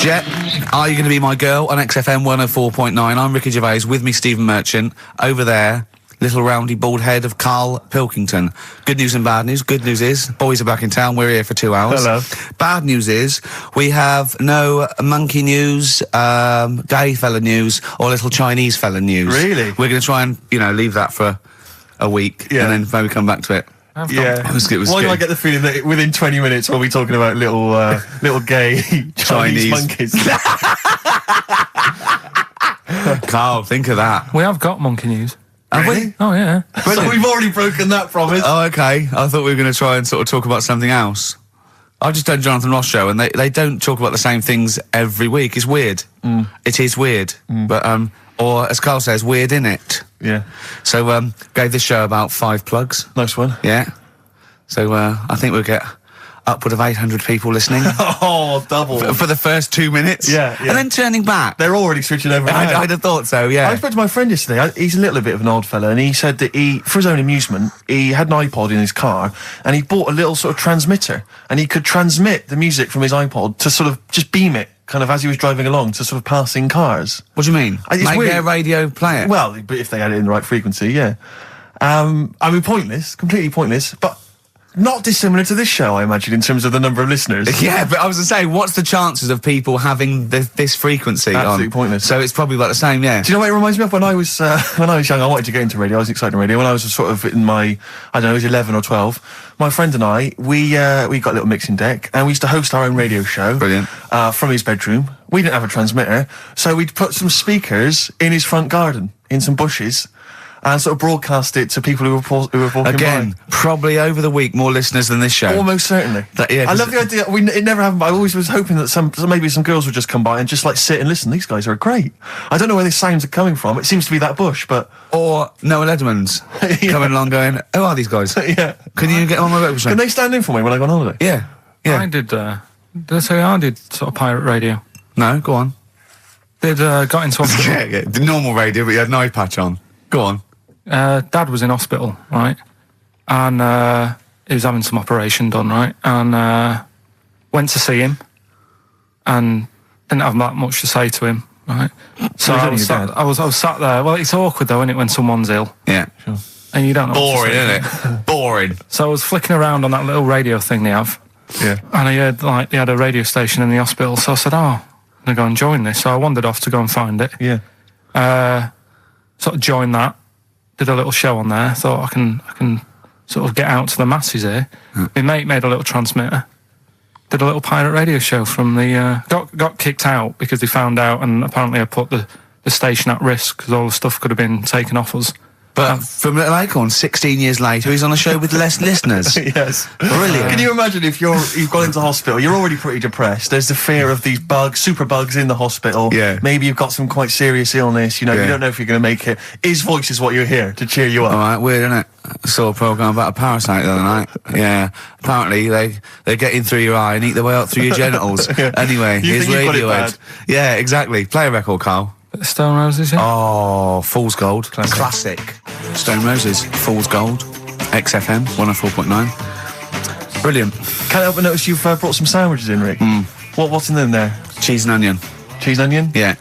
Jet, are you going to be my girl on XFM 104.9? I'm Ricky Gervais, with me Stephen Merchant. Over there, little roundy bald head of Karl Pilkington. Good news and bad news. Good news is, boys are back in town, we're here for 2 hours. Hello. Bad news is, we have no monkey news, gay fella news, or little Chinese fella news. Really? We're going to try and, leave that for a week, and then maybe come back to it. Yeah. It was Why do I get the feeling that within 20 minutes we'll be talking about little gay Chinese monkeys? Carl, think of that. We have got monkey news. Have we? Oh, yeah. So we've already broken that promise. Oh, okay. I thought we were going to try and sort of talk about something else. I've just done Jonathan Ross show, and they don't talk about the same things every week. It's weird. It is weird. But, or as Carl says, weird innit? Yeah. So, gave this show about 5 plugs. Nice one. Yeah. So, I think we'll get upward of 800 people listening. Oh, double. For the first 2 minutes. Yeah. And then turning back. They're already switching over. I'd have thought so, yeah. I spoke to my friend yesterday. He's a little bit of an old fella, and he said that for his own amusement, he had an iPod in his car, and he bought a little sort of transmitter, and he could transmit the music from his iPod to sort of just beam it, kind of as he was driving along, to sort of passing cars. What do you mean? It's Make weird. their radio play it? Well, but if they had it in the right frequency, yeah. I mean, pointless, completely pointless, but not dissimilar to this show, I imagine, in terms of the number of listeners. Yeah, but I was going to say, what's the chances of people having this frequency Absolutely on? pointless. So it's probably about the same, yeah. Do you know what it reminds me of? When I was young, I wanted to get into radio. I was excited in radio. When I was sort of in my, I don't know, I was 11 or 12. My friend and I, we got a little mixing deck, and we used to host our own radio show. Brilliant. From his bedroom. We didn't have a transmitter, so we'd put some speakers in his front garden, in some bushes, and sort of broadcast it to people who were walking Again, by. probably over the week more listeners than this show. Almost certainly. Yeah, I love the idea. It never happened, but I always was hoping that maybe some girls would just come by and just like sit and listen. These guys are great. I don't know where these sounds are coming from. It seems to be that bush, but... Or Noah Ledman's coming along going, who are these guys? Yeah. Can you get on my radio show? Can they stand in for me when I go on holiday? Yeah. Yeah. I did, did I say I did sort of pirate radio? No, go on. Got into hospital. Yeah, the normal radio, but you had an eye patch on. Go on. Dad was in hospital, right? And he was having some operation done, right? And went to see him and didn't have that much to say to him, right? So I was sat there. Well, it's awkward though, isn't it, when someone's ill? Yeah. Sure. And you don't know. Boring, isn't it? Boring. So I was flicking around on that little radio thing they have. Yeah. And I heard, they had a radio station in the hospital. So I said, I'm going to go and join this. So I wandered off to go and find it. Yeah. Sort of joined that. Did a little show on there. Thought I can sort of get out to the masses here. My mate made a little transmitter. Did a little pirate radio show from the... Got kicked out because they found out, and apparently I put the station at risk because all the stuff could have been taken off us. But from Little Acorn, 16 years later, he's on a show with less listeners. Yes. Brilliant. Can you imagine if you've gone into hospital, you're already pretty depressed, there's the fear of these super bugs in the hospital. Yeah. Maybe you've got some quite serious illness, you don't know if you're going to make it. His voice is what you hear to cheer you up. All right, weird, isn't it? I saw a programme about a parasite the other night. Yeah. Apparently, they get in through your eye and eat their way up through your genitals. Yeah. Anyway, You here's think you've got it Radiohead. bad. Yeah, exactly. Play a record, Carl. Stone Roses, yeah? Oh, Fool's Gold. Classic. Stone Roses, Fool's Gold. XFM, 104.9. Brilliant. Can't help but notice you've brought some sandwiches in, Rick. What's in them there? Cheese and onion. Cheese and onion? Yeah.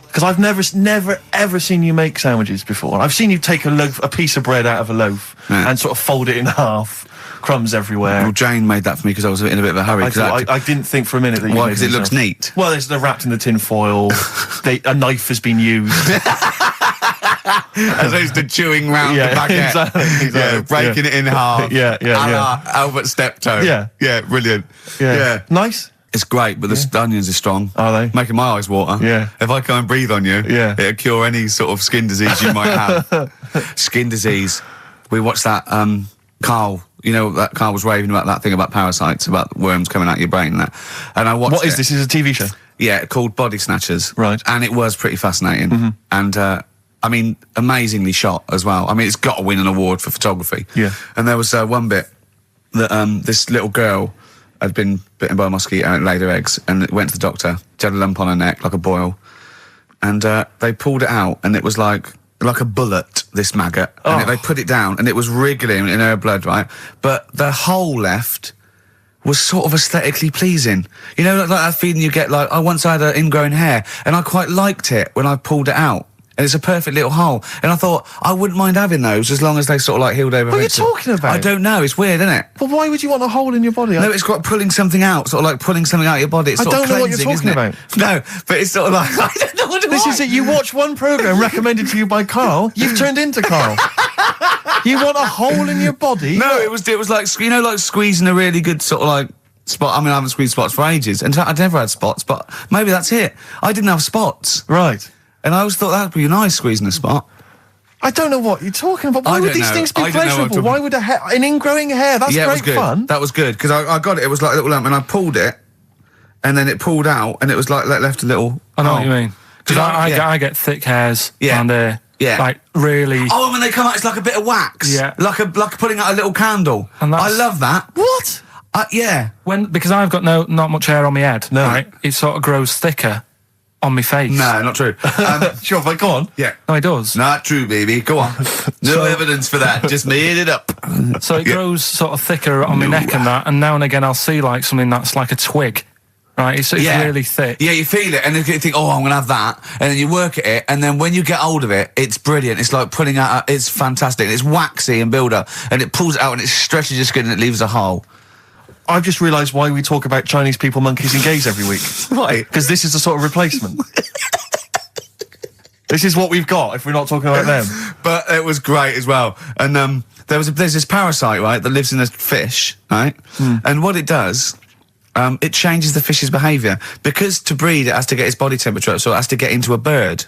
Because I've never, ever seen you make sandwiches before. I've seen you take a piece of bread out of a loaf and sort of fold it in half. Crumbs everywhere. Well, Jane made that for me because I was in a bit of a hurry. I didn't think for a minute that you... Why? Because it looks neat. Well, they're wrapped in the tin foil. A knife has been used. As opposed to chewing round the baguette. Exactly. Yeah, breaking it in half. Yeah. Albert Steptoe. Yeah, brilliant. Yeah. Nice. It's great, but the onions are strong. Are they? Making my eyes water. Yeah. If I go and breathe on you, it'll cure any sort of skin disease you might have. Skin disease. We watched that, Carl, that Carl was raving about that thing about parasites, about worms coming out your brain and that. And I watched What is this? Is it a TV show? Yeah, called Body Snatchers. Right. And it was pretty fascinating. And, I mean, amazingly shot as well. I mean, it's got to win an award for photography. Yeah. And there was one bit that this little girl had been bitten by a mosquito and it laid her eggs, and it went to the doctor. She had a lump on her neck, like a boil. And they pulled it out, and it was like a bullet, this maggot. And they put it down, and it was wriggling in her blood, right? But the hole left was sort of aesthetically pleasing. You know, like that feeling you get, like, I once had an ingrown hair, and I quite liked it when I pulled it out. And it's a perfect little hole. And I thought, I wouldn't mind having those as long as they sort of like healed over. What are you talking about? I don't know, it's weird, isn't it? Well, why would you want a hole in your body? No, it's got pulling something out, sort of like pulling something out of your body. It's I sort don't of know what you're cleansing, talking isn't it? No, but it's sort of like, I don't know what This is it. You watch one programme recommended to you by Karl, you've turned into Karl. You want a hole in your body? No, it was like, you know, like squeezing a really good sort of like spot. I mean, I haven't squeezed spots for ages, and I'd never had spots, but maybe that's it. I didn't have spots. Right. And I always thought that'd be nice, squeezing a spot. I don't know what you're talking about. Why would these things be pleasurable? Why would an ingrowing hair? That's yeah, great it was good. fun. That was good, because I got it. It was like a little lump, and I pulled it, and then it pulled out, and it was like left a little... I know what you mean. Because I get thick hairs around there. Yeah. Like, really... Oh, when they come out, it's like a bit of wax. Yeah. Like putting out a little candle. And I love that. What? Yeah. Because I've got not much hair on my head, No. right? It sort of grows thicker on my face. No, not true. Sure, but go on. Yeah. No, it does. Not true, baby. Go on. No evidence for that. Just made it up. So it grows sort of thicker on my neck and that, and now and again I'll see like something that's like a twig, right? It's really thick. Yeah, you feel it, and you think, oh, I'm going to have that, and then you work at it, and then when you get hold of it, it's brilliant. It's like pulling out, it's fantastic. It's waxy and build up, and it pulls it out, and it stretches your skin, and it leaves a hole. I've just realised why we talk about Chinese people, monkeys and gays every week. Right. Because this is a sort of replacement. This is what we've got if we're not talking about them. But it was great as well. And there's this parasite, right, that lives in a fish, right? And what it does, it changes the fish's behaviour. Because to breed, it has to get its body temperature up, so it has to get into a bird,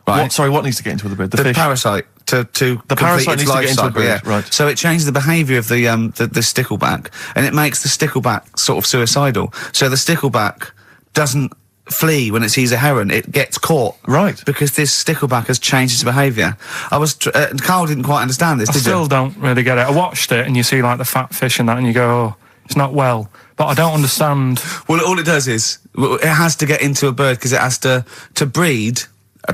right? What needs to get into the bird? The fish? Parasite. The parasite needs to get into a bird, yeah. right. So it changes the behaviour of the stickleback, and it makes the stickleback sort of suicidal. So the stickleback doesn't flee when it sees a heron, it gets caught. Right. Because this stickleback has changed its behaviour. Karl didn't quite understand this, I did still you? don't really get it. I watched it and you see like the fat fish and that and you go, oh, it's not well. But I don't understand. Well, all it does is, it has to get into a bird because it has to breed,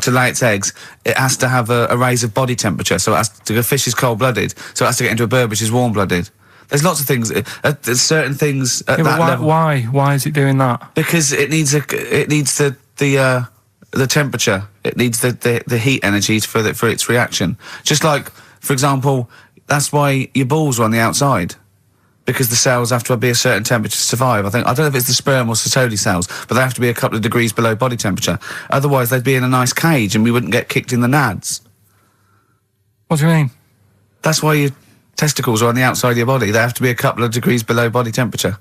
to lay its eggs, it has to have a raise of body temperature. So the fish is cold-blooded, so it has to get into a bird which is warm-blooded. There's lots of things, there's certain things at that level. Why is it doing that? Because it needs the temperature. It needs the heat energy for its reaction. Just like, for example, that's why your balls are on the outside. Because the cells have to be a certain temperature to survive. I don't know if it's the sperm or Sertoli cells, but they have to be a couple of degrees below body temperature. Otherwise, they'd be in a nice cage and we wouldn't get kicked in the nads. What do you mean? That's why your testicles are on the outside of your body. They have to be a couple of degrees below body temperature.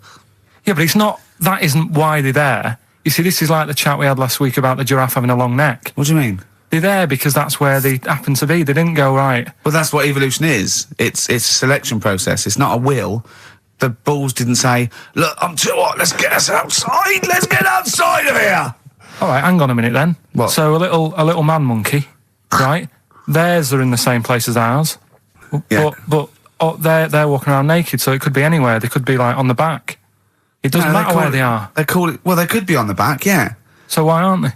Yeah, but that isn't why they're there. You see, this is like the chat we had last week about the giraffe having a long neck. What do you mean? They're there because that's where they happen to be. They didn't go, right. Well, that's what evolution is. It's a selection process. It's not a will. The balls didn't say, look, I'm too hot, let's get us outside, let's get outside of here. All right, hang on a minute then. What? So a little man monkey, right? Theirs are in the same place as ours. Yeah. But they're walking around naked, so it could be anywhere. They could be like on the back. It doesn't matter where they are. They call it, well, they could be on the back, yeah. So why aren't they?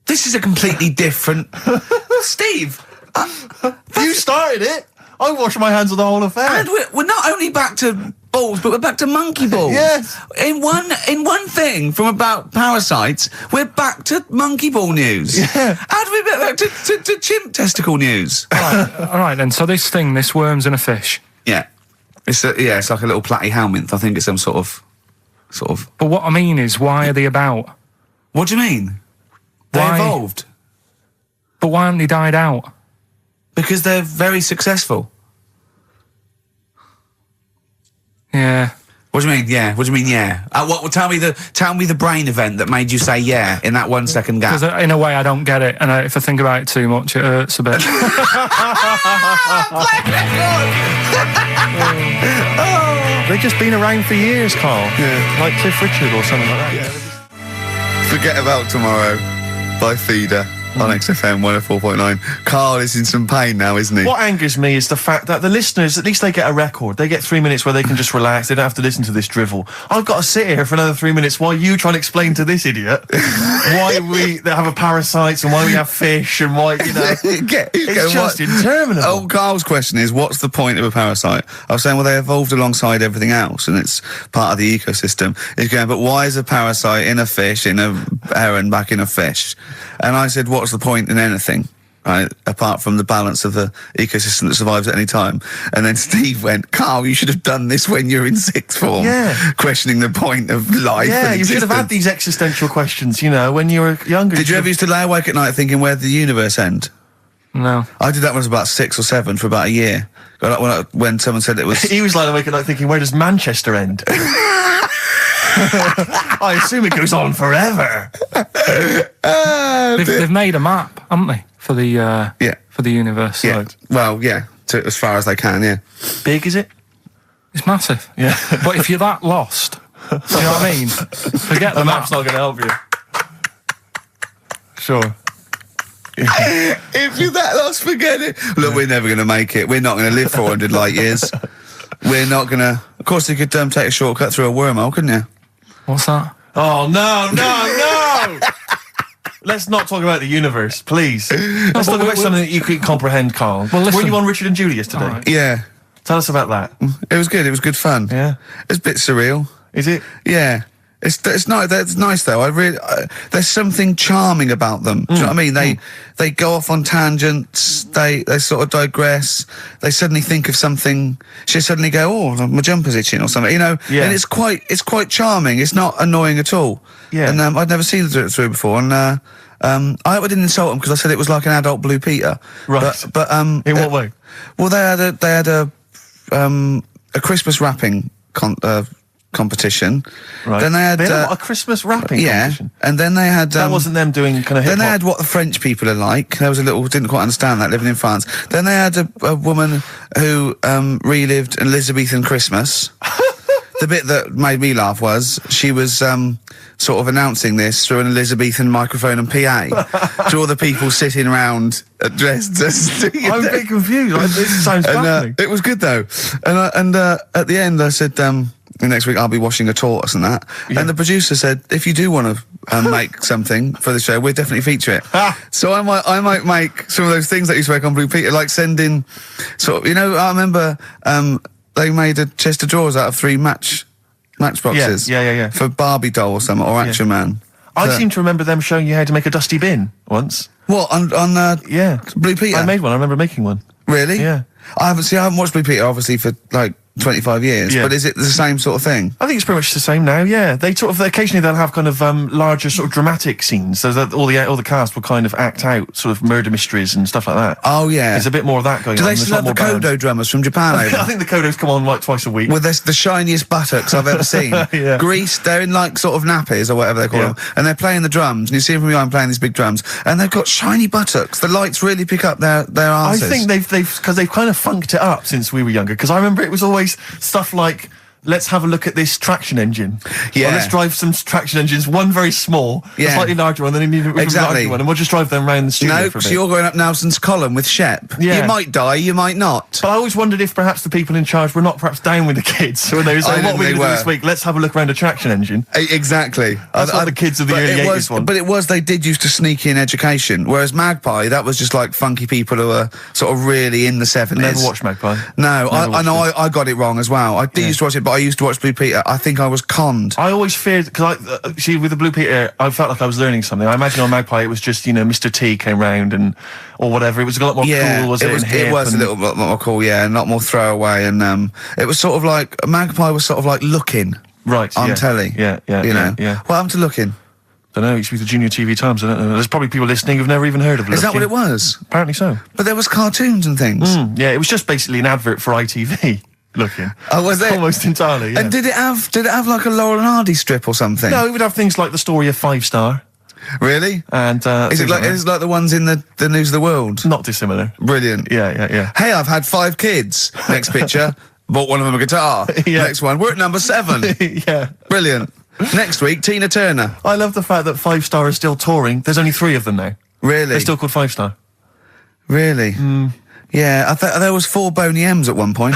This is a completely different... Steve! You started it! I wash my hands of the whole affair. And we're not only back to balls, but we're back to monkey balls. Yes. In one thing from about parasites, we're back to monkey ball news. Yeah. How do we get back to chimp testicle news? All right then. So this worm's in a fish. Yeah. It's like a little platy helminth. I think it's some sort of. But what I mean is, why are they about? What do you mean? They Why? evolved. But why haven't they died out? Because they're very successful. Yeah. What do you mean? Yeah. What do you mean? Yeah. Tell me the brain event that made you say yeah in that 1 second gap. Because in a way I don't get it, and if I think about it too much, it hurts a bit. They've just been around for years, Karl. Yeah. Like Cliff Richard or something like that. Forget About Tomorrow by Feeder. on XFM 104.9. Carl is in some pain now, isn't he? What angers me is the fact that the listeners, at least they get a record. They get 3 minutes where they can just relax. They don't have to listen to this drivel. I've got to sit here for another 3 minutes while you try and explain to this idiot why they have a parasites and why we have fish and why, you know. It's just interminable. Oh, Carl's question is, what's the point of a parasite? I was saying, well, they evolved alongside everything else and it's part of the ecosystem. He's going, but why is a parasite in a fish, in a heron, back in a fish? And I said, what's the point in anything, right, apart from the balance of the ecosystem that survives at any time? And then Steve went, Carl, you should have done this when you're in sixth form. Yeah. Questioning the point of life. Yeah, and you should have had these existential questions, you know, when you were younger. Did you ever used to lay awake at night thinking, where did the universe end? No. I did that when I was about 6 or 7 for about a year. When someone said it was... He was lying awake at night thinking, where does Manchester end? I assume it goes on forever. They've made a map, haven't they, for the for the universe? Yeah. Well, yeah, as far as they can. Yeah. Big is it? It's massive. Yeah. But if you're that lost, you know what I mean? Forget The the map's map. not going to help you. Sure. If you're that lost, forget it. Look, we're never going to make it. We're not going to live 400 light years. We're not going to... Of course, you could take a shortcut through a wormhole, couldn't you? What's that? Oh, no! Let's not talk about the universe, please. Let's talk about something that you could comprehend, Carl. Well, listen. Were you on Richard and Judy yesterday? All right. Yeah. Tell us about that. It was good. It was good fun. Yeah. It's a bit surreal. Is it? Yeah. It's nice. That's nice though. There's something charming about them. Do you know what I mean? They go off on tangents. They sort of digress. They suddenly think of something. She suddenly go, oh, my jumper's itching or something. You know. Yeah. And it's quite charming. It's not annoying at all. Yeah. And I'd never seen them do it through before. And I hope I didn't insult them because I said it was like an adult Blue Peter. Right. But in what way? Well, they had a Christmas wrapping competition. Right. Then they had a Christmas wrapping competition. And then they had That wasn't them doing kind of hip-hop. then they had what the French people are like. There was a little didn't quite understand that living in France. Then they had a woman who relived an Elizabethan Christmas. The bit that made me laugh was she was sort of announcing this through an Elizabethan microphone and PA to all the people sitting around dressed as... I'm a bit confused. This sounds fascinating. It was good though. And at the end I said, next week I'll be washing a tortoise and that. Yeah. And the producer said, if you do want to make something for the show, we'll definitely feature it. So I might make some of those things that you spoke on Blue Peter, like send in sort of, you know, I remember they made a chest of drawers out of 3 matchboxes. Yeah. For Barbie doll or something, or Action Man. I seem to remember them showing you how to make a dusty bin once. What, on Blue Peter? I made one. I remember making one. Really? Yeah. I haven't watched Blue Peter obviously for like 25 years, Yeah. but is it the same sort of thing? I think it's pretty much the same now. Yeah, they sort of occasionally they'll have kind of larger sort of dramatic scenes, so that all the cast will kind of act out sort of murder mysteries and stuff like that. Oh yeah, There's a bit more of that going do on. they still have the Kodo drummers from Japan over? I think the Kodos come on like twice a week. With the shiniest buttocks I've ever seen. Yeah. Greased, they're in like sort of nappies or whatever they call Yeah. them, and they're playing the drums, and you see them from behind playing these big drums, and they've got shiny buttocks. The lights really pick up their arses. I think they've kind of funked it up since we were younger, because I remember it was always stuff like, let's have a look at this traction engine. Yeah. Or let's drive some traction engines, one very small, a Yeah. slightly larger one, then a Exactly. larger one, and we'll just drive them around the studio No, for a so bit. you're going up Nelson's column with Shep. Yeah. You might die, you might not. But I always wondered if perhaps the people in charge were not perhaps down with the kids. So when they were saying, I what think are we they going to do were. this week? Let's have a look around a traction engine. Exactly. That's what the kids of the but early it 80s was, want. But they did used to sneak in education, whereas Magpie, that was just like funky people who were sort of really in the 70s. Never watched Magpie. No, I know watched I got it wrong as well. I did used to watch it, but I used to watch Blue Peter. I think I was conned. I always feared, because see, with the Blue Peter, I felt like I was learning something. I imagine on Magpie it was just, you know, Mr. T came round or whatever. It was a lot more cool, was it? It was a little bit more cool, yeah, and a lot more throwaway, and it was sort of like Magpie was sort of like Looking right on yeah. telly. Yeah. You know, yeah. What happened to Looking? I don't know, it used to be the Junior TV Times, I don't know. There's probably people listening who've never even heard of Looking. Is that what it was? Apparently so. But there was cartoons and things. Yeah, it was just basically an advert for ITV. Looking. Oh, was it? Almost entirely, yeah. And did it have like a Laurel and Hardy strip or something? No, it would have things like the story of 5 Star. Really? And is it like the ones in the News of the World? Not dissimilar. Brilliant. Yeah. Hey, I've had 5 kids. Next picture, bought one of them a guitar. Yeah. Next one, we're at number 7. Yeah. Brilliant. Next week, Tina Turner. I love the fact that 5 Star is still touring. There's only 3 of them now. Really? They're still called 5-star. Really? Yeah, I thought there was 4 Boney M's at one point.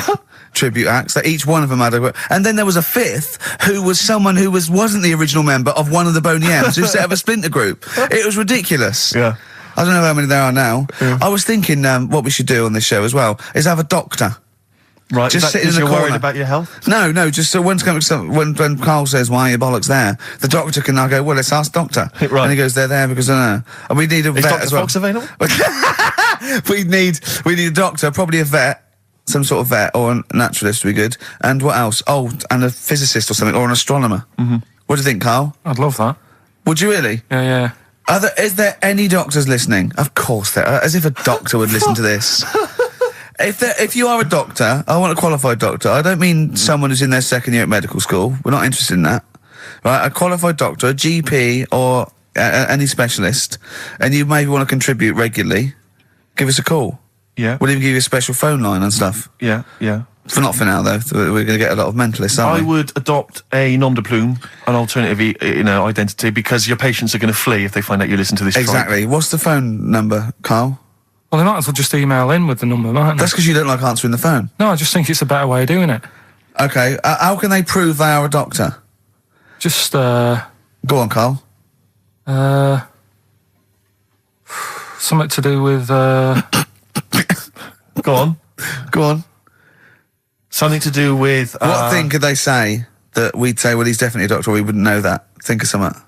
Tribute acts, that each one of them had a... And then there was a 5th, who was someone who wasn't the original member of one of the Boney M's, who set up a splinter group. It was ridiculous. Yeah. I don't know how many there are now. Yeah. I was thinking what we should do on this show as well is have a doctor. Right, Just sitting in the you're corner. worried about your health? No, just so when Carl says, why are your bollocks there? The doctor can now go, well, let's ask doctor. Right. And he goes, they're there because I don't know. And we need a vet Dr. as well. Fox available? we need a doctor, probably a vet, some sort of vet or a naturalist would be good. And what else? Oh, and a physicist or something, or an astronomer. Mm-hmm. What do you think, Carl? I'd love that. Would you really? Yeah. Is there any doctors listening? Of course there are, as if a doctor would listen to this. If you are a doctor, I want a qualified doctor. I don't mean someone who's in their second year at medical school. We're not interested in that. Right? A qualified doctor, a GP or any specialist, and you maybe want to contribute regularly, give us a call. Yeah. We'll even give you a special phone line and stuff. Yeah. Not for now, though. We're going to get a lot of mentalists, aren't I we? would adopt a nom de plume, an alternative, identity, because your patients are going to flee if they find out you listen to this. Exactly. Tribe. What's the phone number, Carl? Well, they might as well just email in with the number, mightn't they? That's because you don't like answering the phone. No, I just think it's a better way of doing it. Okay. How can they prove they are a doctor? Just, Go on, Carl. something to do with, Go on. Go on. Something to do with... What thing could they say that we'd say, well, he's definitely a doctor, or we wouldn't know that? Think of something.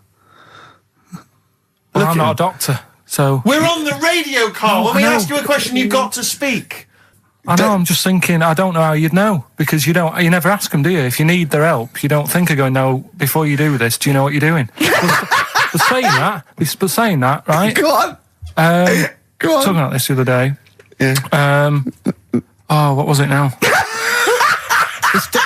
well, I'm not a doctor, so... We're on the radio, Carl. When we ask you a question, you've got to speak. I know, I'm just thinking, I don't know how you'd know, because you never ask them, do you? If you need their help, you don't think of going, no, before you do this, do you know what you're doing? But saying that, right? Go on. Go on. Talking about this the other day. Yeah. What was it now?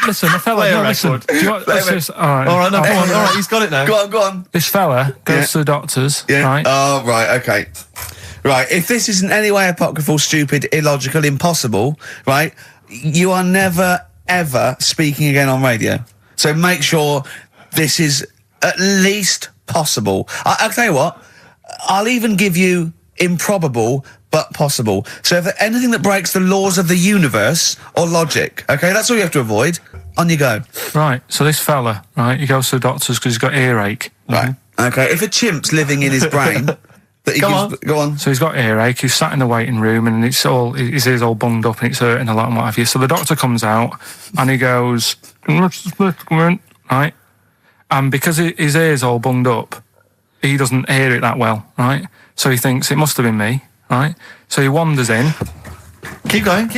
Listen, a fella... Play a No, listen. record. Do you want, let's just, all right, All right, he's got it now. Go on. This fella goes to the doctors, Yeah. right? Oh, right, okay. Right, if this is in any way apocryphal, stupid, illogical, impossible, right, you are never, ever speaking again on radio. So make sure this is at least possible. I'll tell you what, I'll even give you improbable but possible. So if anything that breaks the laws of the universe or logic, okay, that's all you have to avoid. On you go. Right, so this fella, right, he goes to the doctors because he's got earache. Right. Okay, if a chimp's living in his brain... that he Go on. So he's got earache, he's sat in the waiting room and his ears all bunged up and it's hurting a lot and what have you. So the doctor comes out and he goes, right? And because his ear's all bunged up, he doesn't hear it that well, right? So he thinks it must have been me, right? So he wanders in. Keep going.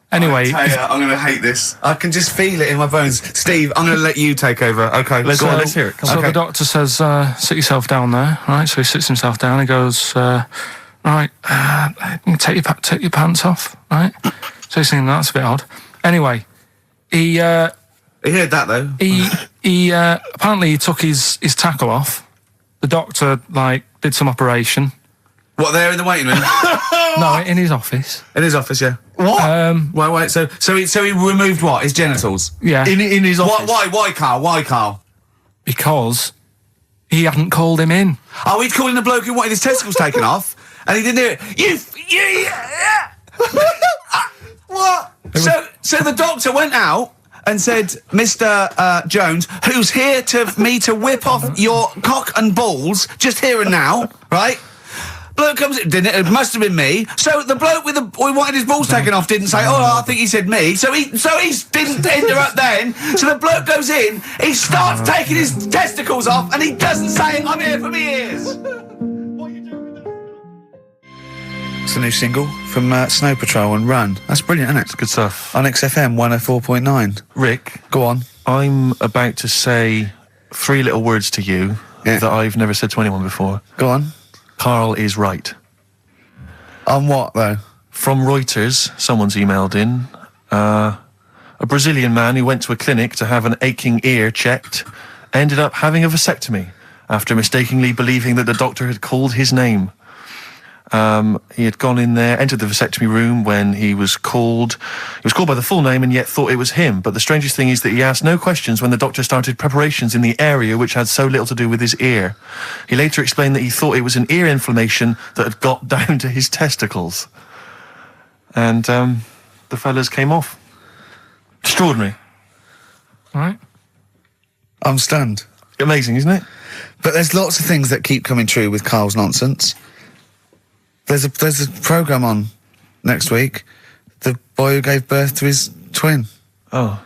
Anyway, I'm going to hate this. I can just feel it in my bones. Steve, I'm going to let you take over. Okay, let's hear it. Come so on. the doctor says, sit yourself down there, right? So he sits himself down. He goes, right, take your pants off, right? So he's thinking that's a bit odd. Anyway, he heard that though. He apparently he took his tackle off. The doctor did some operation. What, there in the waiting room? No, in his office. In his office, yeah. What? Wait. So he removed what? His genitals? Yeah. In his office. Why, Carl? Because he hadn't called him in. Oh, he'd called in the bloke who wanted his testicles taken off, and he didn't do it. What? So the doctor went out and said, Mr. Jones, who's here to whip off your cock and balls just here and now, right? Bloke comes in, didn't it? It must have been me. So the bloke who wanted his balls taken off didn't say, I think he said me. So he didn't interrupt then. So the bloke goes in, he starts taking his testicles off, and he doesn't say, I'm here for me ears. What are you doing with that? It's a new single from Snow Patrol and Run. That's brilliant, isn't it? It's good stuff. On XFM 104.9. Rick, Go on. I'm about to say 3 little words to you that I've never said to anyone before. Go on. Carl is right. On what, though? From Reuters, someone's emailed in. A Brazilian man who went to a clinic to have an aching ear checked ended up having a vasectomy after mistakenly believing that the doctor had called his name. He had gone in there, entered the vasectomy room when he was called. He was called by the full name and yet thought it was him. But the strangest thing is that he asked no questions when the doctor started preparations in the area which had so little to do with his ear. He later explained that he thought it was an ear inflammation that had got down to his testicles. And the fellas came off. Extraordinary. Right. I'm stunned. Amazing, isn't it? But there's lots of things that keep coming true with Karl's nonsense. There's a programme on next week. The boy who gave birth to his twin. Oh.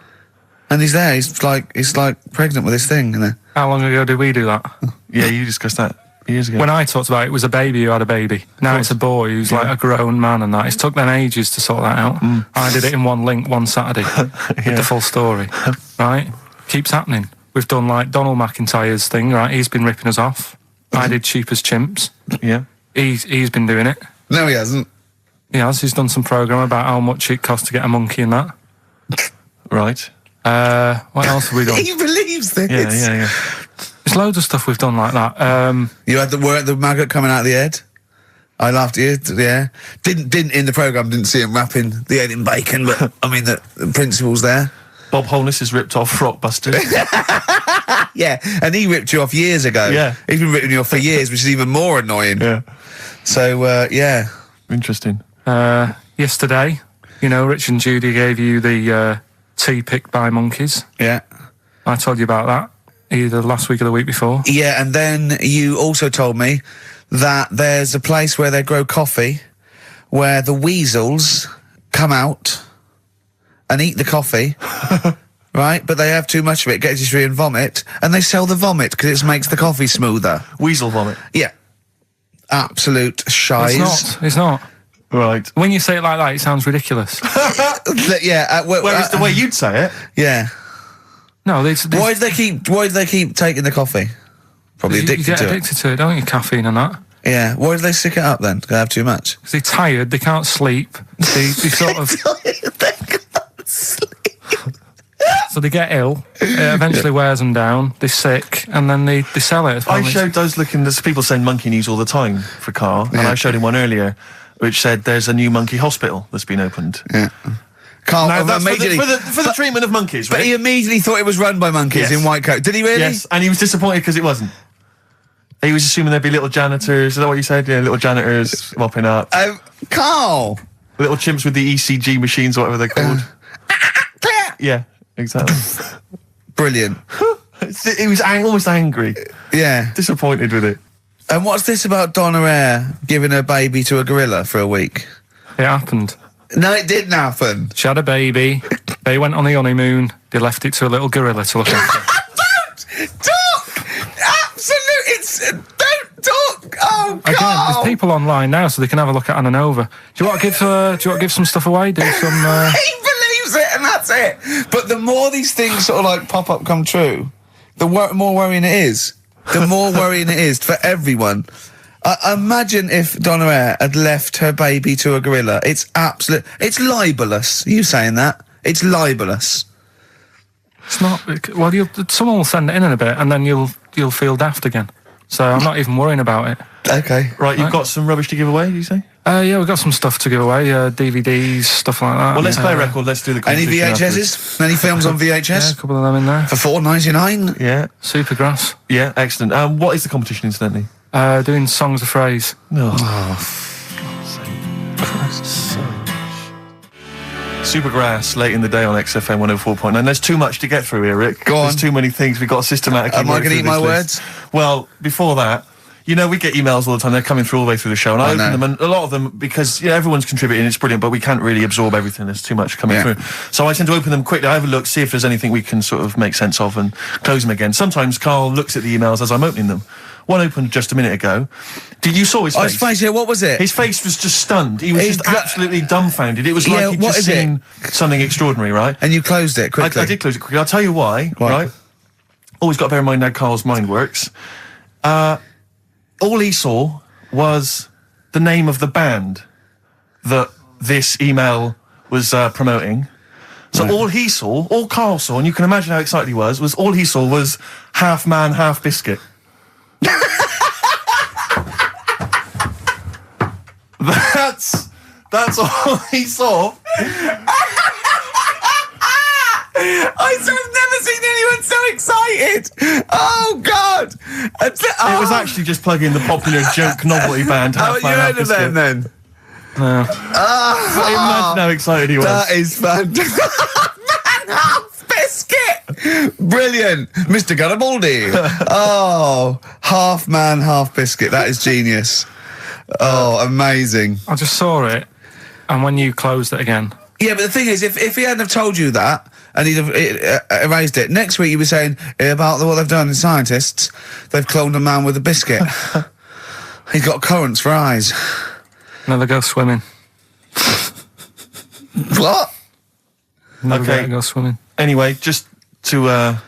And he's there. He's like pregnant with this thing. And How long ago did we do that? Yeah, you discussed that years ago. When I talked about it, it was a baby who had a baby. Now it's a boy who's like a grown man and that. It's took them ages to sort that out. I did it in one link one Saturday with the full story. Right? Keeps happening. We've done like Donald McIntyre's thing, right? He's been ripping us off. I did Cheap as Chimps. Yeah. He's been doing it. no, he hasn't. He has. He's done some programme about how much it costs to get a monkey and that. Right. What else have we done? He believes this. Yeah. There's loads of stuff we've done like that. You had the maggot coming out of the head. I laughed at you. Yeah. Didn't in the programme. Didn't see him wrapping the head in bacon, but I mean the principle's there. Bob Holness has ripped off Rockbusters. Yeah, and he ripped you off years ago. Yeah. He's been ripping you off for years, which is even more annoying. Yeah. So, yeah. Interesting. Yesterday, Rich and Judy gave you the tea picked by monkeys. Yeah. I told you about that either last week or the week before. Yeah, and then you also told me that there's a place where they grow coffee where the weasels come out and eat the coffee, right? But they have too much of it, get dysentery and vomit, and they sell the vomit because it makes the coffee smoother. Weasel vomit. Yeah. Absolute shize. It's not. Right. When you say it like that, it sounds ridiculous. Yeah. Whereas the way you'd say it. Yeah. No, Why do they keep taking the coffee? Probably you addicted get to addicted to it, don't you? Caffeine and that. Yeah. Why do they stick it up then? Because they have too much. Because they're tired, they can't sleep. They sort of. They can't sleep. So they get ill. It eventually wears them down. They're sick, and then they sell it. I showed those there's people send monkey news all the time for Karl, and I showed him one earlier which said there's a new monkey hospital that's been opened. Yeah. Karl, Now, that's immediately, for the treatment of monkeys, right? But he immediately thought it was run by monkeys in white coat. Did he really? Yes, and he was disappointed because it wasn't. He was assuming there'd be little janitors. Is that what you said? Yeah, little janitors mopping up. Karl! Little chimps with the ECG machines, or whatever they're called. Yeah, exactly. Brilliant. He was almost angry. Yeah. Disappointed with it. And what's this about Donna Eyre giving her baby to a gorilla for a week? It happened. No, it didn't happen. She had a baby. They went on the honeymoon. They left it to a little gorilla to look after. Don't talk! Absolutely, don't talk! Oh, Again, Karl! there's people online now, so they can have a look at Anna Nova. Do you want to give some stuff away? Do some. He believes it, and that's it. But the more these things sort of like pop up, come true, the more worrying it is. The more worrying it is for everyone. Imagine if Donna Eyre had left her baby to a gorilla. It's libelous. You saying that? It's libelous. It's not. Well, someone will send it in a bit, and then you'll feel daft again. So I'm not even worrying about it. Okay. Right, you've got some rubbish to give away, did you say? Yeah, we've got some stuff to give away, DVDs, stuff like that. Well, let's play a record, let's do the Any competition VHSs? afterwards. Any films on VHS? Yeah, a couple of them in there. For $4.99? Yeah. Supergrass. Yeah, excellent. What is the competition, incidentally? Doing songs of phrase. No. Supergrass, late in the day on XFM 104.9. There's too much to get through here, Rick. Go on. There's too many things. We've got to systematically Am I going to eat my words? Well, before that, we get emails all the time. They're coming through all the way through the show, and I open them, and a lot of them, because everyone's contributing, it's brilliant, but we can't really absorb everything. There's too much coming through. So I tend to open them quickly. I have a look, see if there's anything we can sort of make sense of, and close them again. Sometimes Karl looks at the emails as I'm opening them. One opened just a minute ago. You saw his face? Oh, his face, yeah, what was it? His face was just stunned. He was just absolutely dumbfounded. It was like he'd just seen something extraordinary, right? And you closed it quickly? I did close it quickly. I'll tell you why, right? Always got to bear in mind how Karl's mind works. All he saw was the name of the band that this email was promoting. So all Karl saw, and you can imagine how excited he was all he saw was Half Man, Half Biscuit. That's all he saw. I've never seen anyone so excited. Oh, God. It was actually just plugging the popular joke novelty band. How you heard of them, then? No. Imagine how excited he was. That is fantastic. Man, half biscuit. Brilliant. Mr. Garibaldi. Oh, half man, half biscuit. That is genius. Oh, amazing. I just saw it, and when you closed it again... Yeah, but the thing is, if he hadn't have told you that, and he'd have erased it, next week you'd be saying about what they've done in scientists, they've cloned a man with a biscuit. He's got currants for eyes. Never go swimming. What? Never go swimming. Anyway, just to... I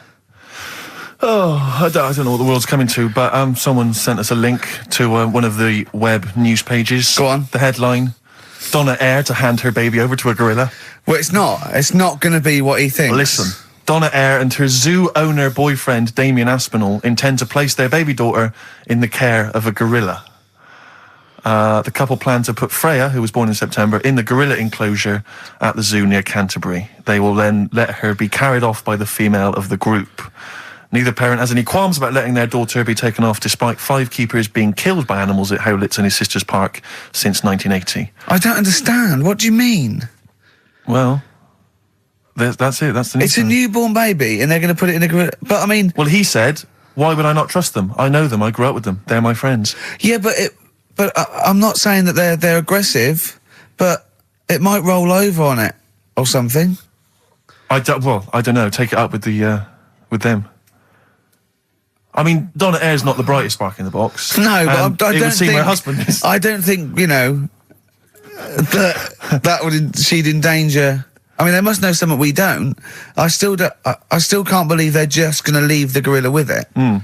don't know what the world's coming to, but someone sent us a link to one of the web news pages. Go on. The headline... Donna Eyre to hand her baby over to a gorilla. Well, it's not. It's not going to be what he thinks. Listen, Donna Eyre and her zoo owner boyfriend, Damien Aspinall, intend to place their baby daughter in the care of a gorilla. The couple plan to put Freya, who was born in September, in the gorilla enclosure at the zoo near Canterbury. They will then let her be carried off by the female of the group. Neither parent has any qualms about letting their daughter be taken off, despite 5 keepers being killed by animals at Howlett's and his sister's park since 1980. I don't understand. What do you mean? Well, that's it. That's the news. It's a newborn baby, and they're going to put it in a gorilla. But I mean, well, he said, "Why would I not trust them? I know them. I grew up with them. They're my friends." Yeah, but I'm not saying that they're aggressive, but it might roll over on it or something. I don't know. Take it up with them. I mean, Donna Eyre's not the brightest spark in the box. No, but I it don't would seem think her husband is. I don't think that would she'd endanger. I mean, they must know something we don't. I still can't believe they're just going to leave the gorilla with it. Mm.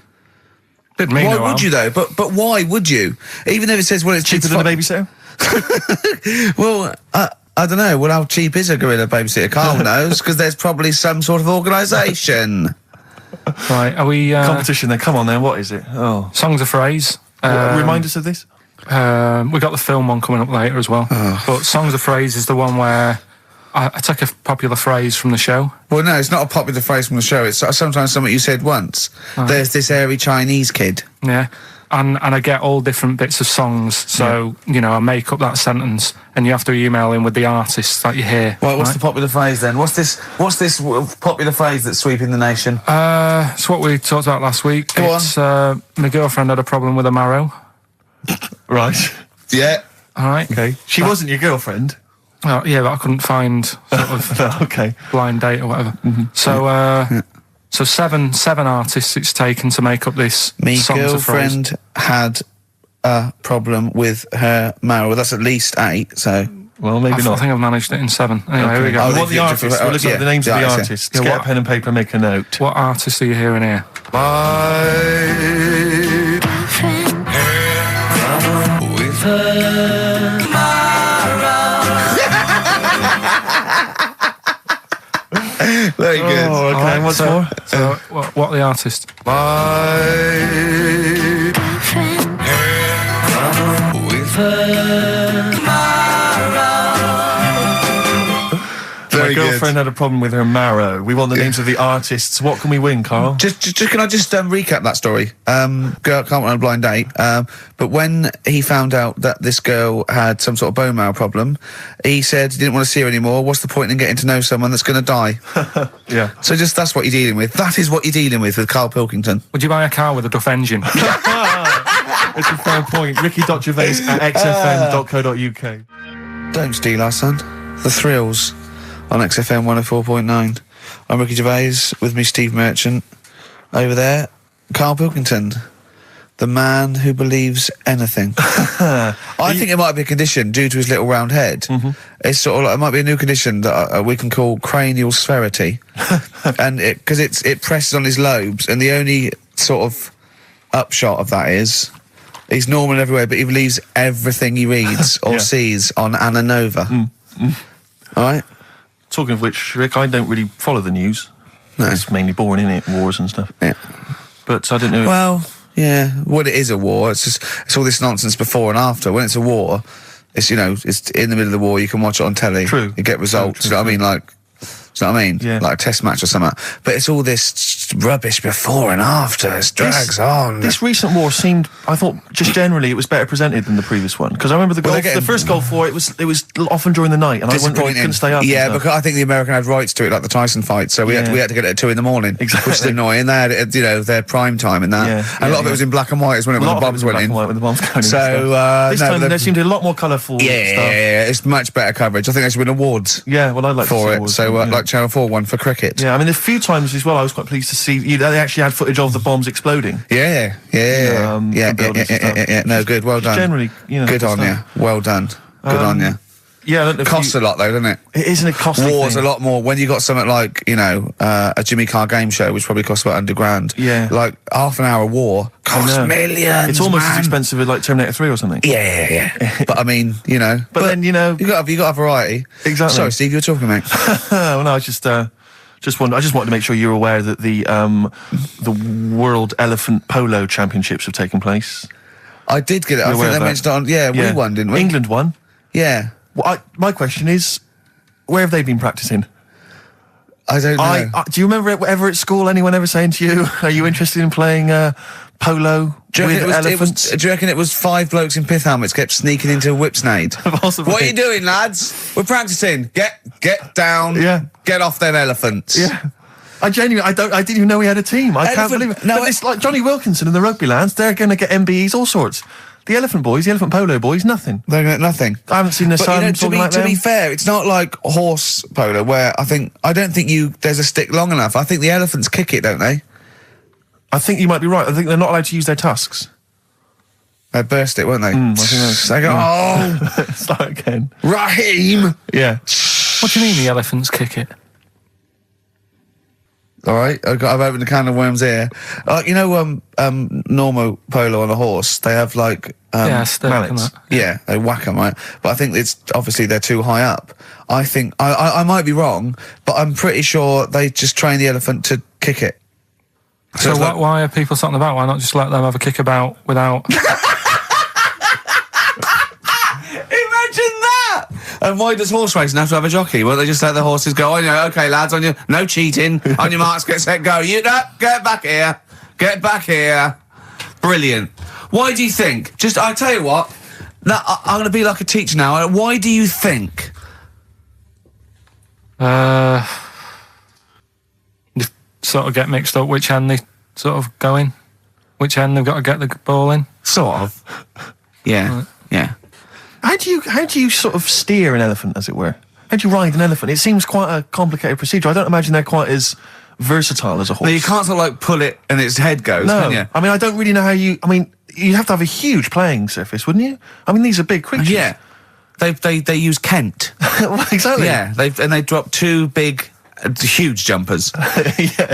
Why would you though? But why would you? Even if it says, well, it's cheaper than a babysitter. Well, I don't know. Well, how cheap is a gorilla babysitter? Carl knows, because there's probably some sort of organisation. Right, are we... competition then, come on then, what is it? Oh. Songs of Phrase. Remind us of this? We got the film one coming up later as well. Oh. But Songs of Phrase is the one where I take a popular phrase from the show. Well, no, it's not a popular phrase from the show. It's sometimes something you said once. Oh. There's this airy Chinese kid. Yeah. And I get all different bits of songs, so, I make up that sentence, and you have to email in with the artists that you hear. Well, what's the popular phrase then? What's this popular phrase that's sweeping the nation? It's what we talked about last week. Go on. My girlfriend had a problem with a marrow. Right. Yeah. All right. Okay. She wasn't your girlfriend? Oh, yeah, but I couldn't find sort of okay. blind date or whatever. Mm-hmm. So seven artists it's taken to make up this Me Songs of Phrase. girlfriend had a problem with her marrow. That's at least 8, so... Well, maybe not. I think I've managed it in 7. Anyway, here we go. What the artists? We'll look at the names of the artists. Yeah, get a pen and paper and make a note. What artists are you hearing here? My problem with her Very good. Oh, okay. Right, What's so, more? So, what the artist? My problem with her Very My girlfriend had a problem with her marrow. We want the names of the artists. What can we win, Carl? Just can I just recap that story? Girl can't run a blind date. But when he found out that this girl had some sort of bone marrow problem, he said he didn't want to see her anymore. What's the point in getting to know someone that's going to die? Yeah. So that's what you're dealing with. That is what you're dealing with Karl Pilkington. Would you buy a car with a Duff engine? It's a fair point. Ricky.Gervais at xfm.co.uk. Don't steal our son. The Thrills on XFM 104.9. I'm Ricky Gervais, with me Steve Merchant. Over there, Karl Pilkington, the man who believes anything. I think it might be a condition due to his little round head. Mm-hmm. It's sort of like, it might be a new condition that we can call cranial spherity, and because it presses on his lobes, and the only sort of upshot of that is he's normal in every way, but he believes everything he reads or sees on Anna Nova. All right. Talking of which, Rick, I don't really follow the news. No. It's mainly boring, isn't it? Wars and stuff. Yeah. But I didn't know... Well, yeah. Well, it is a war. It's all this nonsense before and after. When it's a war, It's, it's in the middle of the war. You can watch it on telly. True. You get results. True, You know what I mean? Like, do you know what I mean? Yeah. Like a test match or something. But it's all this rubbish before and after. It drags on. This recent war seemed, I thought, just generally, it was better presented than the previous one. Because I remember the first Gulf War, it was often during the night, and I couldn't stay up. Yeah, because I think the American had rights to it, like the Tyson fight, so we had to get it at 2 a.m. Exactly. Which is annoying. They had, their prime time in that. Yeah, and a lot of it was in black and white, is when the bombs went in. When the bombs going so, this time there seemed to be a lot more colourful stuff. Yeah, it's much better coverage. I think they should win awards. Yeah, well, I'd like for to see it. awards, So, like Channel 4 won for cricket. Yeah, I mean, a few times as well, I was quite pleased to see they actually had footage of the bombs exploding. Yeah. No, good. Well done. Generally, good on you. Well done. Good on you. Yeah, I don't know costs a lot though, doesn't it? It isn't a costly War's thing. a lot more when you got something like a Jimmy Carr game show, which probably costs about $100,000. Yeah, like half an hour of war costs millions. It's almost as expensive as like Terminator 3 or something. Yeah. But I mean, But then you got a variety. Exactly. Sorry, Steve, you were talking, mate. Well, no, I just wanted to make sure you're aware that the World Elephant Polo Championships have taken place. I did get it. I think they mentioned it on. Yeah, we won, didn't we? England won. Yeah. Well, my question is, where have they been practicing? I don't know. Do you remember ever at school anyone ever saying to you, "Are you interested in playing polo with elephants?" Do you reckon it was 5 blokes in pith helmets kept sneaking into Whipsnade? Possibly. What are you doing, lads? We're practicing. Get down. Yeah. Get off them elephants. Yeah. I didn't even know we had a team. I can't believe it. No, it's like Johnny Wilkinson and the rugby lads. They're going to get MBEs, all sorts. The elephant polo boys, nothing. They're going to get nothing. I haven't seen their son talking like them. To be fair, it's not like horse polo where I don't think there's a stick long enough. I think the elephants kick it, don't they? I think you might be right. I think they're not allowed to use their tusks. They burst it, won't they? I think they go, start again. Raheem! Yeah. What do you mean the elephants kick it? All right, I've opened a can of worms here. Normal polo on a horse, they have like mallets. Yeah, they whack them, right? But I think it's obviously they're too high up. I think I might be wrong, but I'm pretty sure they just train the elephant to kick it. So why are people something about? Why not just let them have a kick about without? Imagine that! And why does horse racing have to have a jockey? Well, they just let the horses go, okay, lads, no cheating, on your marks, get set, go. Get back here. Get back here. Brilliant. Why do you think? I tell you what, I'm going to be like a teacher now. Why do you think? You sort of get mixed up which end they sort of go in, which end they've got to get the ball in. Sort of. Yeah. Right. Yeah. How do you sort of steer an elephant, as it were? How do you ride an elephant? It seems quite a complicated procedure. I don't imagine they're quite as versatile as a horse. No, you can't sort of like pull it and its head goes, can you? I mean, I don't really know how you... I mean, you'd have to have a huge playing surface, wouldn't you? I mean, these are big creatures. Yeah. They use Kent. Well, exactly. Yeah. They drop 2 big... huge jumpers.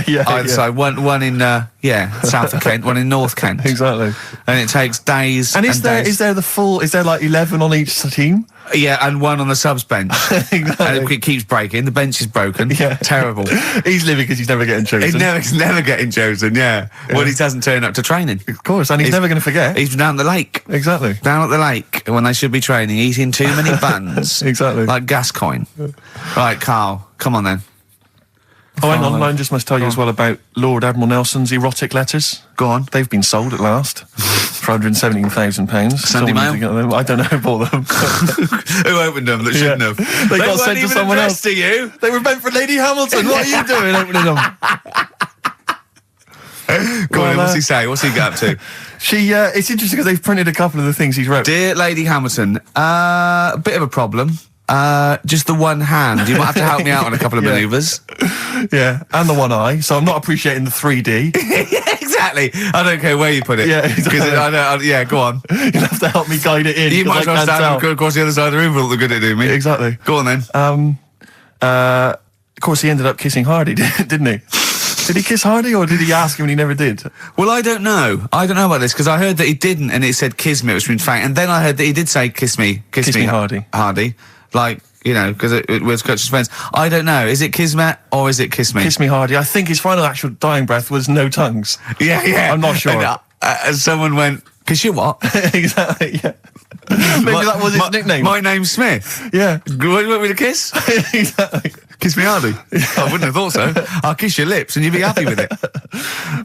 Yeah. Either side. One in south of Kent, one in North Kent. Exactly. And it takes days. And is there like 11 on each team? Yeah, and 1 on the subs bench. Exactly. And it keeps breaking. The bench is broken. Yeah. Terrible. He's living because he's never getting chosen. He's never getting chosen. Yeah. Well, he doesn't turn up to training. Of course, and he's never going to forget. He's down the lake. Exactly. Down at the lake when they should be training, eating too many buns. Exactly. Like Gascoigne. Right, Carl, come on then. Oh, hang on, I just must tell you as well about Lord Admiral Nelson's erotic letters. Go on. They've been sold at last for £117,000. Sunday Mail? I don't know who bought them. Who opened them that shouldn't have? They got sent to someone else. To you. They were meant for Lady Hamilton. What are you doing opening them? Go on, what's he say? What's he get up to? It's interesting because they've printed a couple of the things he's wrote. Dear Lady Hamilton, a bit of a problem. Just the one hand. You might have to help me out on a couple of manoeuvres. Yeah, and the one eye. So I'm not appreciating the 3D. Yeah, exactly. I don't care where you put it. Yeah, exactly. Go on. You'll have to help me guide it in. You might as well stand across the other side of the room for all the good at doing me. Exactly. Go on then. Of course, he ended up kissing Hardy, didn't he? Did he kiss Hardy, or did he ask him and he never did? Well, I don't know. I don't know about this, because I heard that he didn't, and it said kiss me, which means fact. And then I heard that he did say kiss me, Hardy. Hardy. Like, because it was Coach's friends. I don't know. Is it Kismet or is it Kiss Me? Kiss Me Hardy. I think his final actual dying breath was no tongues. Yeah. I'm not sure. And someone went, kiss you what? Exactly, yeah. Maybe that was his nickname. My name's Smith. Yeah. You want me to kiss? Exactly. Kiss me hardy. I wouldn't have thought so. I'll kiss your lips and you'd be happy with it.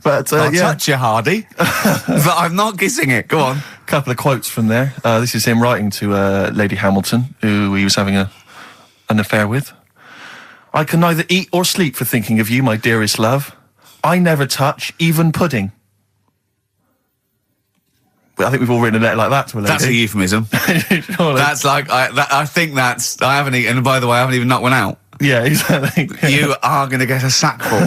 But I'll yeah, touch you hardy, but I'm not kissing it. Go on. a couple of quotes from there. This is him writing to Lady Hamilton, who he was having an affair with. I can neither eat or sleep for thinking of you, my dearest love. I never touch even pudding. Well, I think we've all written a letter like that to a lady. That's a euphemism. Surely. That's like, I think that's, I haven't eaten, and by the way, I haven't even knocked one out. Yeah, exactly. You are going to get a sackful.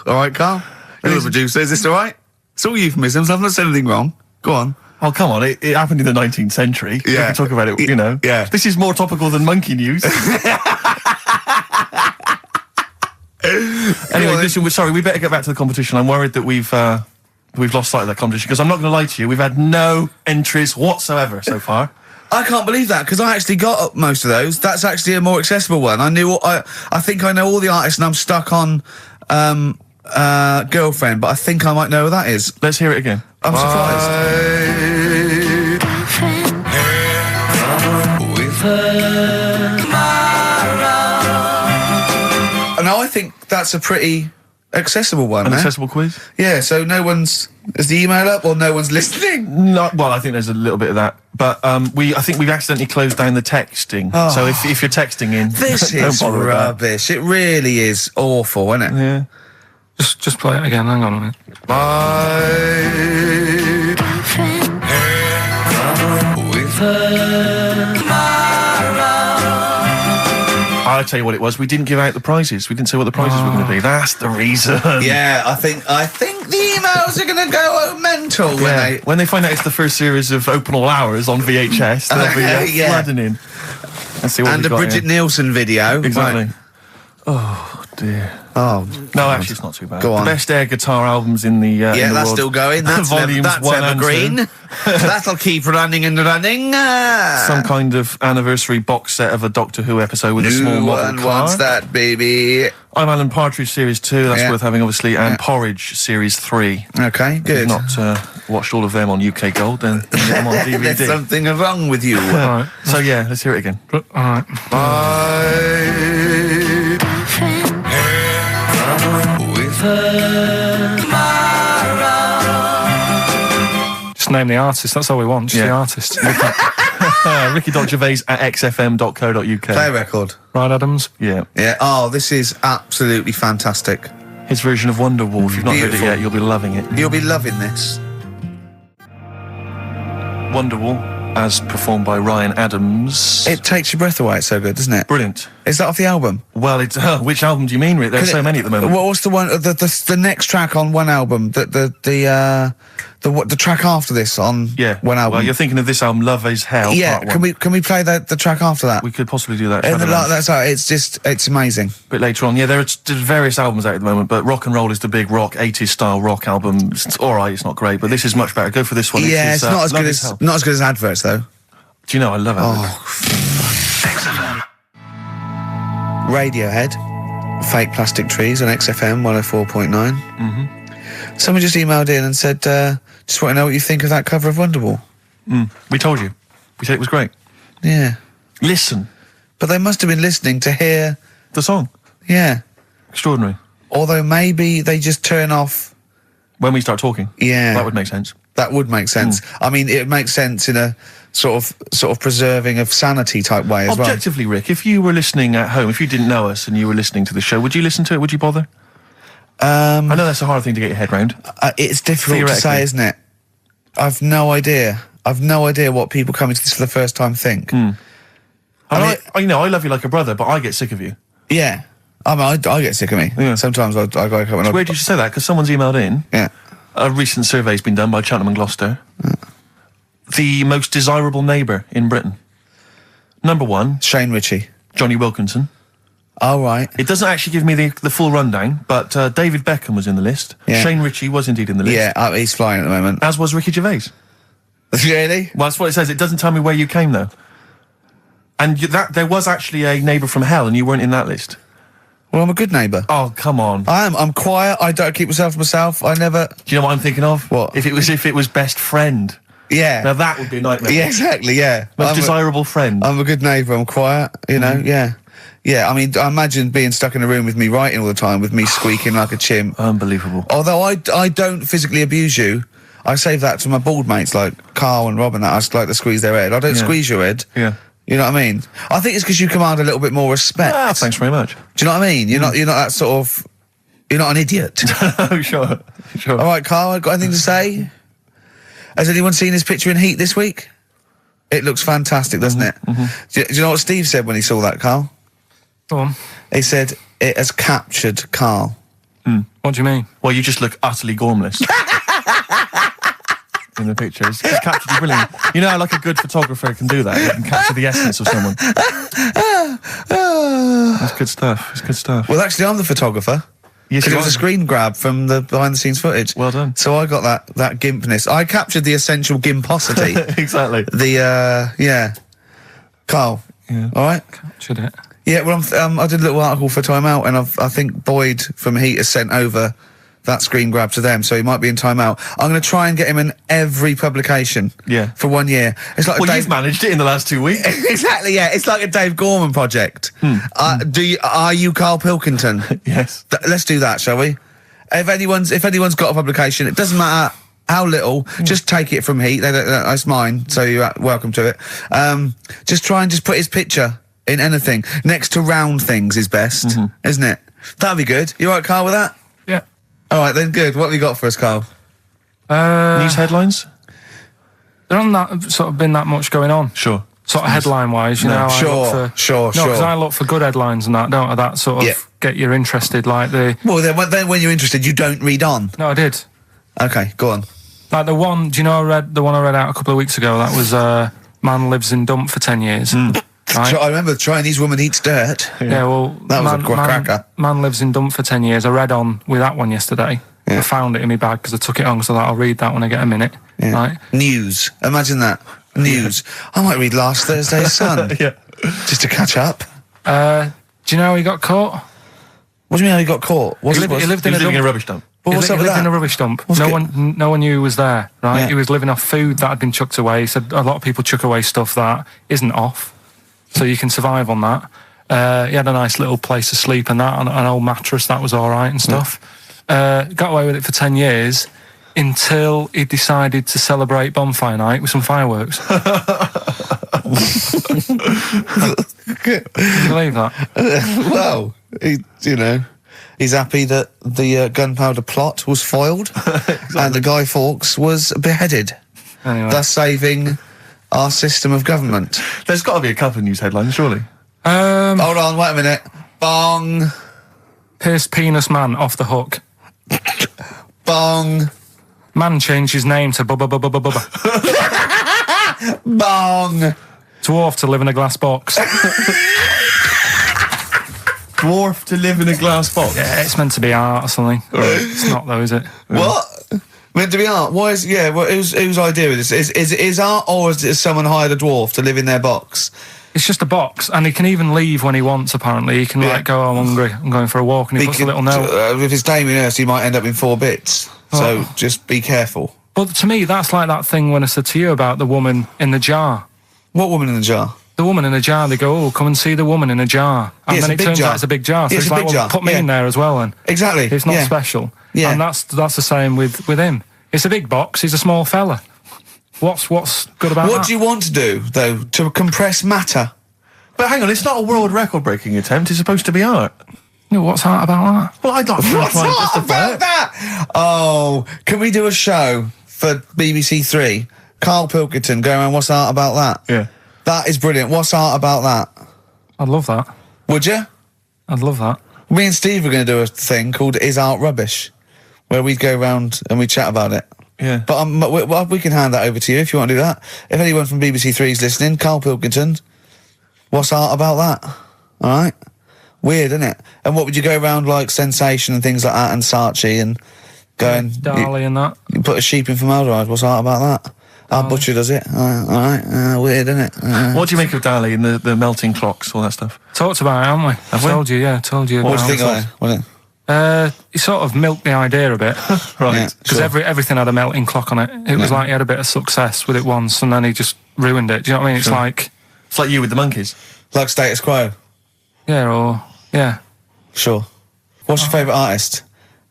All right, Carl? You're the producer. Is this all right? It's all euphemisms. I've not said anything wrong. Go on. Oh, come on. It happened in the 19th century. We Yeah. can talk about it, you know. Yeah. This is more topical than monkey news. Anyway, listen, we're sorry. We better get back to the competition. I'm worried that we've lost sight of that competition, because I'm not going to lie to you. We've had no entries whatsoever so far. I can't believe that, because I actually got up most of those. That's actually a more accessible one. I think I know all the artists, and I'm stuck on Girlfriend, but I think I might know who that is. Let's hear it again. I'm surprised. Now I think that's a pretty accessible one. An eh? accessible quiz? Yeah, so no one's... Is the email up or no one's listening? No, well, I think there's a little bit of that. But I think we've accidentally closed down the texting. Oh. So if you're texting in... This don't is bother with that. rubbish. It really is awful, isn't it? Yeah. Just play it again. Hang on a minute. I'll tell you what it was. We didn't give out the prizes. We didn't say what the prizes were going to be. That's the reason. Yeah, I think the emails are going to go mental When they find out it's the first series of Open All Hours on VHS, they'll be Yeah. flooding in. Let's see what and we've a got Bridget here. Nielsen video. Exactly. Right. Oh, dear. Oh, No, actually, it's not too bad. Go on. The best air guitar albums in the yeah, in the that's world. still going. That's Volumes that's 1 and evergreen. 2. That'll keep running and running. Some kind of anniversary box set of a Doctor Who episode with a small New model one car. wants that, baby. I'm Alan Partridge Series 2, that's Yeah. worth having, obviously, and Yeah. Porridge Series 3. Okay, If good. you've not watched all of them on UK Gold, then get them on DVD. There's something wrong with you. Right. So, yeah, let's hear it again. All right. Just name the artist. That's all we want. Just Yeah. the artist. Ricky.Gervais at xfm.co.uk. Play record. Right, Adams. Yeah. Yeah. Oh, this is absolutely fantastic. His version of Wonderwall. If you've not heard it Beautiful. yet, you'll be loving it. You'll be loving this. Wonderwall, as performed by Ryan Adams. It takes your breath away. It's so good, doesn't it? Brilliant. Is that off the album? Well, it's which album do you mean, Rick? There's so many at the moment. What was the one? The next track on one album? The track after this on Yeah. one album? Well, you're thinking of this album, Love Is Hell. yeah. Part 1. Can we play the track after that? We could possibly do that. And Shadowlands. that's how it's amazing. A bit later on. Yeah, there's various albums out at the moment, but Rock and Roll is the big rock, 80s style rock album. It's all right, it's not great, but this is much better. Go for this one. Yeah, it's not as Love good Is as Hell. not as good as adverts though. Do you know, I love it. XFM. Radiohead, Fake Plastic Trees on XFM 104.9. Mm-hmm. Someone just emailed in and said, just want to know what you think of that cover of Wonderwall. We told you. We said it was great. Yeah. Listen. But they must have been listening to hear... The song. Yeah. Extraordinary. Although maybe they just turn off... When we start talking. Yeah. That would make sense. That would make sense. I mean, it makes sense in a sort of preserving of sanity type way as well. Objectively, Rick, if you were listening at home, if you didn't know us and you were listening to the show, would you listen to it? Would you bother? I know that's a hard thing to get your head round. It's difficult to say, isn't it? I've no idea. I've no idea what people coming to this for the first time think. I love you like a brother, but I get sick of you. Yeah. I get sick of me. Yeah. Sometimes I go up and It's weird you should say that, because someone's emailed in. Yeah. A recent survey's been done by Cheltenham and Gloucester. The most desirable neighbour in Britain. Number 1, Shane Ritchie. Johnny Wilkinson. Oh, right. It doesn't actually give me the full rundown, but David Beckham was in the list. Yeah. Shane Ritchie was indeed in the list. Yeah, he's flying at the moment. As was Ricky Gervais. Really? Well, that's what it says. It doesn't tell me where you came, though. And there was actually a neighbour from hell, and you weren't in that list. Well, I'm a good neighbour. Oh, come on. I am. I'm quiet. I don't keep myself to myself. I never... Do you know what I'm thinking of? What? If it was best friend. Yeah. Now that would be a nightmare. Yeah, exactly, yeah. Most desirable friend. I'm a good neighbour, I'm quiet, you know, yeah. Yeah, I mean, I imagine being stuck in a room with me writing all the time, with me squeaking like a chimp. Unbelievable. Although I don't physically abuse you, I save that to my bald mates like Carl and Rob and that. I just like to squeeze their head. I don't squeeze your head. Yeah. You know what I mean? I think it's because you command a little bit more respect. Ah, thanks very much. Do you know what I mean? You're not that sort of... You're not an idiot. Oh, sure. All right, Carl, got anything to say? Has anyone seen his picture in Heat this week? It looks fantastic, doesn't it? Do you know what Steve said when he saw that, Carl? Go on. He said, it has captured Carl. What do you mean? Well, you just look utterly gormless. In the picture. It's captured you brilliantly. You know how like a good photographer can do that? They can capture the essence of someone. That's good stuff. It's good stuff. Well, actually, I'm the photographer. Yes, Because you it was are. a screen grab from the behind-the-scenes footage. Well done. So I got that gimpness. I captured the essential gimposity. Exactly. Yeah. Carl. Yeah. All right? Captured it. Yeah, well, I did a little article for Time Out, and I think Boyd from Heat has sent over that screen grab to them, so he might be in Time Out. I'm going to try and get him in every publication. Yeah. For 1 year. It's like Well, you've managed it in the last 2 weeks. Exactly, yeah. It's like a Dave Gorman project. Are you Karl Pilkington? Yes. Let's do that, shall we? If anyone's got a publication, it doesn't matter how little, just take it from Heat. That's mine, so you're welcome to it. Just try and just put his picture in anything. Next to round things is best, isn't it? That'd be good. You all right, Carl, with that? Yeah. All right, then, good. What have you got for us, Carl? News headlines? There hasn't sort of been that much going on. Sure. Sort of headline-wise, you know. Sure. No, because I look for good headlines and that, don't I? That sort of get you interested, like the... Well, then when you're interested, you don't read on. No, I did. Okay, go on. Like the one, do you know the one I read out a couple of weeks ago? That was man lives in dump for 10 years. Right? I remember the Chinese woman eats dirt. Yeah, well... That was a cracker. Man lives in dump for 10 years. I read on with that one yesterday. Yeah. I found it in my bag because I took it on, because I thought I'll read that when I get a minute. Yeah. Right? News. Imagine that. News. I might read last Thursday's Sun. Yeah. Just to catch up. Do you know how he got caught? What do you mean how he got caught? He lived in a rubbish dump. Well, what's he up with lived that? in a rubbish dump. What's No good? one knew he was there, right? Yeah. He was living off food that had been chucked away. He said a lot of people chuck away stuff that isn't off, so you can survive on that. He had a nice little place to sleep and that, on an old mattress, that was all right and stuff. Got away with it for 10 years until he decided to celebrate bonfire night with some fireworks. Can you believe that? Well, he's happy that the gunpowder plot was foiled and the Guy Fawkes was beheaded, Anyway. thus saving our system of government. There's got to be a couple of news headlines, surely. Hold on, wait a minute. Bong. Pierce Penis Man off the hook. Bong. Man changed his name to Bubba Bubba Bubba Bubba. Bong. Dwarf to live in a glass box. Dwarf to live in a glass box. Yeah, it's meant to be art or something. It's not though, is it? What? Meant to be art? Why is... Yeah, well, whose idea is this? Is it art, or is someone hired a dwarf to live in their box? It's just a box, and he can even leave when he wants, apparently. He can, go, I'm hungry, I'm going for a walk, and he puts a little note. If it's Damien Hirst, he might end up in 4 bits. So just be careful. But to me, that's like that thing when I said to you about the woman in the jar. What woman in the jar? The woman in a jar, they go, come and see the woman in a jar. And Yeah, then it's it a big turns jar. out it's a big jar. So Yeah, it's it's a like, big jar. put me in there as well then. Exactly. It's not special. Yeah. And that's the same with him. It's a big box, he's a small fella. What's good about that? What do you want to do, though? To compress matter? But hang on, it's not a world record-breaking attempt. It's supposed to be art. No, what's art about that? Well, I'd like to What's try and art justify about it. that? Oh, can we do a show for BBC Three? Karl Pilkington going around, what's art about that? Yeah. That is brilliant. What's art about that? I'd love that. Would you? I'd love that. Me and Steve are going to do a thing called Is Art Rubbish, where we go around and we chat about it. Yeah. But we can hand that over to you if you want to do that. If anyone from BBC Three is listening, Karl Pilkington, what's art about that? All right? Weird, isn't it? And what would you go around like Sensation and things like that, and Saatchi, and going... Darley and that. You put a sheep in formaldehyde, what's art about that? Our butcher does it. All right. Weird, isn't it? What do you make of Dali and the melting clocks, all that stuff? Talked about it, haven't we? Have we? Told you, yeah. Told you What about do you think it. of it? What He sort of milked the idea a bit. Right. Because everything had a melting clock on it. It was like he had a bit of success with it once and then he just ruined it. Do you know what I mean? It's like... It's like you with the monkeys. Like Status Quo. Yeah. Sure. What's your favourite artist?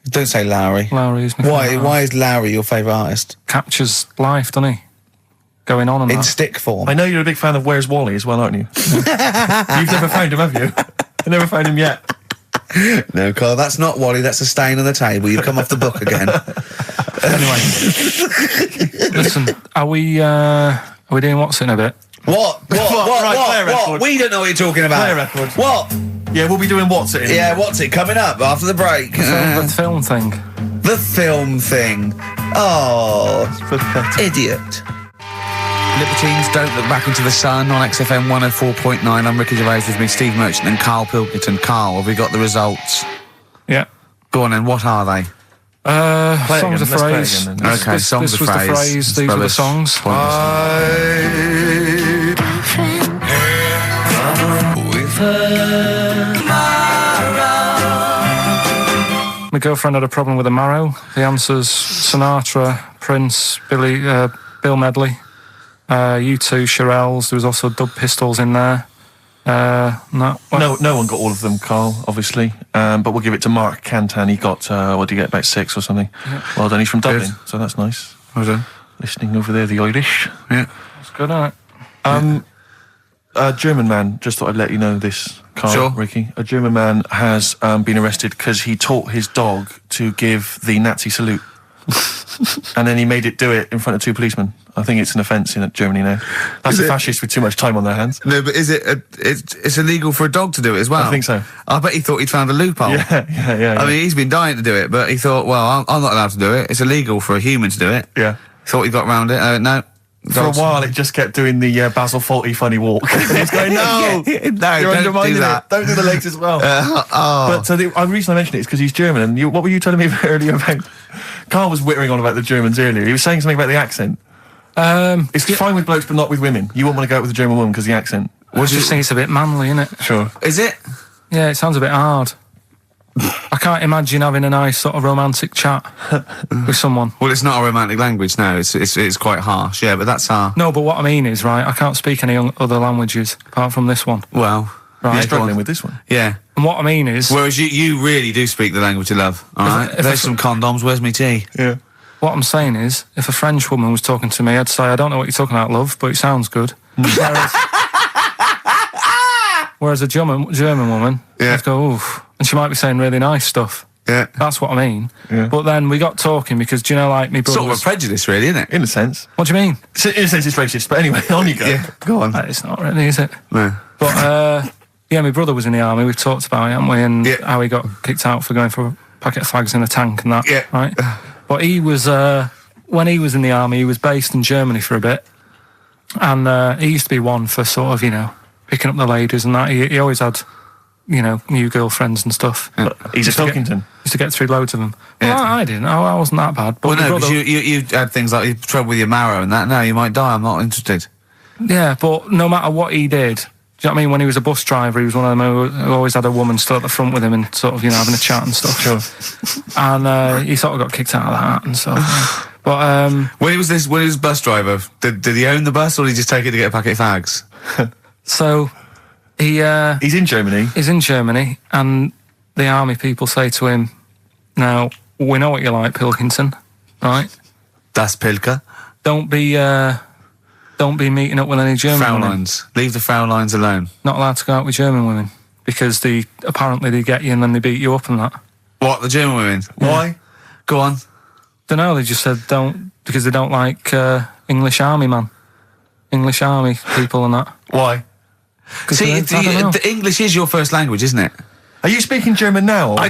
Don't say Lowry. Lowry is my favourite Why is Lowry your favourite artist? Captures life, doesn't he? Going on and In that. stick form. I know you're a big fan of Where's Wally as well, aren't you? You've never found him, have you? I've never found him yet. No, Carl, that's not Wally, that's a stain on the table. You've come off the book again. Anyway. Listen, are we doing what's in a bit? What? Right, play a record. We don't know what you're talking about. Play a record. What? Yeah, we'll be doing What's It In. Yeah, what's it? Coming up after the break. The film thing. The film thing. Oh, idiot. Libertines Don't Look Back Into the Sun on XFM 104.9. I'm Ricky Gervais, with me, Steve Merchant and Karl Pilkington. Karl, have we got the results? Yeah. Go on then, what are they? Songs of phrase. Okay, songs this of was phrase. the phrase, these are the songs. My girlfriend had a problem with a marrow. The answer's Sinatra, Prince, Bill Medley, U2, Shirelles. There was also Dub Pistols in there. No one got all of them, Carl, obviously. But we'll give it to Mark Cantan. He got, what did he get, about 6 or something? Yeah. Well done, he's from Dublin, so that's nice. Well done. Listening over there, the Irish. Yeah. That's good, isn't it? A German man, just thought I'd let you know this, Carl, Sure. Ricky. A German man has been arrested because he taught his dog to give the Nazi salute. And then he made it do it in front of 2 policemen. I think it's an offence in Germany now. That's a fascist with too much time on their hands. No, but is it? It's illegal for a dog to do it as well? I think so. I bet he thought he'd found a loophole. Yeah. I mean, he's been dying to do it, but he thought, well, I'm not allowed to do it. It's illegal for a human to do it. Yeah. Thought he got round it. No. For a while, it just kept doing the Basil Fawlty funny walk. And he was going, no, no, you're don't undermining do that. it. Don't do the legs as well. But the reason I mentioned it is because he's German. And what were you telling me earlier about? Carl was whittering on about the Germans earlier. He was saying something about the accent. It's fine with blokes, but not with women. You wouldn't want to go out with a German woman because the accent. I just think it's a bit manly, innit? Sure. Is it? Yeah, it sounds a bit hard. I can't imagine having a nice sort of romantic chat with someone. Well, it's not a romantic language, no. It's quite harsh, yeah, but that's our... No, but what I mean is, right, I can't speak any other languages apart from this one. Well... Right. You're struggling with this one. Yeah. And what I mean is... Whereas you really do speak the language of love, all right? There's some condoms, where's me tea? Yeah. What I'm saying is, if a French woman was talking to me, I'd say, I don't know what you're talking about, love, but it sounds good. Whereas a German woman, Yeah. I'd go, oof. And she might be saying really nice stuff. Yeah. That's what I mean. Yeah. But then we got talking because, do you know, like, me brother Sort of a prejudice, really, isn't it? In a sense. What do you mean? In a sense, it's racist. But anyway, on you go. Yeah, go on. It's not really, is it? No. But, yeah, my brother was in the army. We've talked about it, haven't we? And how he got kicked out for going for a packet of fags in a tank and that. Yeah. Right? But he was, when he was in the army, he was based in Germany for a bit. And he used to be one for sort of, you know, picking up the ladies and that. He always had, you know, new girlfriends and stuff. Yeah. He's a Pilkington. Used to get through loads of them. Yeah. Well, I didn't. I wasn't that bad. But Well, my no, brother, because you had things like you trouble with your marrow and that. No, you might die. I'm not interested. yeah, but no matter what he did, do you know what I mean? When he was a bus driver, he was one of them who always had a woman still at the front with him and sort of, you know, having a chat and stuff. Sure. And he sort of got kicked out of that and stuff. But When he was bus driver, did he own the bus or did he just take it to get a packet of fags? so He's in Germany. he's in Germany, and the army people say to him, "Now we know what you like, Pilkington, right? Das Pilker. Don't be meeting up with any German women. Fraulines. Leave the Fraulines alone. Not allowed to go out with German women because apparently they get you and then they beat you up and that. What, the German women? Why? Go on. Don't know. They just said don't because they don't like English army people and that. Why? See, I don't know. the English is your first language, isn't it? Are you speaking German now? Or? I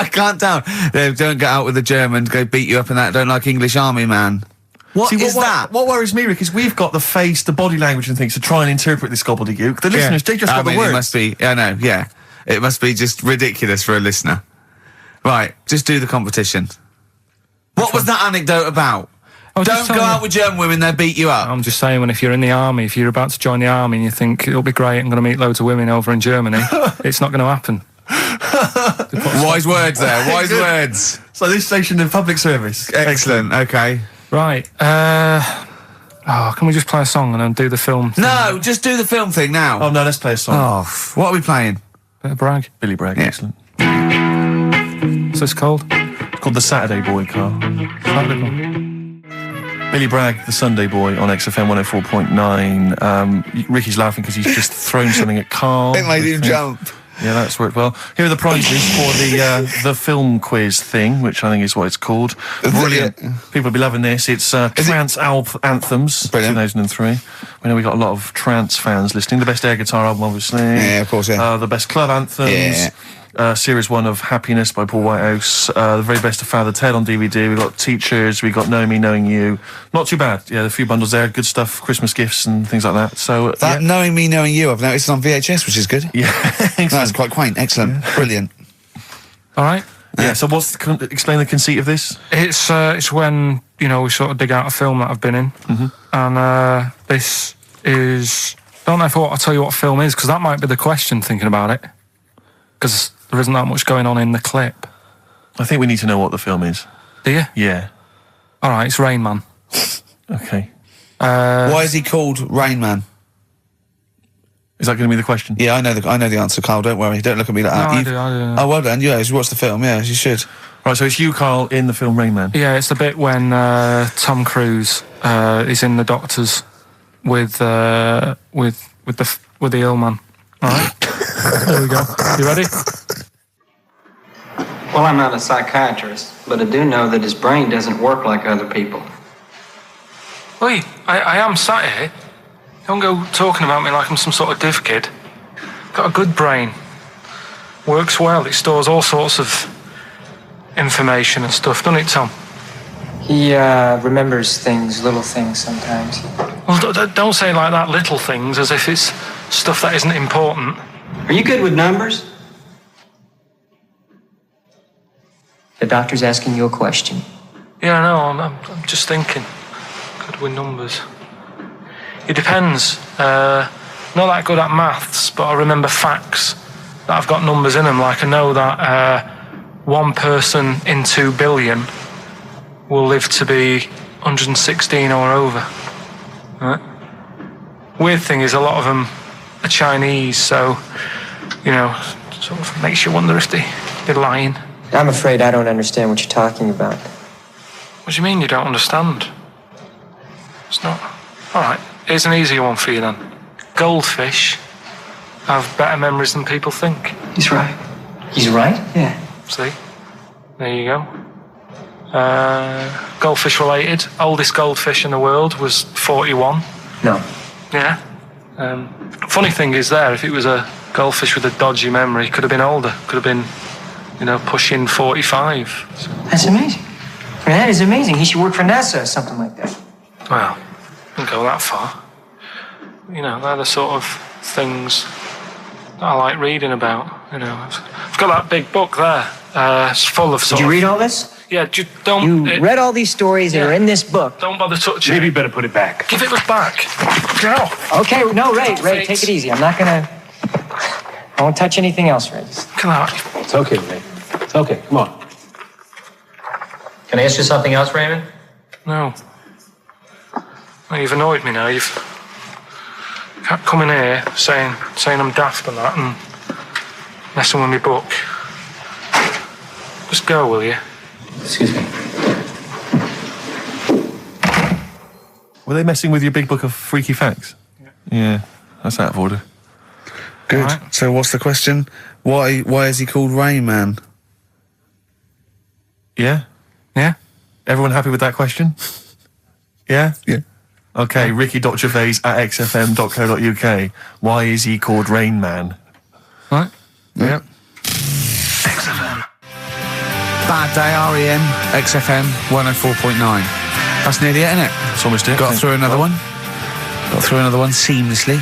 can't tell. Don't get out with the Germans, go beat you up and that. Don't like English army, man. What is that? What worries me, Rick, is we've got the face, the body language and things to try and interpret this gobbledygook. The listeners, they just got the words. It must be, I know, yeah. It must be just ridiculous for a listener. Right, just do the competition. What was that anecdote about? Don't go out with German women, they'll beat you up. I'm just saying, if you're in the army, if you're about to join the army and you think it'll be great, I'm going to meet loads of women over in Germany, it's not going to happen. Wise words there. Wise words. So this station in public service. Excellent. Okay. Right. Can we just play a song and then do the film thing? No, just do the film thing now. Oh no, let's play a song. Oh, what are we playing? Bit of Bragg. Billy Bragg, Yeah. excellent. What's this called? It's called The Saturday Boy, Carl. Saturday Boy. Billy Bragg, The Sunday Boy on XFM 104.9. Ricky's laughing because he's just thrown something at Carl. It made him jump. Yeah, that's worked well. Here are the prizes for the film quiz thing, which I think is what it's called. Brilliant. People will be loving this. It's Trance Anthems, Brilliant. 2003. We know we got a lot of trance fans listening. The best air guitar album, obviously. Yeah, of course, yeah. The best club anthems. Yeah. Series 1 of Happiness by Paul Whitehouse. The very best of Father Ted on DVD. We've got Teachers. We've got Knowing Me, Knowing You. Not too bad. Yeah, a few bundles there. Good stuff. Christmas gifts and things like that. So That Knowing Me, Knowing You, I've noticed on VHS, which is good. Yeah. That's quite quaint. Excellent. Brilliant. All right. Yeah, so explain the conceit of this? It's when, we sort of dig out a film that I've been in. Mm-hmm. And this is... I don't know if I'll tell you what film is, because that might be the question, thinking about it. Because there isn't that much going on in the clip. I think we need to know what the film is. Do you? Yeah. All right, it's Rain Man. Okay. Why is he called Rain Man? Is that going to be the question? Yeah, I know the answer, Carl. Don't worry. Don't look at me like that. No, I do. Oh, well done. Yeah, you watched the film. Yeah, you should. Right, so it's you, Carl, in the film Rain Man. Yeah, it's the bit when Tom Cruise is in the doctors with the ill man. All right. There we go. You ready? Well, I'm not a psychiatrist, but I do know that his brain doesn't work like other people. Wait, I am sat here. Don't go talking about me like I'm some sort of div kid. Got a good brain. Works well. It stores all sorts of information and stuff, doesn't it, Tom? He remembers things, little things sometimes. Well, don't say like that, little things, as if it's stuff that isn't important. Are you good with numbers? The doctor's asking you a question. Yeah, I know. I'm just thinking. Good with numbers. It depends. Not that good at maths, but I remember facts that have got numbers in them. Like I know that one person in 2 billion will live to be 116 or over. Right? Weird thing is a lot of them are Chinese, so, sort of makes you wonder if they're lying. I'm afraid I don't understand what you're talking about. What do you mean you don't understand? It's not... All right, here's an easier one for you then. Goldfish have better memories than people think. He's right. He's right? Yeah. See? There you go. Goldfish related. Oldest goldfish in the world was 41. No. Yeah. Funny thing is there, if it was a goldfish with a dodgy memory, could have been older. Could have been, pushing 45. So, That's amazing. I mean, that is amazing. He should work for NASA or something like that. well, didn't go that far. They're the sort of things that I like reading about. I've got that big book there. It's full of sort Did you of... read all this? Yeah, don't... You read all these stories that are in this book. Don't bother touching Maybe it. you better put it back. Give it back. Go. Okay, no, Ray, take it easy. I'm not gonna... I won't touch anything else, Ray. Come out. It's okay, Ray. It's okay. Come on. Can I ask you something else, Raymond? No. Well, you've annoyed me now. You've kept coming here saying I'm daft and that and messing with my book. Just go, will you? Excuse me. Were they messing with your big book of freaky facts? Yeah, that's out of order. Good. Right. So what's the question? Why is he called Rain Man? Yeah? Yeah? Everyone happy with that question? Yeah? Yeah. Okay, Ricky.Gervais at xfm.co.uk. Why is he called Rain Man? Right? Yeah. XFM. Bad Day, REM, XFM 104.9. That's nearly it, isn't it? It's almost it. Got through another one. Got through another one seamlessly.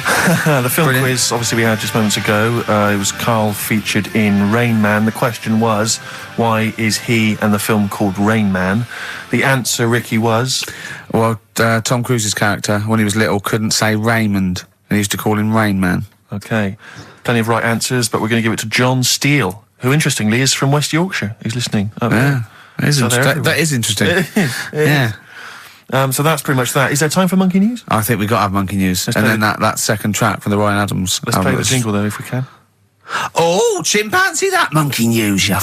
The film Brilliant. quiz, obviously, we had just moments ago. It was Karl featured in Rain Man. The question was, why is he and the film called Rain Man? The answer, Ricky, was... Well, Tom Cruise's character, when he was little, couldn't say Raymond, and he used to call him Rain Man. Okay. Plenty of right answers, but we're going to give it to John Steele who interestingly is from West Yorkshire, who's listening. Yeah, that is, So they're that is interesting. It is. Yeah. So that's pretty much that. Is there time for monkey news? I think we got to have monkey news. Let's and play then that second track from the Ryan Adams. Let's play the jingle though, if we can. Oh, chimpanzee, that monkey news, you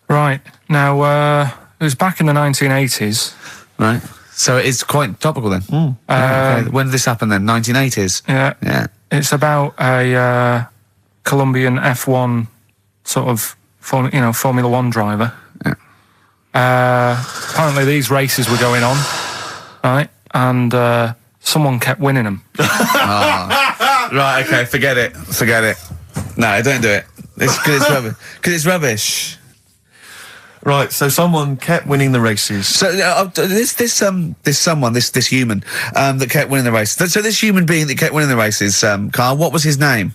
Right. Now, it was back in the 1980s. Right. So it is quite topical then. Okay. When did this happen then? 1980s? Yeah. Yeah. It's about a Colombian F1 sort of, Formula One driver. Apparently these races were going on, right? And someone kept winning them. Right, okay, forget it. No, don't do it. It's because it's rubbish. Because it's rubbish. Right, so someone kept winning the races. So this human that kept winning the race. So this human being that kept winning the races, Karl, what was his name?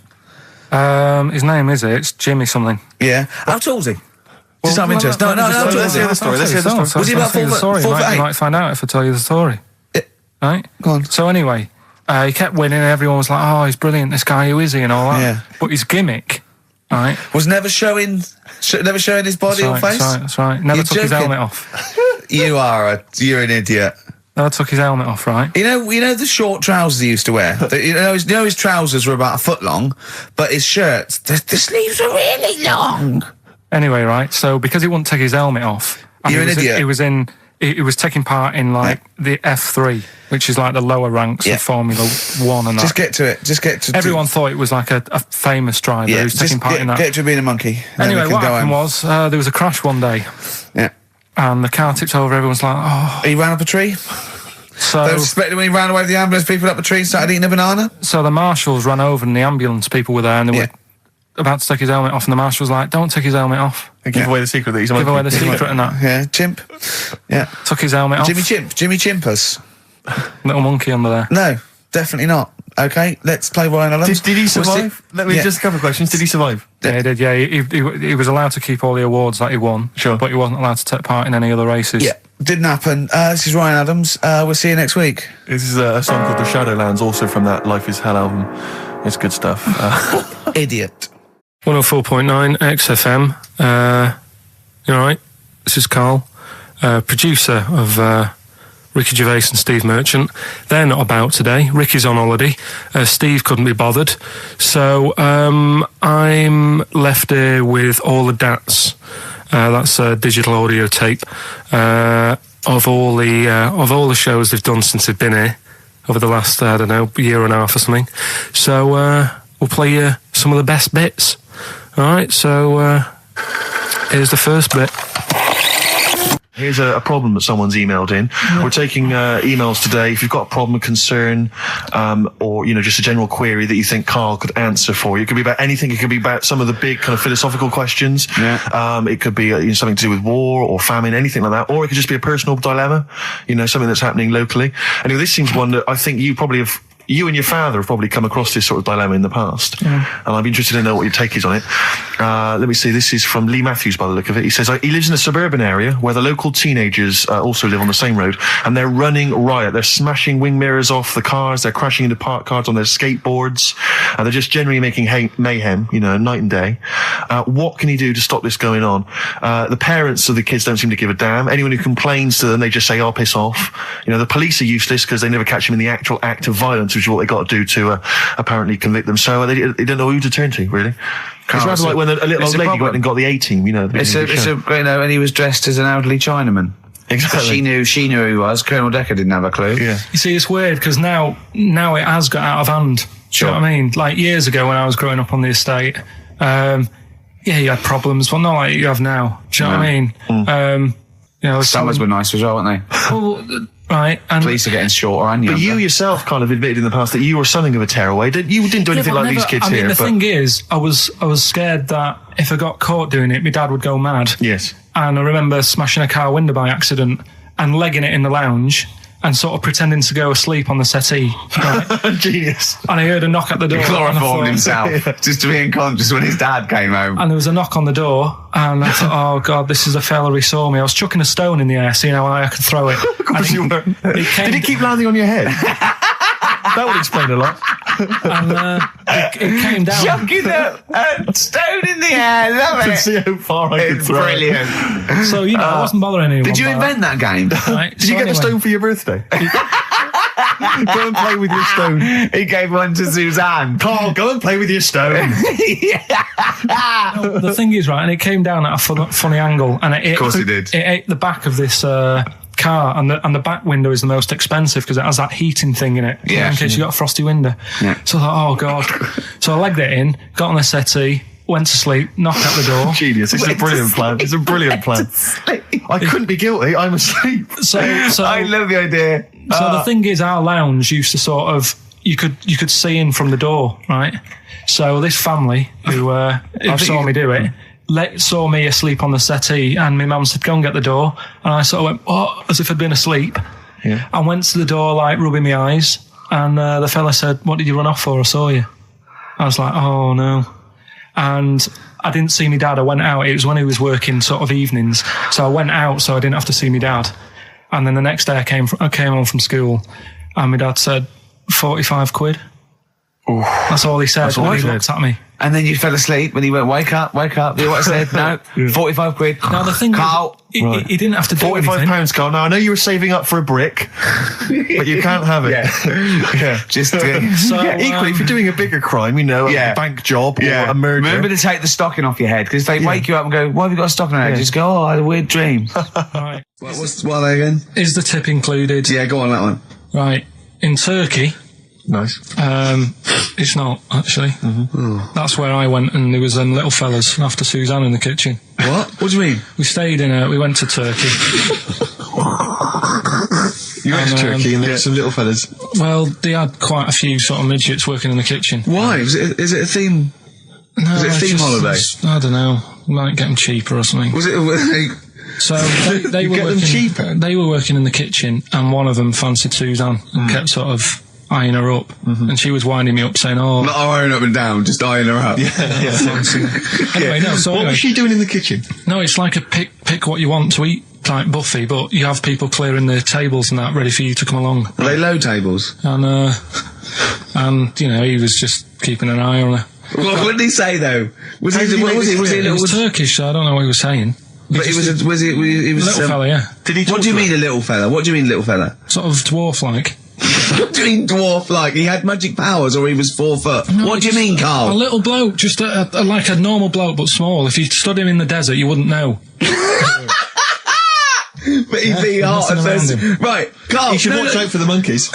His name it's Jimmy something. Yeah. How tall was he? Just out of interest. No. Let's hear the story. Was he about 4 foot You 8? might find out if I tell you the story. Right? Go on. So anyway, he kept winning and everyone was like, oh, he's brilliant, this guy, who is he, and all that. Yeah. But his gimmick, right? Was never showing his body or face? That's right. Never You're took his joking. helmet off. You're an idiot. Never took his helmet off, right? You know the short trousers he used to wear? His trousers were about a foot long, but his shirts, the sleeves were really long. Anyway, right, so because he wouldn't take his helmet off, and You're an idiot. He was taking part in the F3, which is like the lower ranks of Formula 1 and Just that. get to Everyone thought it was like a famous driver who's taking part in that. Get to being a monkey. Anyway, what happened was there was a crash one day, and the car tipped over. Everyone's like, oh. He ran up a tree. So They were suspecting when he ran away with the ambulance people up a tree and started eating a banana. So the marshals ran over and the ambulance people were there and they were about to take his helmet off, and the marshal was like, don't take his helmet off. And give away the secret that he's a monkey. Give away the secret and that. Yeah, chimp. Yeah. Took his helmet off. Jimmy Chimpus. Little monkey under there. No, definitely not. Okay, let's play Ryan Adams. Did he survive? Let me just a couple of questions. Did he survive? Yeah, he did, yeah. He was allowed to keep all the awards that he won. Sure. But he wasn't allowed to take part in any other races. Yeah, didn't happen. This is Ryan Adams. We'll see you next week. This is a song called The Shadowlands, also from that Life is Hell album. It's good stuff. Idiot. 104.9 XFM. You all right? This is Karl, producer of Ricky Gervais and Steve Merchant. They're not about today. Ricky's on holiday. Steve couldn't be bothered. So I'm left here with all the DATs. That's a digital audio tape of all the shows they've done since they've been here over the last, I don't know, year and a half or something. So we'll play you some of the best bits. All right, so here's the first bit. Here's a problem that someone's emailed in. We're taking emails today. If you've got a problem, a concern, or just a general query that you think Karl could answer for you, it could be about anything. It could be about some of the big kind of philosophical questions. Yeah. It could be something to do with war or famine, anything like that, or it could just be a personal dilemma. Something that's happening locally. Anyway, this seems one that I think you probably have. You and your father have probably come across this sort of dilemma in the past. And I'd be interested to know what your take is on it. Let me see. This is from Lee Matthews by the look of it. He says, he lives in a suburban area where the local teenagers also live on the same road, and they're running riot. They're smashing wing mirrors off the cars. They're crashing into parked cars on their skateboards. And they're just generally making mayhem, night and day. What can he do to stop this going on? The parents of the kids don't seem to give a damn. Anyone who complains to them, they just say, piss off. The police are useless because they never catch them in the actual act of violence, which is what they got to do to apparently convict them. So they don't know who to turn to, really. It's rather like when a little old lady went and got the A-team, and he was dressed as an elderly Chinaman. Exactly. She knew who he was. Colonel Decker didn't have a clue. Yeah. You see, it's weird because now it has got out of hand. Sure. Do you know what I mean? Like years ago when I was growing up on the estate, you had problems, but not like you have now. Do you know what I mean? Summers were nice as well, weren't they? Well, right. And police are getting shorter and younger. But you yourself kind of admitted in the past that you were something of a tearaway. You didn't do anything like these kids here. The thing is, I was scared that if I got caught doing it, my dad would go mad. Yes. And I remember smashing a car window by accident and legging it in the lounge and sort of pretending to go asleep on the settee. Right? Genius. And I heard a knock at the door. He chloroformed himself just to be unconscious when his dad came home. And there was a knock on the door, and I thought, oh God, this is a fella who saw me. I was chucking a stone in the air, seeing how high I could throw it. Of course you were. Did it keep landing on your head? That would explain a lot. And it came down. Chucking a stone in the air. Love To it. see how far I could It's throw. brilliant. So, I wasn't bothering anyone. Did you by invent that game? Right, Did you get the stone for your birthday? Go and play with your stone. He gave one to Suzanne. Carl, go and play with your stone. The thing is, right, and it came down at a funny angle, and Of course it did. It ate the back of this car, and the back window is the most expensive because it has that heating thing in it, Yeah. in case you got a frosty window. Yeah. So I thought, oh god. So I legged it in, got on the settee, went to sleep, knocked at the door. Genius. It's a brilliant plan. It's a brilliant plan. I couldn't be guilty. I'm asleep. So I love the idea. So the thing is, our lounge used to sort of you could see in from the door, right? So this family who saw me do it saw me asleep on the settee, and my mum said, "Go and get the door," and I sort of went, "Oh," as if I'd been asleep. Yeah. I went to the door, like rubbing my eyes, and the fella said, "What did you run off for? I saw you." I was like, "Oh no." And I didn't see my dad. I went out. It was when he was working sort of evenings. So I went out so I didn't have to see my dad. And then the next day I came home from school, and my dad said, 45 quid. Ooh. That's all he said. That's all And he he said. looked at me. And then you fell asleep when he went, wake up. You know what I said? No, 45 quid. Now the thing Carl. is, he didn't have to do anything. £45, Carl. Now, I know you were saving up for a brick, but you can't have it. Yeah. Just So, equally, if you're doing a bigger crime, a bank job or a murder. Remember to take the stocking off your head, because if they wake you up and go, why have you got a stocking on your head? Just go, I had a weird dream. Right. What are they again? Is the tip included? Yeah, go on that one. Right. In Turkey, Nice. it's not, actually. Mm-hmm. That's where I went, and there was them little fellas after Suzanne in the kitchen. What? What do you mean? We went to Turkey. You went to Turkey and there were some little fellas. Well, they had quite a few sort of midgets working in the kitchen. Why? Is it a theme? No, Was it a it's theme holiday? I don't know. Might get them cheaper or something. Was it? So they You were get them working, cheaper? They were working in the kitchen, and one of them fancied Suzanne and kept sort of eyeing her up, and she was winding me up saying, "Oh, Not eyeing up and down, just eyeing her up. fancy." Anyway, no. So What anyway, was she doing in the kitchen? no, it's like a pick what you want to eat type buffet, but you have people clearing the tables and that ready for you to come along. Are they low tables? And he was just keeping an eye on her. What did he say though? Was How he? did he What make was it he? Was he? clear? It was Turkish, so I don't know what he was saying. But he was. Was he? He was Little fella, yeah, Did he? What do you mean, a little fella? What do you mean, little fella? sort of dwarf-like. What do you mean, dwarf? Like he had magic powers, or he was 4 foot? No, What do you just mean, A Carl? little bloke, just like a normal bloke, but small. If you stood him in the desert, you wouldn't know. But he'd be hot nothing and around says, right, Carl. You should watch out for the monkeys.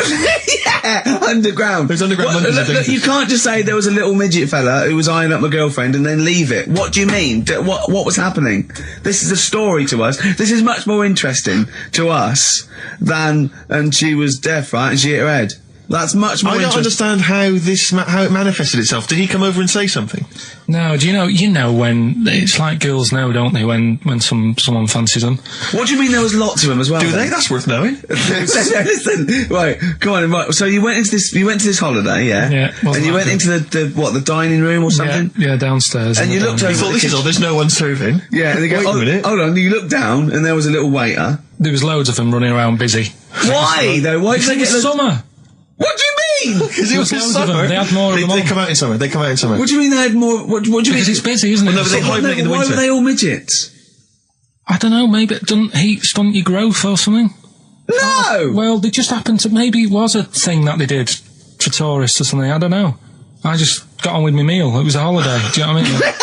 Yeah, underground. There's underground monkeys Look, are dangerous. you can't just say there was a little midget fella who was eyeing up my girlfriend and then leave it. What do you mean? What was happening? This is a story to us. This is much more interesting to us than, and she was deaf, right, and she hit her head. That's much more I don't interesting. understand how it manifested itself. Did he come over and say something? No, do you know when it's like girls know, don't they? When someone fancies them. What do you mean there was lots of them as well? Do then? they? That's worth knowing. Listen, right, come on, right. So you went to this holiday, yeah? Yeah, well, and you went into the dining room or something? Yeah, downstairs. And you looked You over thought the this is kitchen. all. There's no one serving. Yeah, and they go, Wait a minute. hold on, you looked down and there was a little waiter. There was loads of them running around busy. Why though? Why did they It get was summer. What do you mean? Because it was There in was loads of them. summer. They had more of them They on. come out in summer. They come out in summer. What do you mean they had more? What do you mean? Because it's busy, isn't it? Well, no, but they hibernate in the why winter. were they all midgets? I don't know, maybe it doesn't heat stunt your growth or something. No! Well, they just happened to, maybe it was a thing that they did for tourists or something, I don't know. I just got on with my meal. It was a holiday, do you know what I mean?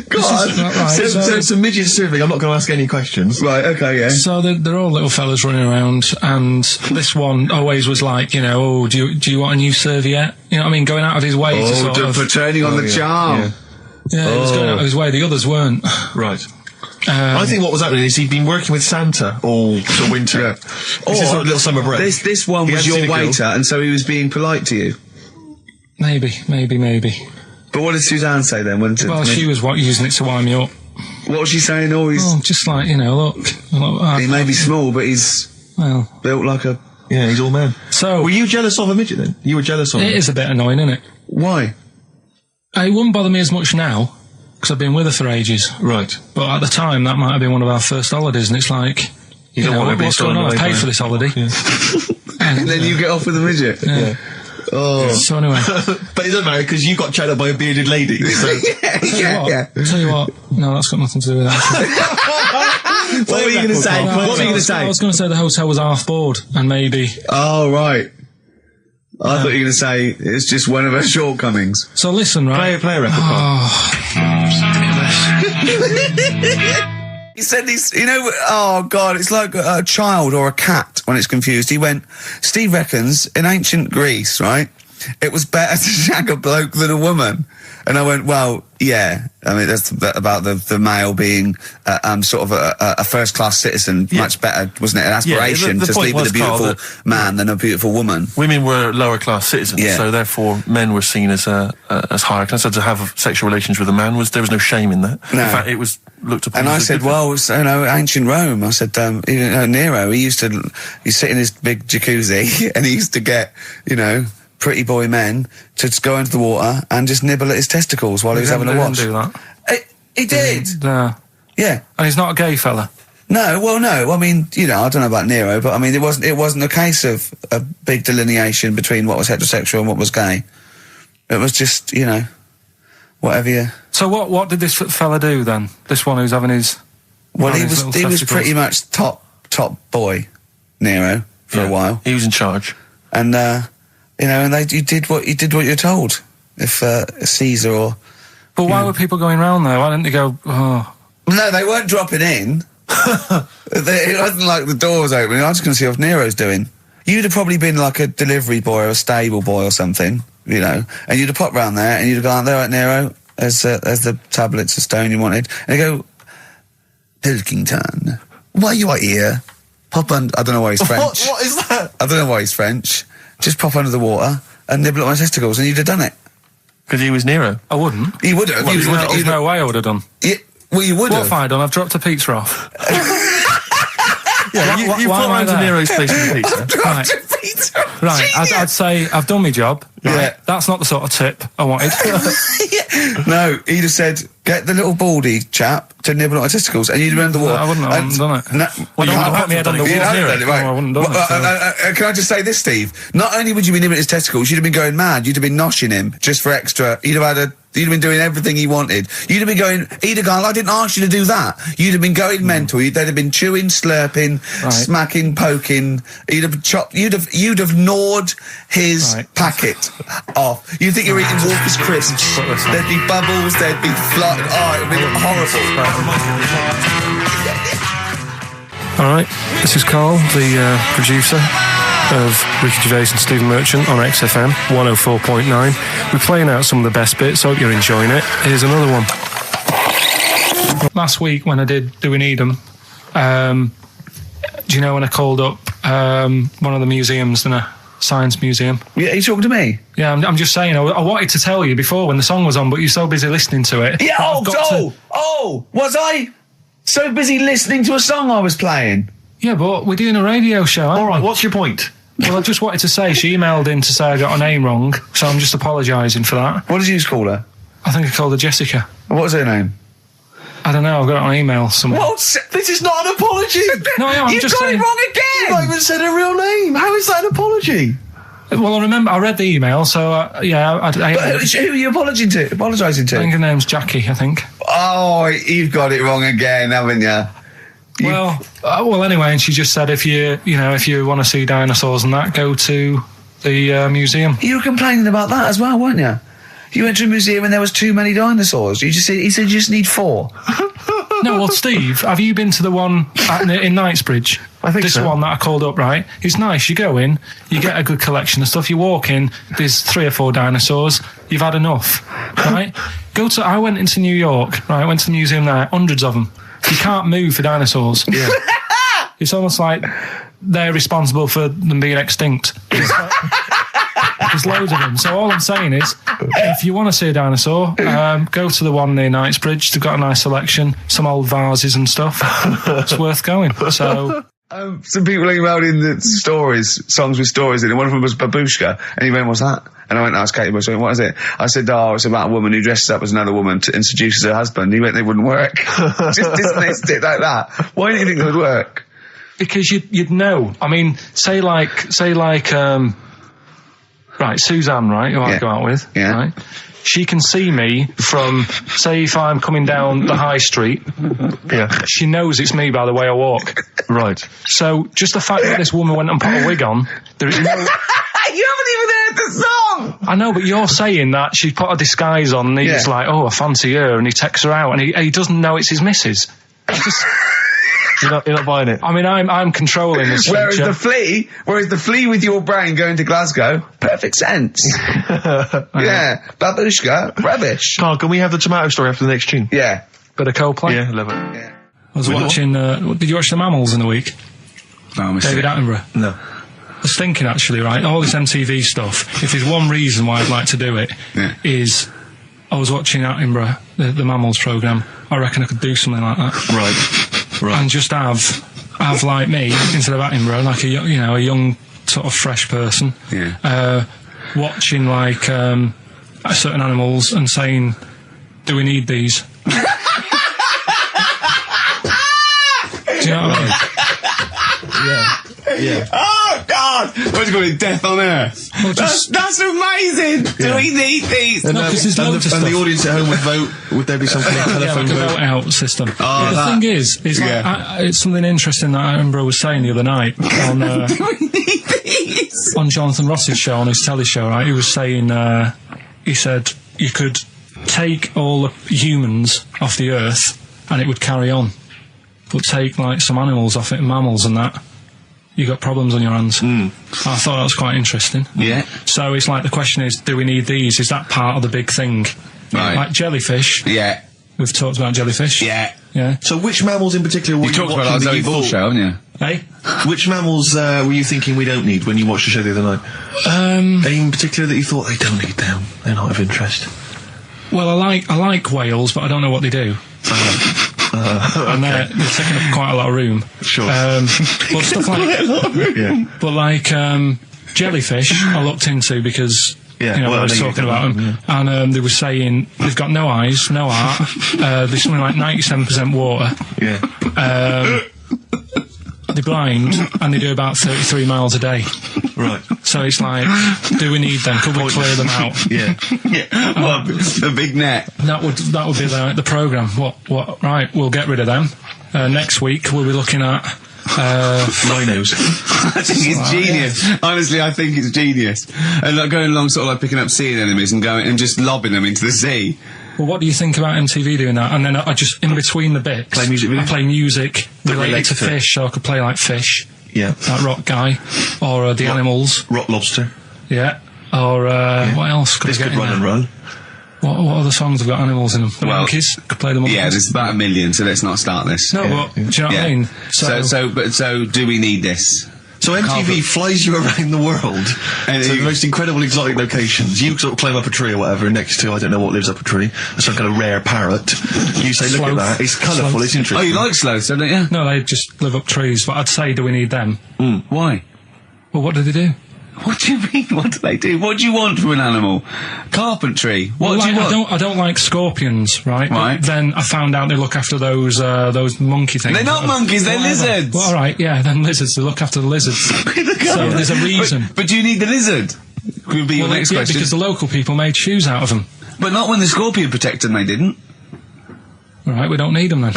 God. This is not right. So some midgets serving. I'm not going to ask any questions. Right, okay, yeah. So they're all little fellas running around, and this one always was like, oh, do you want a new serviette? You know what I mean? Going out of his way to sort of... for turning on the charm. Yeah, he was going out of his way. The others weren't. Right. I think what was happening is he'd been working with Santa all the winter. Yeah. This is sort of little summer break. This one He was hadn't your seen a girl. waiter, and so he was being polite to you. Maybe. But what did Suzanne say then? Well, she was using it to wind me up. What was she saying? Oh, Oh, just like, look. he may be small, but he's Well, built like a... Yeah, he's all man. so Were you jealous of a midget then? You were jealous of him? it is a bit annoying, isn't it? Why? It wouldn't bother me as much now, because I've been with her for ages. Right. But at the time, that might have been one of our first holidays, and it's like, You don't want to be what's stolen going on? I away paid by- for this holiday. And then you get off with a midget. Yeah. So anyway. But it doesn't matter because you got chatted up by a bearded lady. So. yeah. Tell you what, no, that's got nothing to do with that. What were you going to say? What were you going to say? I was going to say the hotel was half board, and maybe. Oh, right. I thought you were going to say it's just one of her shortcomings. So listen, right? Play a record. He said he's, oh God, it's like a child or a cat when it's confused. He went, Steve reckons in ancient Greece, right, it was better to shag a bloke than a woman. And I went, well, yeah. I mean, that's about the male being sort of a first-class citizen, much better, wasn't it? An aspiration to sleep with a beautiful man than a beautiful woman. Women were lower-class citizens, so therefore men were seen as higher class. So to have sexual relations with a man, there was no shame in that. No. In fact, it was looked upon. And I said, well, ancient Rome. I said, Nero, he sit in his big jacuzzi and he used to get, pretty boy men to just go into the water and just nibble at his testicles while he was having a watch. He didn't do that. He did. No. Yeah. And he's not a gay fella. No. Well, no. I mean, I don't know about Nero, but I mean, it wasn't a case of a big delineation between what was heterosexual and what was gay. It was just, whatever you. So what did this fella do then? This one who's having his. Well, he was pretty much top boy, Nero, for a while. He was in charge. And you did what you're told. If Caesar or. But why were people going round there? Why didn't they go? Oh. No, they weren't dropping in. It wasn't like the door was opening. I was just going to see what Nero's doing. You'd have probably been like a delivery boy or a stable boy or something, and you'd have popped round there and you'd have gone, there, right, Nero, as the tablets of stone you wanted, and they go, Pilkington, why you are here? Pop under. I don't know why he's French. What is that? I don't know why he's French. Just pop under the water and nibble at my testicles, and you'd have done it. Because he was Nero. I wouldn't. You would have. There's no way I would have done. Yeah, well, you would have. What have I done? I've dropped a pizza off. You put around to Nero's place with pizza. Dropped a pizza. Right, I'd say I've done my job. Right? Yeah. That's not the sort of tip I wanted. No, he'd have said, get the little baldy chap to nibble at my testicles, and you'd have been in the water. I wouldn't have done it. No, Well, you wouldn't have put me head on the water. Right. No, I wouldn't have done it. Can I just say this, Steve? Not only would you be nibbling at his testicles, you'd have been going mad. You'd have been noshing him just for extra. You'd have been doing everything he wanted. You'd have been going, he'd have gone, I didn't ask you to do that. You'd have been going mental. They'd have been chewing, slurping, smacking, poking. You'd have chopped, you'd have gnawed his packet off. You'd think you were eating Walker's crisps. There'd be bubbles, there'd be flood. Oh, it'd be horrible. Alright, this is Karl, the producer of Ricky Gervais and Stephen Merchant on XFM 104.9. We're playing out some of the best bits. Hope you're enjoying it. Here's another one. Last week when I did Do We Need 'Em, do you know when I called up one of the museums, a science museum? Yeah, are you talking to me? Yeah, I'm just saying, I wanted to tell you before when the song was on, but you're so busy listening to it. Yeah, was I so busy listening to a song I was playing? Yeah, but we're doing a radio show, aren't we? All right, what's your point? Well, I just wanted to say, she emailed in to say I got her name wrong, so I'm just apologising for that. What did you call her? I think I called her Jessica. What was her name? I don't know, I've got it on email somewhere. This is not an apology! No, I'm You've just got saying... it wrong again! You've not even said her real name! How is that an apology? Well, I remember, I read the email, so, I Who are you apologising to? I think her name's Jackie, I think. Oh, you've got it wrong again, haven't you? Well, anyway, and she just said if you want to see dinosaurs and that, go to the museum. You were complaining about that as well, weren't you? You went to a museum and there was too many dinosaurs. He said you just need 4. No, well, Steve, have you been to the one in Knightsbridge? I think this so. One that I called up, right? It's nice. You go in, you get a good collection of stuff. You walk in, there's 3 or 4 dinosaurs. You've had enough, right? I went into New York, right? I went to the museum there, hundreds of them. You can't move for dinosaurs. Yeah. It's almost like they're responsible for them being extinct. There's loads of them. So all I'm saying is, if you want to see a dinosaur, go to the one near Knightsbridge. They've got a nice selection, some old vases and stuff. It's worth going. So... some people emailed in the songs with stories in it. One of them was Babushka, and he went, what's that? And I went, it's Katie Bush. I went, what is it? I said, it's about a woman who dresses up as another woman and seduces her husband. He went, they wouldn't work. Just dismissed it like that. Why do you think it would work? Because you'd know. I mean, say like right, Suzanne, right, who I Yeah. go out with, Yeah. right? She can see me from, say, if I'm coming down the high street, Yeah. she knows it's me by the way I walk. Right. So, just the fact that this woman went and put a wig on, there is no... You haven't even heard the song! I know, but you're saying that she put a disguise on and he's Yeah. like, oh, I fancy her, and he takes her out, and he doesn't know it's his missus. It's just... You're not buying it. I mean, I'm controlling this. Whereas feature. the flea with your brain going to Glasgow, perfect sense. Yeah, babushka, rubbish. Carl, can we have the tomato story after the next tune? Yeah. Bit of Coldplay. Yeah, love it. Yeah. I was watching. Did you watch The Mammals in the week? No, I missed David it. Attenborough. No. I was thinking actually, right, all this MTV stuff. If there's one reason why I'd like to do it, Yeah. is I was watching Attenborough, the Mammals programme. I reckon I could do something like that, Right. and just have like me instead of Attenborough, like a young sort of fresh person, Yeah. watching like certain animals and saying, "Do we need these?" Do you know what I mean? Yeah. Oh, God! What's it called? Death on Earth. Well, just- That's amazing! Do we need these? And, No, 'cause there's loads of and the stuff. audience at home would vote. Would there be some kind of Yeah, telephone like a vote? vote out system. Oh, the that- thing is like, Yeah. it's something interesting that Attenborough was saying the other night on Do we need these? on Jonathan Ross's show, on his telly show, right? He was saying, he said you could take all the humans off the earth and it would carry on, but take like some animals off it, mammals and that, you got problems on your hands. I thought that was quite interesting. Yeah. So it's like the question is, do we need these? Is that part of the big thing? Right. Like jellyfish. Yeah. We've talked about jellyfish. Yeah. Yeah. So which mammals in particular were You you talked about watching that that you Zoe Ball thought- show, haven't you? Hey? Which mammals were you thinking we don't need when you watched the show the other night? Any in particular that you thought they don't need them? They're not of interest. Well, I like whales, but I don't know what they do. And they're taking up quite a lot of room. Sure. But stuff like, Yeah. but like jellyfish, I looked into because Yeah, I well, was I know talking you about do, them, and they were saying they've got no eyes, no heart. There's something like 97% water. Yeah. They're blind, and they do about 33 miles a day. Right. So it's like, do we need them? Could we clear them out? Yeah. Yeah. Well, the big net. That would be the programme. What? Right, we'll get rid of them. Next week we'll be looking at Rhinos. I think it's genius. Honestly, I think it's genius. And like going along sort of like picking up sea anemones and going and just lobbing them into the sea. well, what do you think about MTV doing that? And then I just, in between the bits, Play music I videos? play music related relates to to it. fish, so I could play like Fish, Yeah. like Rock Guy, or the Animals, Rock Lobster. yeah, or what else could This I get could in run and there? run. What other songs have got animals in them? The Well, Monkeys, could play the Monkeys. Yeah, there's about 1 million, so let's not start this. No, but do you know what Yeah. I mean? So do we need this? So MTV flies you around the world And to the you- most incredible exotic locations. You sort of climb up a tree or whatever, and next to, I don't know what lives up a tree, some kind of rare parrot. You say, look Sloth. at that, it's colourful, Sloth. it's Oh, interesting. you like sloths, don't you? No, they just live up trees, but I'd say, do we need them? Why? Well, what do they do? What do you mean? What do they do? What do you want from an animal? Carpentry. What Well, do you like, want? I don't like scorpions, right? Right. But then I found out they look after those monkey things. They're not monkeys, they're Whatever. lizards. Well, all right, yeah, then lizards. They look after the lizards. So there's a reason. But do you need the lizard? Could be your Well, next yeah, question. because the local people made shoes out of them. But not when the scorpion protected them, they didn't. All right, we don't need them then.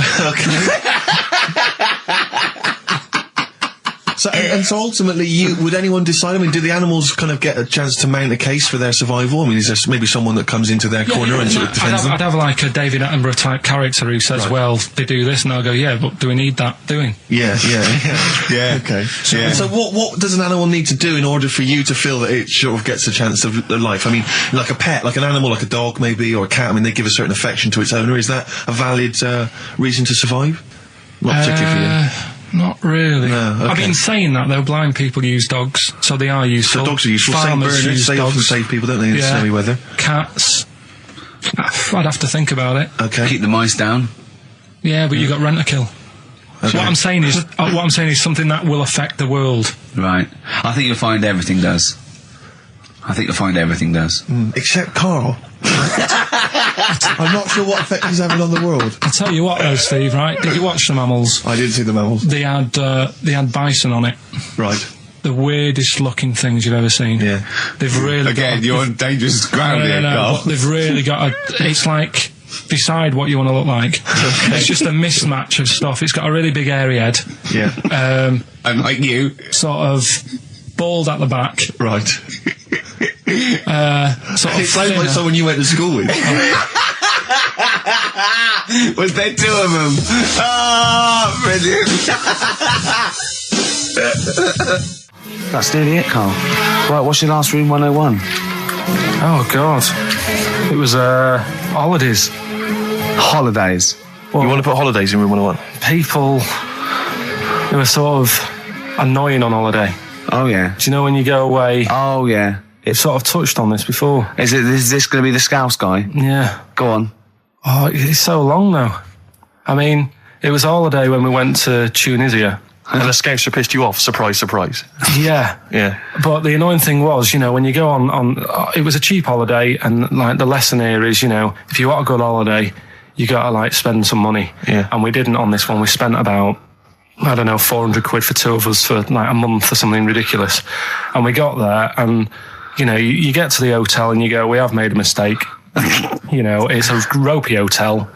So, and so ultimately, would anyone decide? I mean, do the animals kind of get a chance to mount a case for their survival? I mean, is there maybe someone that comes into their corner and sort of defends them? I'd have like a David Attenborough type character who says, Right. well, they do this, and I'll go, yeah, but do we need that doing? Yeah. Yeah. Okay. So, Yeah. so what does an animal need to do in order for you to feel that it sort of gets a chance of life? I mean, like a pet, like an animal, like a dog maybe, or a cat. I mean, they give a certain affection to its owner. Is that a valid reason to survive? Not particularly for you. Not really. No, okay. I've been saying that though. Blind people use dogs, so they are useful. So dogs are useful. Saint Farmers Bernards, use they often dogs. save people, don't they, in snowy weather? Cats. I'd have to think about it. Okay. Keep the mice down. Yeah, but you got rent a kill. So Okay. what I'm saying is something that will affect the world. Right. I think you'll find everything does. Except Carl. I'm not sure what effect he's having on the world. I'll tell you what though, Steve, right? Did you watch The Mammals? I didn't see the mammals. They had bison on it. Right. the weirdest looking things you've ever seen. Yeah. They've really Again, you're on dangerous ground here, Carl. but they've really got it's like, decide what you want to look like. It's just a mismatch of stuff. It's got a really big airy head. Yeah. And like you. Sort of bald at the back. Right. Sort of It sounds like thinner. someone you went to school with. Was there 2 of them? Oh, brilliant. That's nearly it, Carl. Right, what's your last room 101? Oh, God. It was, holidays. Holidays. You want to put holidays in room 101? People who are sort of annoying on holiday. Oh, yeah. Do you know when you go away? Oh, yeah. We've sort of touched on this before. Is this going to be the Scouse guy? Yeah. Go on. Oh, it's so long now. I mean, it was a holiday when we went to Tunisia. And the Scouser pissed you off. Surprise, surprise. Yeah. Yeah. But the annoying thing was, you know, when you go on it was a cheap holiday, and like the lesson here is, you know, if you want a good holiday, you got to like spend some money. Yeah. And we didn't on this one. We spent about, I don't know, 400 quid for 2 of us for like a month or something ridiculous. And we got there, and, you know, you get to the hotel and you go, we have made a mistake. You know, it's a ropey hotel.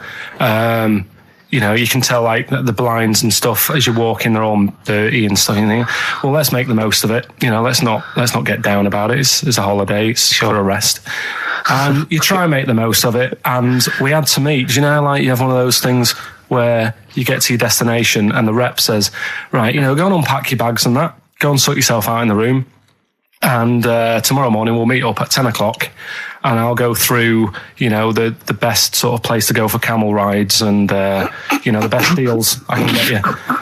You know, you can tell like the blinds and stuff as you walk in, they're all dirty and stuff. And you think, well, let's make the most of it. You know, let's not get down about it. It's a holiday. It's for a rest. And you try and make the most of it. And we had to meet. Do you know, like you have one of those things where you get to your destination and the rep says, right, you know, go and unpack your bags and that. Go and sort yourself out in the room. And tomorrow morning we'll meet up at 10 o'clock. And I'll go through, you know, the best sort of place to go for camel rides and, you know, the best deals I can get you.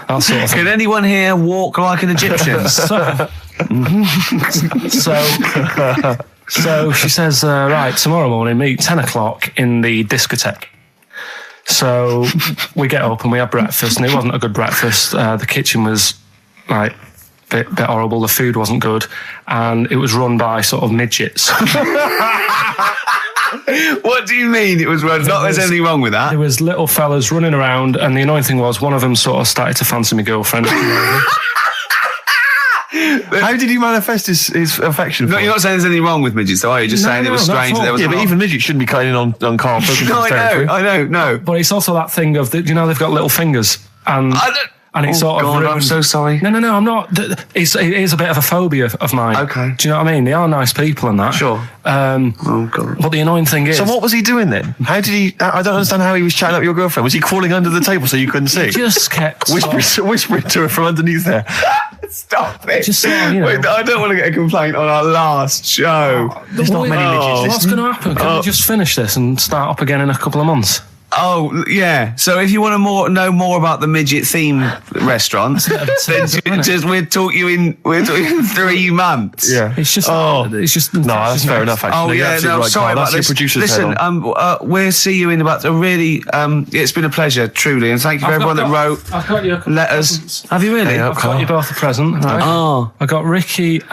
That sort of thing. Can anyone here walk like an Egyptian? So she says, right, tomorrow morning, meet 10 o'clock in the discotheque. So we get up and we have breakfast, and it wasn't a good breakfast. The kitchen was like bit horrible. The food wasn't good, and it was run by sort of midgets. What do you mean it was run? Not there's anything wrong with that. There was little fellas running around, and the annoying thing was one of them sort of started to fancy my girlfriend. How did he manifest his affection for No, you're not saying there's anything wrong with midgets, though, are you? Just saying it was strange that there was. Yeah, but even midgets shouldn't be cutting in on Karl Pilkington's No, territory. I know, no. But it's also that thing of, you know, they've got little fingers, and it's sort of God, ruined. I'm so sorry. No, I'm not. It is a bit of a phobia of mine. Okay. Do you know what I mean? They are nice people and that. Sure. Oh, God. But the annoying thing is... So what was he doing then? How did he... I don't understand how he was chatting up your girlfriend. Was he crawling under the table so you couldn't see? just kept... Whispering to her from underneath there. Stop it. Just sort of, you know... Wait, I don't want to get a complaint on our last show. There's not many midgets What's listening. going to happen? Can we just finish this and start up again in a couple of months? Oh, yeah. So if you want to know more about the midget theme restaurant, then we'll talk you in 3 months. Yeah. It's just... It's just... No, that's fair enough, actually. Oh, You're yeah, absolutely no, right, sorry Karl. about That's your this. producer's head Listen, on. we'll see you in about a really... it's been a pleasure, truly, and thank you for everyone that wrote I've got you letters. Have you really? Yeah, I've got you both a present, right? Oh. I got Ricky, do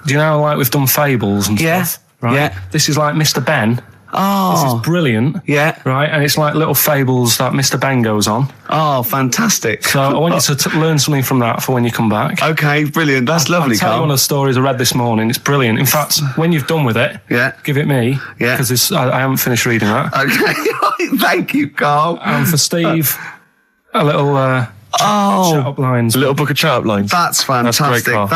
you know, like we've done fables and Yeah. stuff? Right? Yeah. This is like Mr. Ben. Oh. This is brilliant. Yeah. Right, and it's like little fables that Mr. Ben goes on. Oh, fantastic. So I want you to learn something from that for when you come back. Okay, brilliant. That's lovely, I'll tell you Carl. one of the stories I read this morning. It's brilliant. In fact, when you've done with it, Yeah. give it me. Yeah. Because I haven't finished reading that. Okay, thank you, Carl. And for Steve, a little shut up lines. A little book of chat-up lines. That's fantastic. Carl.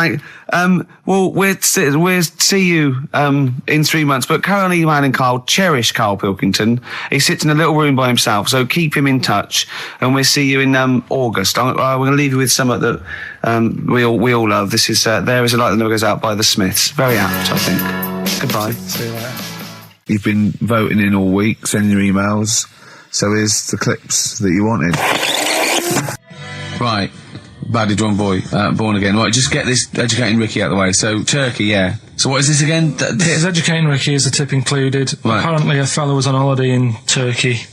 Well, we'll see you in 3 months. But carry on emailing Carl. Cherish Karl Pilkington. He sits in a little room by himself, so keep him in touch. And we'll see you in August. We're going to leave you with something that we all love. This is There Is a Light That Never Goes Out by the Smiths. Very apt, I think. Goodbye. See you later. You've been voting in all week, sending your emails. So here's the clips that you wanted. Right. Badly Drawn Boy, Born Again. Right, just get this Educating Ricky out of the way. So, Turkey, yeah. So what is this again? It's Educating Ricky, is the tip included. Right. Apparently a fellow was on holiday in Turkey. He's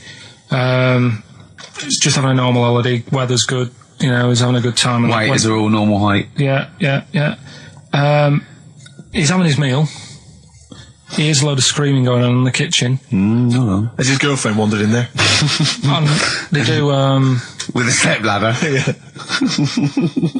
just having a normal holiday. Weather's good. You know, he's having a good time. Wait, is there all normal height? Yeah. He's having his meal. He hears a load of screaming going on in the kitchen. No. Has his girlfriend wandered in there? And they do with a stepladder.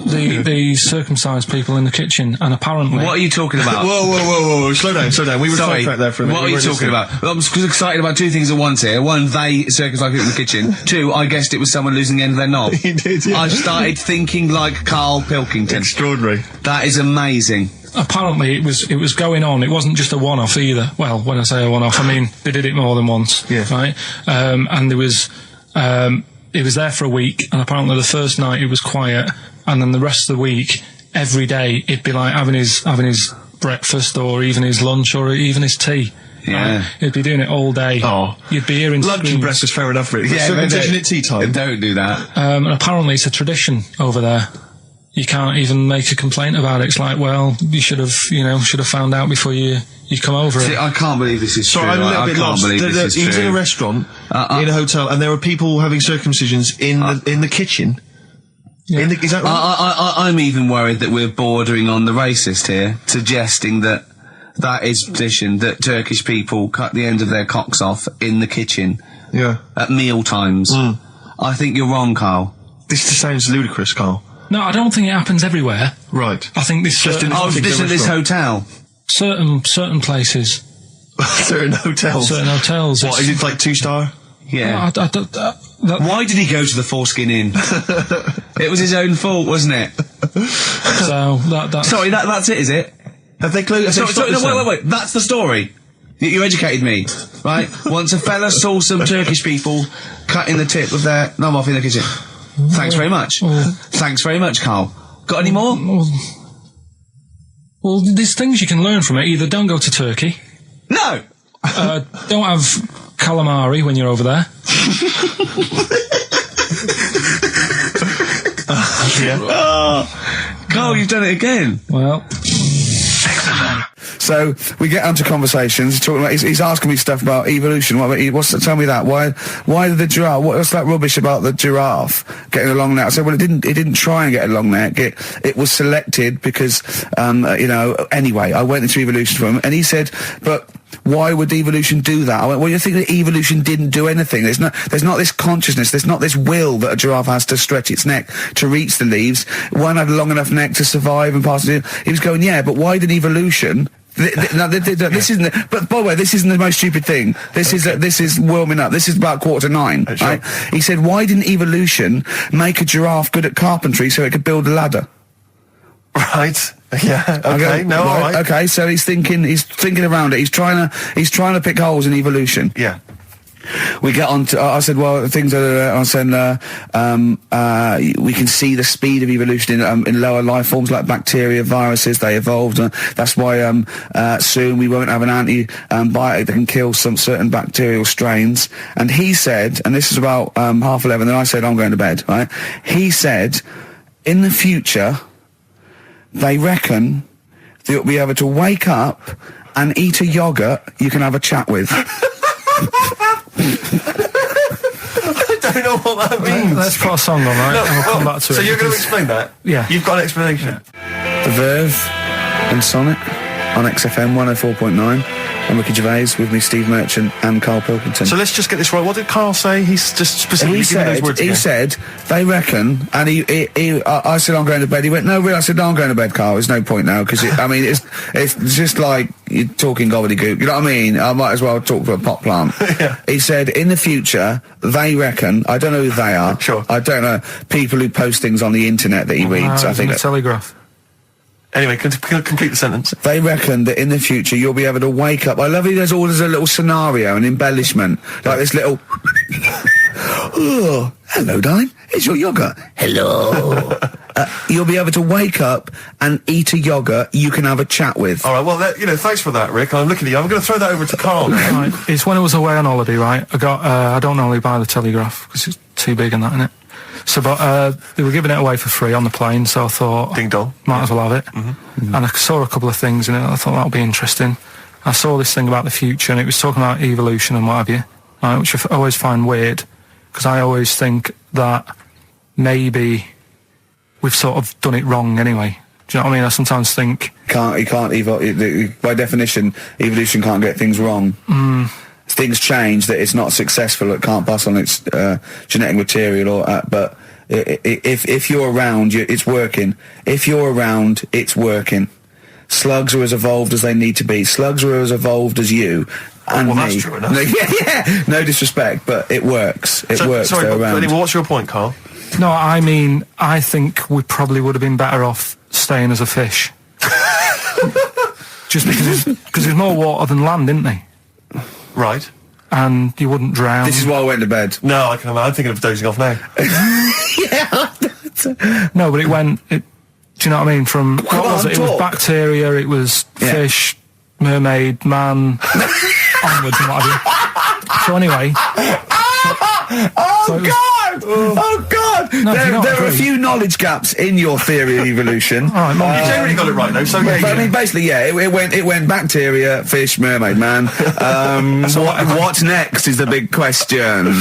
The circumcised people in the kitchen, and apparently... What are you talking about? Whoa. Slow down. We were sidetracked there for a minute. What are you talking about? I'm excited about two things at once here. One, they circumcised people in the kitchen. Two, I guessed it was someone losing the end of their knob. You did, yeah. I started thinking like Karl Pilkington. Extraordinary. That is amazing. Apparently it was going on. It wasn't just a one-off either. Well, when I say a one-off, I mean they did it more than once. Yeah. Right? And there was... it was there for a week, and apparently the first night it was quiet, and then the rest of the week, every day, it'd be like having his breakfast, or even his lunch, or even his tea. Yeah. He'd be doing it all day. Oh. You'd be hearing Lunch and screams. breakfast, fair enough, really. Yeah, Circumcision at tea time. Don't do that. And apparently it's a tradition over there. You can't even make a complaint about it. It's like, well, you should have found out before you come over See, it. I can't believe this is So true. I'm a little I bit can't lost. believe this is He was in a true. restaurant, in a hotel, and there were people having circumcisions in the kitchen. Yeah. Is that right? I'm even worried that we're bordering on the racist here, suggesting that is tradition, that Turkish people cut the end of their cocks off in the kitchen Yeah. at meal times. I think you're wrong, Karl. This just sounds ludicrous, Karl. No, I don't think it happens everywhere. Right. I think this Just in Oh, particular this at this restaurant. hotel. certain places, Certain hotels. certain hotels. What, is it like 2-star? Yeah. that, Why did he go to the Foreskin Inn? It was his own fault, wasn't it? so that Sorry, that's it, is it? Have they closed? Sorry, no, wait. That's the story. You educated me, right? Once a fella saw some Turkish people cutting the tip of their knob off in the kitchen. Thanks very much. Thanks very much, Karl. Got any more? Well, there's things you can learn from it. Either don't go to Turkey, No! don't have calamari when you're over there. Karl, you've done it again. Well, So we get onto conversations. He's asking me stuff about evolution. Tell me that. Why did the giraffe? What's that rubbish about the giraffe getting a long neck? I said, well, it didn't try and get a long neck. It was selected because, anyway, I went into evolution for him, and he said, but why would evolution do that? I went, well, you think that evolution didn't do anything? There's not this consciousness, there's not this will that a giraffe has to stretch its neck to reach the leaves. One had a long enough neck to survive and pass it. He was going, yeah, but why did evolution? This isn't. But by the way, this isn't the most stupid thing. This is warming up. This is about 8:45. Sure. Right? He said, why didn't evolution make a giraffe good at carpentry so it could build a ladder? Right. Yeah. Okay. No. All right. Okay. So he's thinking around it. He's trying to pick holes in evolution. Yeah. We get on to, I said, well, things I said, we can see the speed of evolution in lower life forms like bacteria, viruses, they evolved. That's why, soon we won't have an antibiotic that can kill some certain bacterial strains. And he said, and this is about, 11:30, then I said, I'm going to bed, right? He said, in the future, they reckon that you'll be able to wake up and eat a yogurt you can have a chat with. I don't know what that means. let's put a song on, right? And we'll come back to it. So you're going to explain that? Yeah. You've got an explanation. The Verve and Sonic on XFM 104.9. I'm Ricky Gervais, with me Steve Merchant and Karl Pilkington. So let's just get this right. What did Karl say? He's just specifically giving those words he again. said, they reckon, and I said, I'm going to bed. He went, no, really? I said, no, I'm going to bed, Karl. There's no point now, because it's just like you're talking gobbledygook. You know what I mean? I might as well talk to a pot plant. Yeah. He said, in the future, they reckon, I don't know who they are. Sure. I don't know, people who post things on the internet that he reads. I think the Telegraph. Anyway, complete the sentence. they reckon that in the future you'll be able to wake up. I love it. There's a little scenario, an embellishment, like this little. Oh, hello, darling. It's your yogurt. Hello. You'll be able to wake up and eat a yogurt you can have a chat with. All right. Well, thanks for that, Rick. I'm looking at you. I'm going to throw that over to Karl now. Right. It's when I was away on holiday, right? I don't normally buy the Telegraph because it's too big and that, innit? So, but they were giving it away for free on the plane, so I thought, Ding dong. might as well have it. And I saw a couple of things in it. I thought that'll be interesting. I saw this thing about the future, and it was talking about evolution and what have you, right, which I always find weird, because I always think that maybe we've sort of done it wrong anyway. Do you know what I mean? I sometimes think... By definition, evolution can't get things wrong. things change, that it's not successful, it can't pass on its genetic material, or but if you're around, it's working. If you're around, it's working. Slugs are as evolved as they need to be. Slugs are as evolved as you and well, me. that's true enough. Yeah. No disrespect, but it works. It works. Sorry, they're but around. anyway, what's your point, Carl? No, I mean, I think we probably would have been better off staying as a fish. Just because there's more water than land, isn't there? Right. And you wouldn't drown. This is why I went to bed. No, I'm thinking of dozing off now. No, but do you know what I mean? From what was it? It was bacteria, it was fish, mermaid, man, onwards and what have you. So anyway. Oh God! No, there are a few knowledge gaps in your theory of evolution. All right, You generally got it right, though. So But I mean, basically, it went bacteria, fish, mermaid, man. What's next is the big question.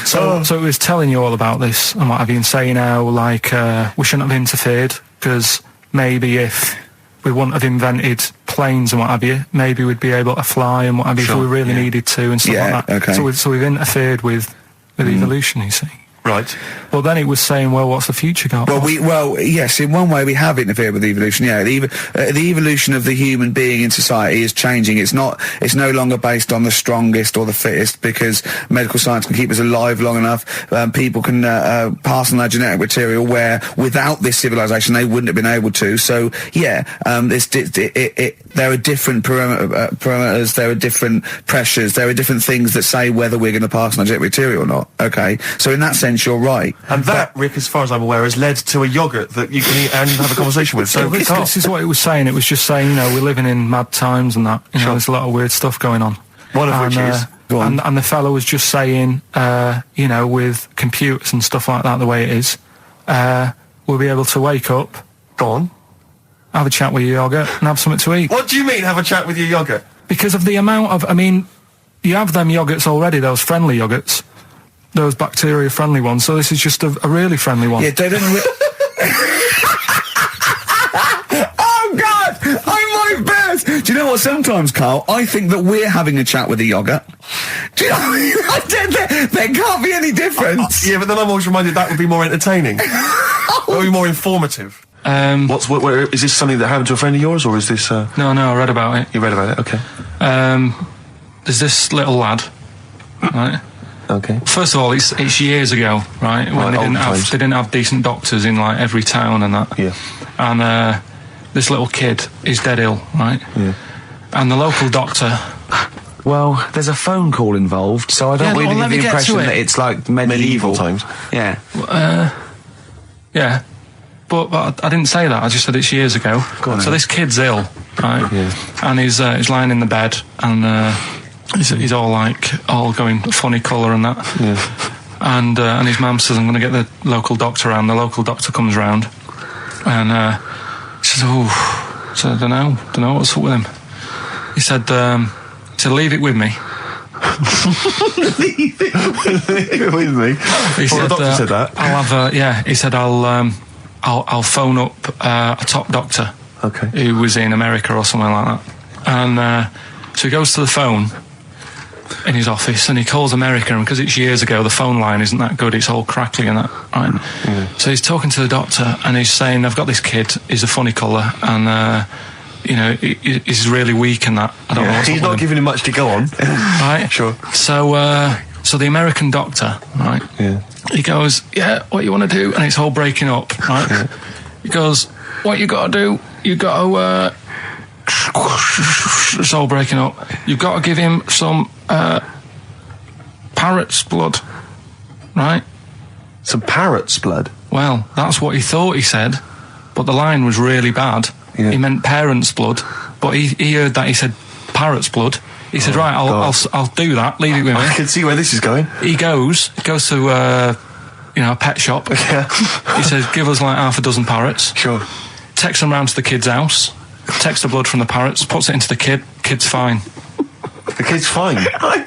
So it was telling you all about this and what have you, and saying how, like, we shouldn't have interfered, because maybe if we wouldn't have invented planes and what have you, maybe we'd be able to fly and what have you if we really needed to and stuff like that. Okay. So we've interfered with evolution, you see. Right. Well, then it was saying, well, what's the future got? Well, yes, in one way we have interfered with evolution. Yeah, the evolution of the human being in society is changing. It's no longer based on the strongest or the fittest, because medical science can keep us alive long enough. People can pass on their genetic material where without this civilization they wouldn't have been able to. So yeah, there are different parameters, there are different pressures, there are different things that say whether we're going to pass on our genetic material or not. Okay, so in that sense you're right. And that, Rick, as far as I'm aware, has led to a yoghurt that you can eat and have a conversation with. So this is what it was saying. It was just saying, you know, we're living in mad times and that. You know, there's a lot of weird stuff going on. One of which is... And the fellow was just saying, you know, with computers and stuff like that, the way it is, we'll be able to wake up, Go on. have a chat with your yoghurt and have something to eat. What do you mean, have a chat with your yoghurt? Because of the amount of, I mean, you have them yoghurts already, those friendly yoghurts. Those bacteria-friendly ones, so this is just a really friendly one. Yeah, they don't... Oh, God! I might burst! Do you know what, sometimes, Carl, I think that we're having a chat with a yoghurt. Do you know there can't be any difference. Yeah, but then I'm always reminded that would be more entertaining. That would be more informative. Is this something that happened to a friend of yours, or is this... No, I read about it. You read about it, okay. There's this little lad, right? Okay. First of all, it's years ago, right? When they didn't have decent doctors in like every town and that. Yeah. And this little kid is dead ill, right? Yeah. And the local doctor. Well, there's a phone call involved, so I don't really get the impression that it's like medieval times. Yeah. Yeah. But I didn't say that. I just said it's years ago. So this kid's ill, right? Yeah. And he's lying in the bed and. He's all going funny colour and that. Yeah. And his mum says, I'm going to get the local doctor round. The local doctor comes round and he says, so I don't know what's up with him. He said, leave it with me. Leave it with me? The doctor said that? I'll have he said, I'll phone up a top doctor. Okay. Who was in America or somewhere like that. And so he goes to the phone in his office and he calls America, and because it's years ago the phone line isn't that good, it's all crackly and that, right? So he's talking to the doctor and he's saying, I've got this kid, he's a funny colour and you know, he's really weak and that. I don't know what's he's not giving him much to go on. Right? Sure. So the American doctor, right? Yeah. He goes, yeah, what you want to do? And it's all breaking up, right? Yeah. He goes, what you got to do? You got to it's all breaking up. You've got to give him some parrot's blood, right? Some parrot's blood? Well, that's what he thought he said, but the line was really bad. Yeah. He meant parent's blood, but he heard that he said parrot's blood. He said, right, I'll do that. Leave it with me. I can see where this is going. He goes to a pet shop. Yeah. He says, give us like half a dozen parrots. Sure. Takes them round to the kid's house. Takes the blood from the parrots, puts it into the kid. Kid's fine. The kid's fine.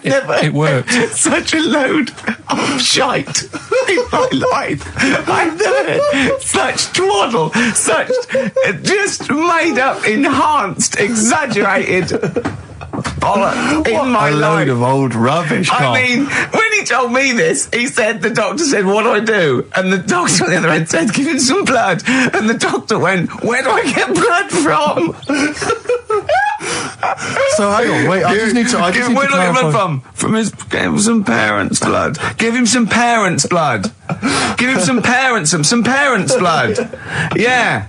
It worked. Such a load of shite in my life. I've never heard such twaddle, such just made up, enhanced, exaggerated bollock in my a life. load of old rubbish, Carl. I mean, when he told me this, he said, the doctor said, what do I do? And the doctor on the other end said, give him some blood. And the doctor went, where do I get blood from? So hang on, wait, I just need to where do I get blood from? Give him some parents' blood. Give him some parents' blood. Give him some parents' blood. Yeah.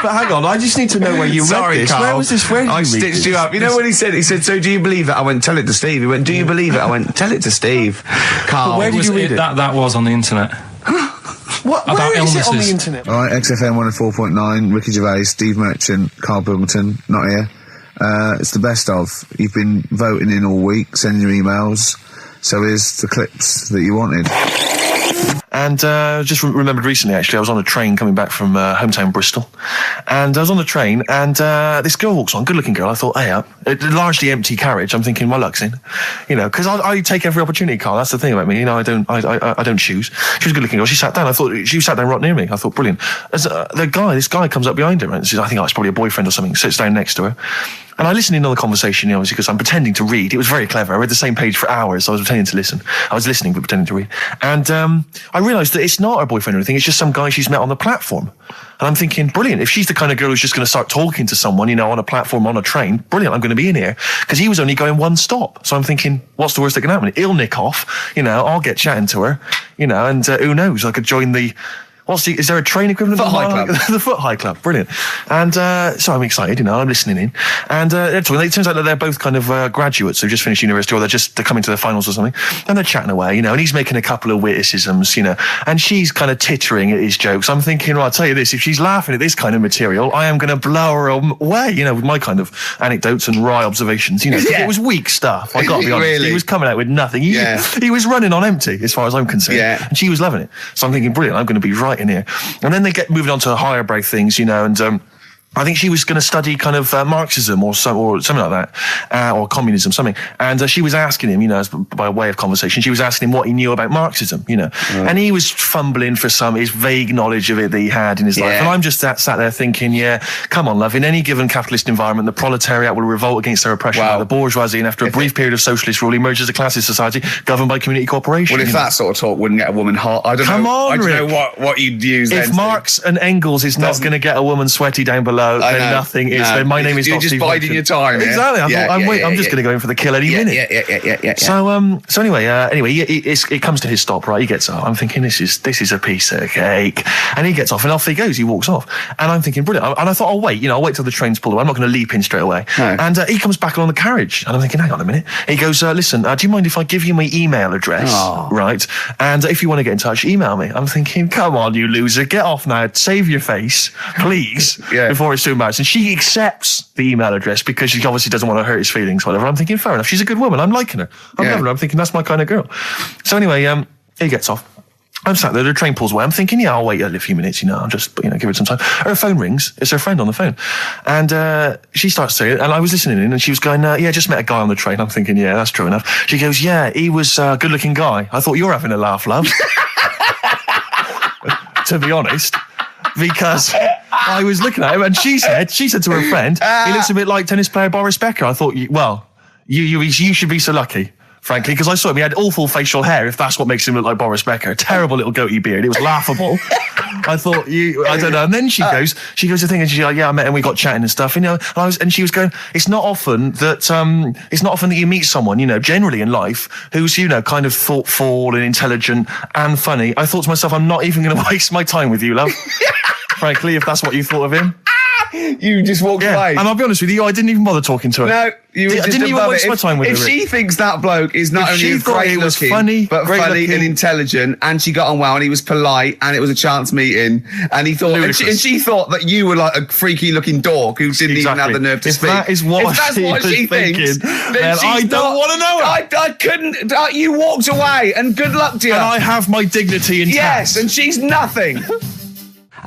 But hang on, I just need to know where you read this. Carl. Where was this? Where did I you read stitched this? you up. You know what he said? He said, so do you believe it? I went, tell it to Steve. He went, do you believe it? I went, tell it to Steve. Carl. But where did you read it? That was on the internet. What? About Where is it on the illnesses. internet? All right, XFM 104.9, Ricky Gervais, Steve Merchant, Karl Pilkington, not here. It's the best of. You've been voting in all week, sending your emails. So here's the clips that you wanted. And just remembered recently, actually, I was on a train coming back from hometown Bristol, and I was on the train, and this girl walks on, good-looking girl. I thought, hey, a largely empty carriage. I'm thinking, my luck's in, you know, because I take every opportunity, Carl. That's the thing about me, you know. I don't choose. She was a good-looking girl. She sat down. I thought she sat down right near me. I thought, brilliant. As this guy comes up behind her, and says, I think it's probably a boyfriend or something. Sits down next to her. And I listened in on the conversation, you know, obviously, because I'm pretending to read. It was very clever. I read the same page for hours, so I was pretending to listen. I was listening, but pretending to read. And I realised that it's not her boyfriend or anything. It's just some guy she's met on the platform. And I'm thinking, brilliant. If she's the kind of girl who's just going to start talking to someone, you know, on a platform, on a train, brilliant. I'm going to be in here. Because he was only going one stop. So I'm thinking, what's the worst that can happen? He'll nick off, you know, I'll get chatting to her, you know, and who knows? I could join the... is there a train equivalent? Foot High Club. The Foot High Club, brilliant. And so I'm excited, you know, I'm listening in. And it turns out that they're both kind of graduates who've just finished university, or they're coming to their finals or something. And they're chatting away, you know, and he's making a couple of witticisms, you know, and she's kind of tittering at his jokes. I'm thinking, well, I'll tell you this, if she's laughing at this kind of material, I am going to blow her away, you know, with my kind of anecdotes and wry observations, you know. Yeah. It was weak stuff, I got to be honest. Really? He was coming out with nothing. He was running on empty, as far as I'm concerned. Yeah. And she was loving it. So I'm thinking, brilliant, I'm going to be right in here. And then they get moving on to higher brow things, you know, and I think she was going to study kind of Marxism or something like that, or communism, something. And she was asking him, you know, by way of conversation, she was asking him what he knew about Marxism, you know. And he was fumbling for his vague knowledge of it that he had in his life. And I'm just sat there thinking, yeah, come on, love, in any given capitalist environment, the proletariat will revolt against their oppression by the bourgeoisie, and after a brief period of socialist rule, emerges a classist society governed by community cooperation. Well, if that sort of talk wouldn't get a woman hot, I don't know what you'd use then. If Marx and Engels is not going to get a woman sweaty down below, then nothing is. Then my name is You're not just Steve biding your time. Yeah? Exactly. I'm just going to go in for the kill any minute. Yeah. So anyway, it comes to his stop. Right, he gets up. I'm thinking this is a piece of cake, and he gets off, and off he goes. He walks off, and I'm thinking brilliant. And I thought, I'll wait till the train's pulled away. I'm not going to leap in straight away. No. And he comes back along the carriage, and I'm thinking, hang on a minute. He goes, listen, do you mind if I give you my email address? Oh. Right, and if you want to get in touch, email me. I'm thinking, come on, you loser, get off now. Save your face, please, before it's too embarrassing. She accepts the email address because she obviously doesn't want to hurt his feelings, whatever. I'm thinking, fair enough. She's a good woman. I'm liking her. I'm loving her. I'm thinking that's my kind of girl. So anyway, he gets off. I'm sat there, the train pulls away. I'm thinking, yeah, I'll wait a few minutes, you know, I'll just, you know, give it some time. Her phone rings. It's her friend on the phone. And she starts saying, and I was listening in, and she was going, yeah, just met a guy on the train. I'm thinking, yeah, that's true enough. She goes, yeah, he was a good-looking guy. I thought, you're having a laugh, love. To be honest. Because I was looking at him, and she said to her friend, he looks a bit like tennis player Boris Becker. I thought, you should be so lucky, frankly, because I saw him. He had awful facial hair, if that's what makes him look like Boris Becker. Terrible little goatee beard. It was laughable. I thought, I don't know. And then she goes to think, and she's like, yeah, I met him, we got chatting and stuff, you know. And she was going, it's not often that you meet someone, you know, generally in life, who's, you know, kind of thoughtful and intelligent and funny. I thought to myself, I'm not even going to waste my time with you, love. Frankly, if that's what you thought of him. You just walked away. And I'll be honest with you, I didn't even bother talking to her. No, you were I didn't even waste my time with her. If she thinks that bloke is not only great looking, but funny and intelligent, and she got on well, and he was polite, and it was a chance meeting, and he thought, and she thought that you were like a freaky looking dork who didn't even have the nerve to speak. That is what she thinks, then I don't want to know her. I couldn't. You walked away, and good luck to you. And I have my dignity intact. Yes, and she's nothing.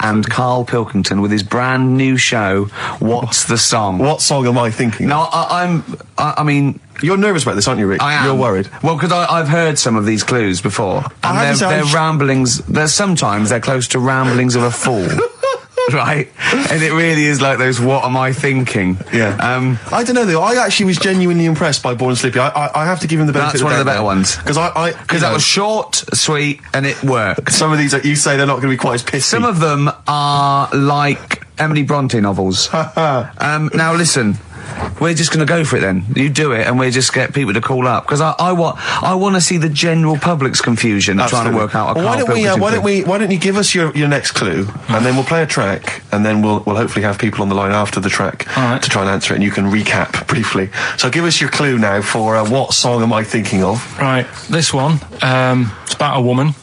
And Karl Pilkington with his brand new show, What's the Song? What song am I thinking? No, I mean... You're nervous about this, aren't you, Rick? I am. You're worried. Well, because I've heard some of these clues before. And they're ramblings... Sometimes they're close to ramblings of a fool. right? And it really is like those "What am I thinking?" Yeah. I don't know though. I actually was genuinely impressed by Born Slippy. I have to give him the benefit. That's one of the better ones because that was short, sweet, and it worked. Some of these that you say they're not going to be quite as pissy. Some of them are like Emily Bronte novels. Now listen. We're just going to go for it then. You do it, and we just get people to call up because I want to see the general public's confusion of trying to work out. Why don't you give us your next clue, and then we'll play a track, and then we'll hopefully have people on the line after the track to try and answer it, and you can recap briefly. So give us your clue now for what song am I thinking of? Right, this one. It's about a woman.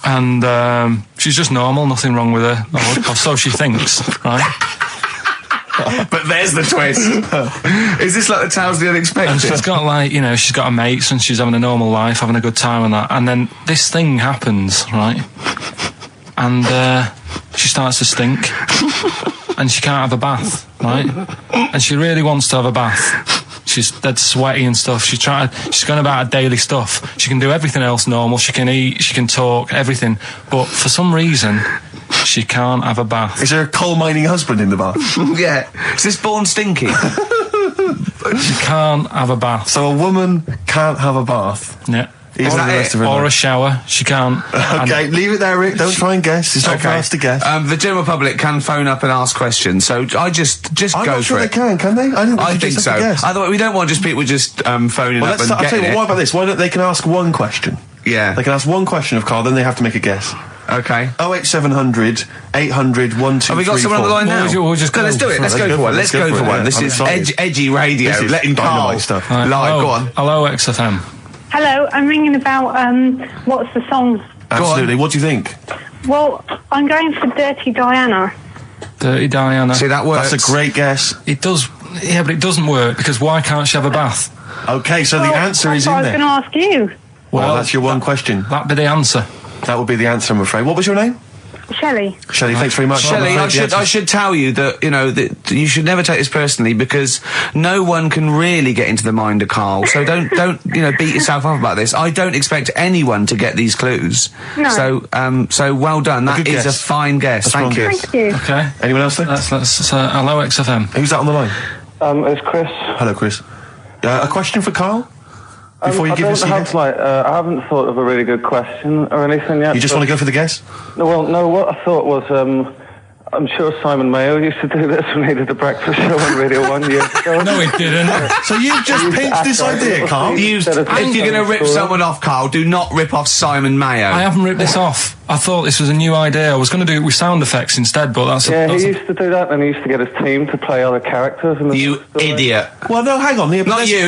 And she's just normal, nothing wrong with her, or so she thinks, right? But there's the twist. Is this like the Tales of the Unexpected? And she's got like, she's got her mates and she's having a normal life, having a good time and that. And then this thing happens, right? And she starts to stink. And she can't have a bath, right? And she really wants to have a bath. She's dead sweaty and stuff. She's going about her daily stuff. She can do everything else normal. She can eat, she can talk, everything. But for some reason, she can't have a bath. Is there a coal mining husband in the bath? Yeah. Is this Born Stinky? She can't have a bath. So a woman can't have a bath? Yeah. Is that it? Or a shower. She can't. Okay, leave it there, Rick. Don't try and guess. It's not for us to guess. The general public can phone up and ask questions, so I just go for it. I'm not sure they can they? I think so. Otherwise, we don't want just people just phoning up and I'll tell you what about this? Why don't they can ask one question? Yeah. They can ask one question of Carl, then they have to make a guess. Okay. 08700 800 1234. Have we got someone on the line now? We'll just go. Let's do it. Let's go for one. Let's go for one. This is edgy radio. This is letting Carl stuff. live. Go on. Hello, XFM. Hello, I'm ringing about what's the song? Absolutely. What do you think? Well, I'm going for Dirty Diana. Dirty Diana. See, that works. That's a great guess. It does. Yeah, but it doesn't work because why can't she have a bath? Okay, so the answer is in there. I was going to ask you. Well, that's your one question. That'd be the answer. That would be the answer, I'm afraid. What was your name? Shelley. Shelley, thanks very much. Shelley, I should tell you that, that you should never take this personally because no one can really get into the mind of Carl. So don't beat yourself up about this. I don't expect anyone to get these clues. No. So well done. That is a fine guess. Thank you. Thank you. Okay. Anyone else there? That's hello, XFM. Who's that on the line? It's Chris. Hello, Chris. A question for Carl? Before you give us I haven't thought of a really good question or anything yet. You just want to go for the guess? No, what I thought was, I'm sure Simon Mayo used to do this when he did the breakfast show on Radio 1 years ago. No, he didn't. So you've just pinched this idea, Carl? If you're going to rip someone off, Carl, do not rip off Simon Mayo. I haven't ripped this off. I thought this was a new idea. I was going to do it with sound effects instead, but that's... he used to do that, and he used to get his team to play other characters. You idiot. Well, no, hang on.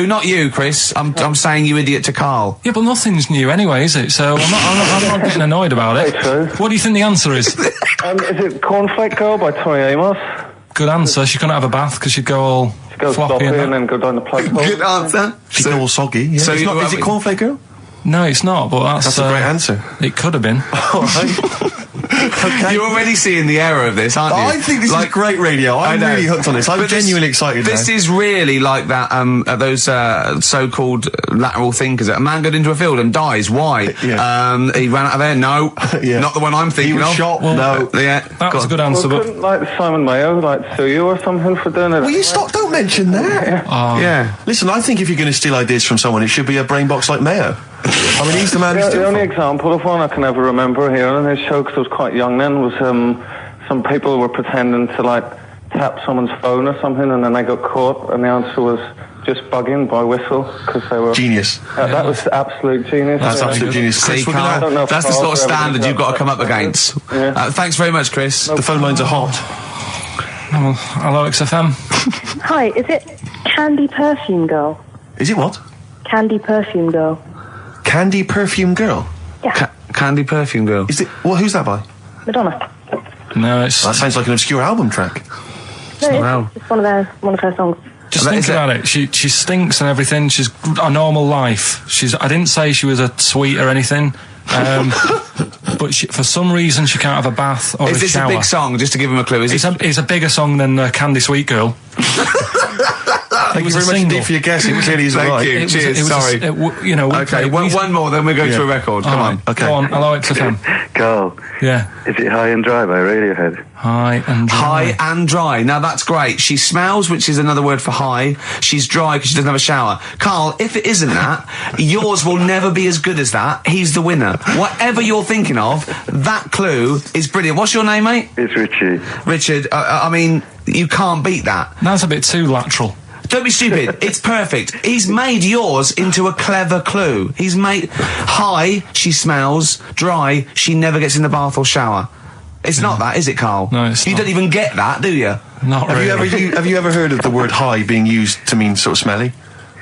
Not you, Chris. I'm saying you idiot to Carl. Yeah, but nothing's new anyway, is it? So I'm not getting annoyed about it. True. What do you think the answer is? Is it Cornflake Girl by Tori Amos? Good answer. She couldn't have a bath because she'd go all floppy and then go down the plug hole. Good answer. She'd go all soggy. Yeah. So is it Cornflake Girl? No, it's not, but that's a great answer. It could have been. All right. Okay. You're already seeing the error of this, aren't you? I think this is great radio. I'm really hooked on this. I'm genuinely excited This is really like that, those so-called lateral thinkers. A man got into a field and dies. Why? Yeah. He ran out of air. No. Not the one I'm thinking of. He was shot. No. Yeah. That was a good answer, but... Couldn't, Simon Mayo, sue you or something for doing it? Will you stop? Don't mention that. Yeah. Listen, I think if you're going to steal ideas from someone, it should be a brain box like Mayo. I mean, he's the man who's the only example of one I can ever remember hearing in his show, because I was quite young then, was some people were pretending to, tap someone's phone or something, and then they got caught, and the answer was just bugging by whistle, because they were... Genius. That was absolute genius. That's absolute genius. See, Carl, that's the sort of standard you've got to come up against. Thanks very much, Chris. The phone lines are hot. Hello, XFM. Hi, is it Candy Perfume Girl? Is it what? Candy Perfume Girl. Candy Perfume Girl? Yeah. Candy Perfume Girl. Is it? Well, who's that by? Madonna. No, it's... That sounds like an obscure album track. No, it's one of her songs. Just think about it. She stinks and everything. She's a normal life. I didn't say she was a sweet or anything. But for some reason she can't have a bath or a shower. Is this a big song? Just to give him a clue. It's a bigger song than Candy Sweet Girl. Thank you very much indeed for your guess. It clearly is right. Thank you. Cheers. Sorry. Okay. One more, then we go to a record. Come on. Okay. Go on. Hello, XFM. Carl. Yeah. Is it High and Dry by Radiohead? High and dry. High and dry. Now that's great. She smells, which is another word for high. She's dry because she doesn't have a shower. Carl, if it isn't that, yours will never be as good as that. He's the winner. Whatever you're thinking of, that clue is brilliant. What's your name, mate? It's Richie. Richard, I mean, you can't beat that. That's a bit too lateral. Don't be stupid. It's perfect. He's made yours into a clever clue. He's made high, she smells, dry, she never gets in the bath or shower. It's not that, is it, Carl? No, it's You not. don't even get that, do you? Not really. Have you ever heard of the word high being used to mean sort of smelly?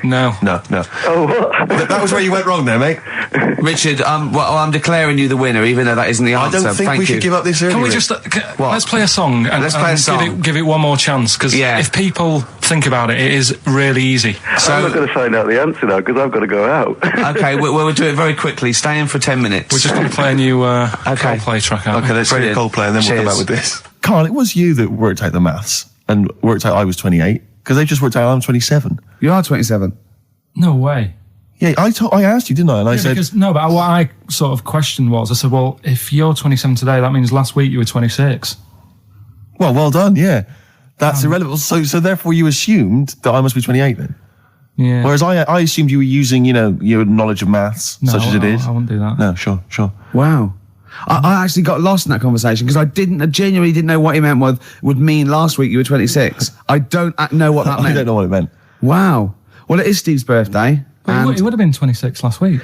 No. No. Oh, what? That was where you went wrong there, mate. Richard, I'm declaring you the winner, even though that isn't the I answer. don't think Thank we you. should give up this early. Can we Rick. just let's play a song and, Let's play a song. Give it one more chance, because if people think about it, it is really easy. I'm not going to find out the answer now because I've got to go out. Okay, we'll do it very quickly. Stay in for 10 minutes. We're just going to play a new Coldplay track out. Okay, let's hear Coldplay and then we'll come Cheers. back with this. Carl, it was you that worked out the maths and worked out I was 28 because they just worked out I'm 27. You are 27. No way. Yeah, I asked you, didn't I? And I said, Because, no, but what I sort of questioned was, I said, well, if you're 27 today, that means last week you were 26. well done, yeah. That's irrelevant. So therefore you assumed that I must be 28 then. Yeah. Whereas I assumed you were using, your knowledge of maths, No, such as it is. I wouldn't do that. No, sure. Wow. I actually got lost in that conversation because I genuinely didn't know what he meant would mean last week you were 26. I don't know what that meant. I don't know what it meant. Wow. Well, it is Steve's birthday. But he would have been 26 last week.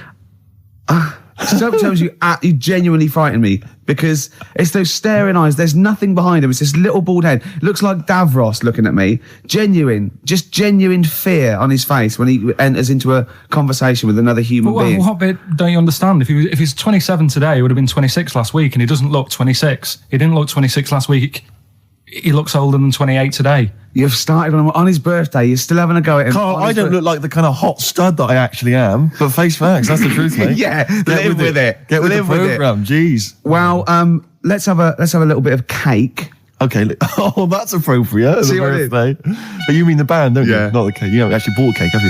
Sometimes you genuinely frighten me because it's those staring eyes. There's nothing behind him. It's this little bald head. Looks like Davros looking at me. Genuine fear on his face when he enters into a conversation with another human being. What bit don't you understand? If he's 27 today, he would have been 26 last week, and he doesn't look 26. He didn't look 26 last week. He looks older than 28 today. You've started on his birthday. You're still having a go at him. Carl, I don't look like the kind of hot stud that I actually am, but face facts, that's the truth, mate. Yeah, live with it. Get with Live the with it. programme, jeez. Well, let's have a little bit of cake. Okay, oh, that's appropriate. See The what I did? birthday. But you mean the band, don't Yeah. you? Not the cake. You haven't actually bought a cake, have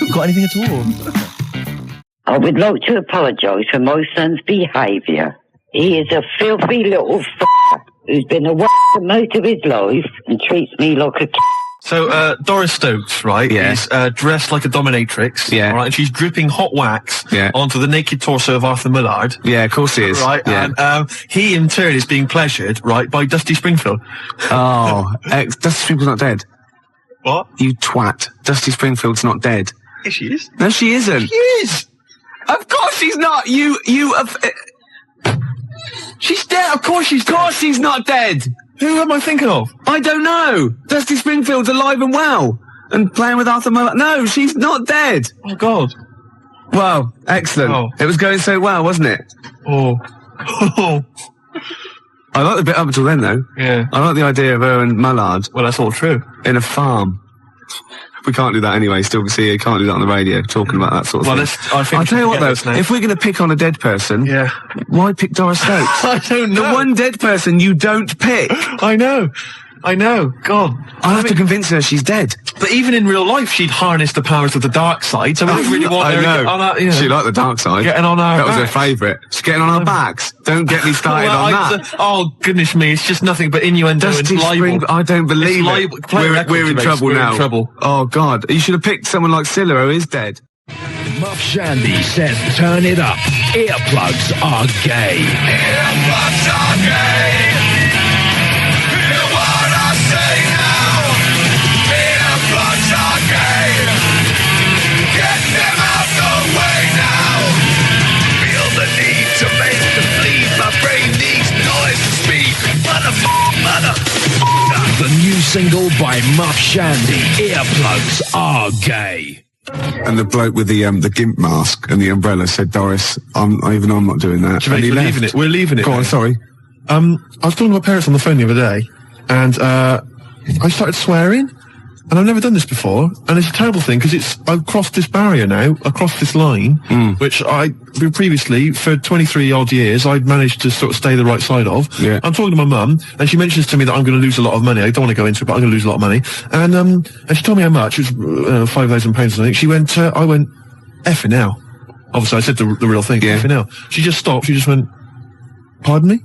you? Got anything at all? I would like to apologise for my son's behaviour. He is a filthy little who's been a most of his life and treats me like a So, Doris Stokes, right, is dressed like a dominatrix, right, and she's dripping hot wax onto the naked torso of Arthur Millard. Yeah, of course he is. Right, Yeah. and he in turn is being pleasured, right, by Dusty Springfield. Oh, Dusty Springfield's not dead. What? You twat. Dusty Springfield's not dead. Yes, she is. No, she isn't. She is. Of course she's not. She's dead. Of course she's dead. Of course she's not dead. Who am I thinking of? I don't know. Dusty Springfield's alive and well and playing with Arthur Millard. No, she's not dead. Oh, God. Well, excellent. Oh. It was going so well, wasn't it? Oh. I like the bit up until then, though. Yeah. I like the idea of her and Millard Well, that's all true. in a farm. We can't do that anyway. Still, see, you can't do that on the radio, talking about that sort of Well, thing. I think I'll tell you what, we though, should forget this if we're going to pick on a dead person, Yeah. why pick Doris Stokes? I don't know. The one dead person you don't pick. I know. God. I'll have to convince her she's dead. But even in real life, she'd harness the powers of the dark side, so we don't really want I her know. on our, She liked the dark side. Getting on our That was her backs. favourite. She's getting on our backs. Don't get me started Well, on that. Oh, goodness me, it's just nothing but innuendo and Dusty libel. Spring, I don't believe It's it. libel. Play records, We're in mates. trouble We're now. in trouble. Oh, God. You should have picked someone like Scylla, who is dead. Muff Shandy says turn it up. Earplugs are gay. Earplugs are gay. Hear what I say now. Earplugs are gay. Get them out the way now. Feel the need to make them bleed. My brain needs noise to speak. Mother. The new single by Muff Shandy. Earplugs are gay. And the bloke with the gimp mask and the umbrella said, Doris, I'm not doing that. Gervais, And he we're left. leaving it. We're leaving it. Go on, sorry. I was talking to my parents on the phone the other day, and I started swearing, and I've never done this before, and it's a terrible thing because I've crossed this barrier now, across this line, which I previously for 23 odd years I'd managed to sort of stay the right side of. Yeah. I'm talking to my mum, and she mentions to me that I'm going to lose a lot of money. I don't want to go into it, but I'm going to lose a lot of money. And she told me how much. It was £5,000 or something. She went. I went, effing now. Obviously, I said the real thing. Yeah. Effing now. She just stopped. She just went, pardon me.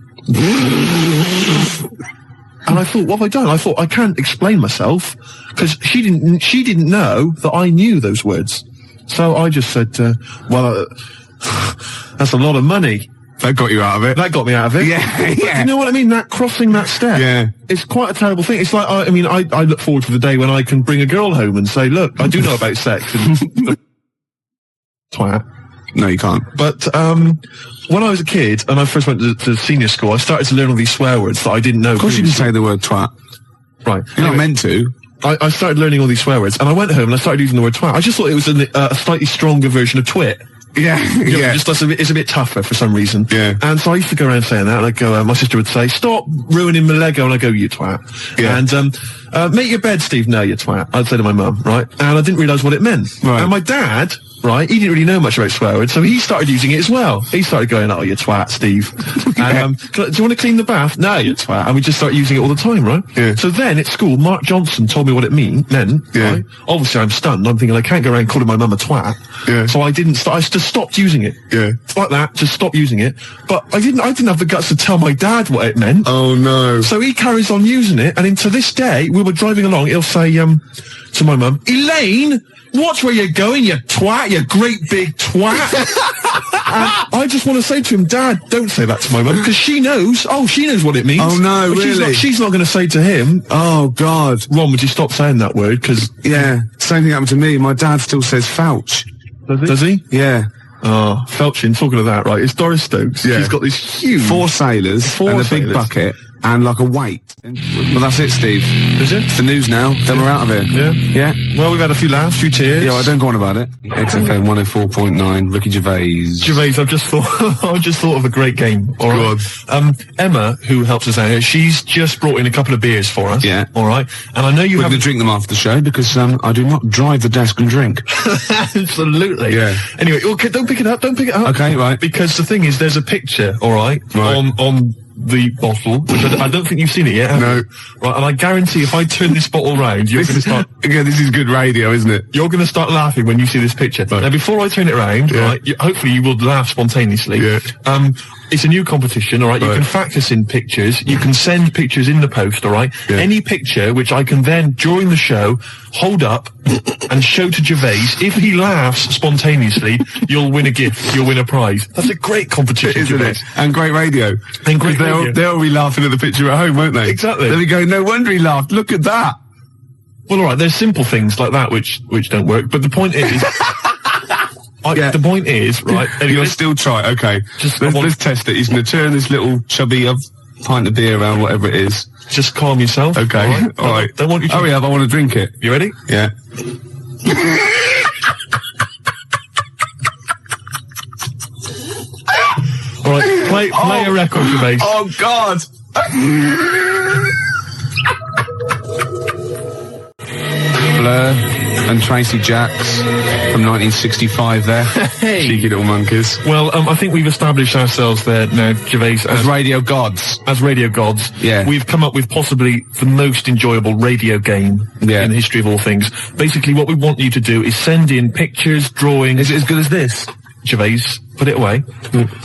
And I thought, what have I done? I thought, I can't explain myself, because she didn't know that I knew those words. So I just said, well, that's a lot of money. That got you out of it. That got me out of it. Yeah, But yeah. you know what I mean? That crossing that step. Yeah. It's quite a terrible thing. It's like, I mean, I look forward to the day when I can bring a girl home and say, look, I do know about sex. And twat. No, you can't. But when I was a kid and I first went to senior school, I started to learn all these swear words that I didn't know. Of course you can say the word twat. Right. You're not meant to. I started learning all these swear words, and I went home and I started using the word twat. I just thought it was a slightly stronger version of twit. Yeah, You know, yeah. just it's a bit tougher for some reason. Yeah. And so I used to go around saying that, and I'd go, my sister would say, stop ruining my Lego, and I'd go, you twat. Yeah. And, make your bed, Steve. No, you twat. I'd say to my mum, right? And I didn't realise what it meant. Right. And my dad, right, he didn't really know much about swear words, so he started using it as well. He started going, oh, you twat, Steve. And, do you want to clean the bath? No, you twat. And we just started using it all the time, right? Yeah. So then at school, Mark Johnson told me what it meant, Yeah. right? Obviously I'm stunned. I'm thinking I can't go around calling my mum a twat. Yeah. So I just stopped using it. Yeah. Like that, just stop using it. But I didn't have the guts to tell my dad what it meant. Oh, no. So he carries on using it, and into this day, we were driving along, he'll say, to my mum, Elaine, watch where you're going, you twat, you great big twat. And I just want to say to him, Dad, don't say that to my mum, because she knows what it means. Oh, no, But really? She's not going to say to him, Oh, God. Ron, would you stop saying that word? Because Yeah. Same thing happened to me. My dad still says fouch. does he? Yeah. Oh, Felchin, talking of that, right, it's Doris Stokes. Yeah. She's got this huge... 4 sailors Four and a sailors. big bucket and like a weight. Well, that's it, Steve. Is it? It's the news now. Then we're out of here. Yeah. Yeah. Well, we've had a few laughs, a few tears. Yeah, well, don't go on about it. XFM 104.9, Ricky Gervais. Gervais, I've just thought of a great game. All right. Emma, who helps us out here, she's just brought in a couple of beers for us. Yeah. All right. And I know you We're have going to drink them after the show because I do not drive the desk and drink. Absolutely. Yeah. Anyway, okay, don't pick it up. Okay, right. Because the thing is, there's a picture, all right, Right. on the bottle, which I don't think you've seen it yet. Have No. you? Right. And I guarantee, if I turn this bottle round, you're going to start. Yeah, this is good radio, isn't it? You're going to start laughing when you see this picture. Right. Now, before I turn it around, Yeah. right, hopefully you will laugh spontaneously. Yeah. It's a new competition, all right? You Right. can fact us in pictures. You can send pictures in the post, all right? Yeah. Any picture which I can then, during the show, hold up and show to Gervais. If he laughs spontaneously, you'll win a gift. You'll win a prize. That's a great competition, Isn't Gervais. it? And great radio. And great radio. They'll be laughing at the picture at home, won't they? Exactly. They'll be going, no wonder he laughed. Look at that. Well, all right, there's simple things like that which don't work, but the point is... Yeah. The point is, right... You'll still try. Okay. Let's test it. He's going to turn this little chubby pint of beer around, whatever it is. Just calm yourself. Okay. All right. Don't want you to... Hurry up. I want to drink it. You ready? Yeah. All right, play a record, Gervais. Oh, God. Blur and Tracy Jacks from 1965 there. Hey. Cheeky little monkeys. Well, I think we've established ourselves there now, Gervais, As radio gods. as radio gods. Yeah. We've come up with possibly the most enjoyable radio game Yeah. in the history of all things. Basically, what we want you to do is send in pictures, drawings... Is it as good as this? Gervais, put it away.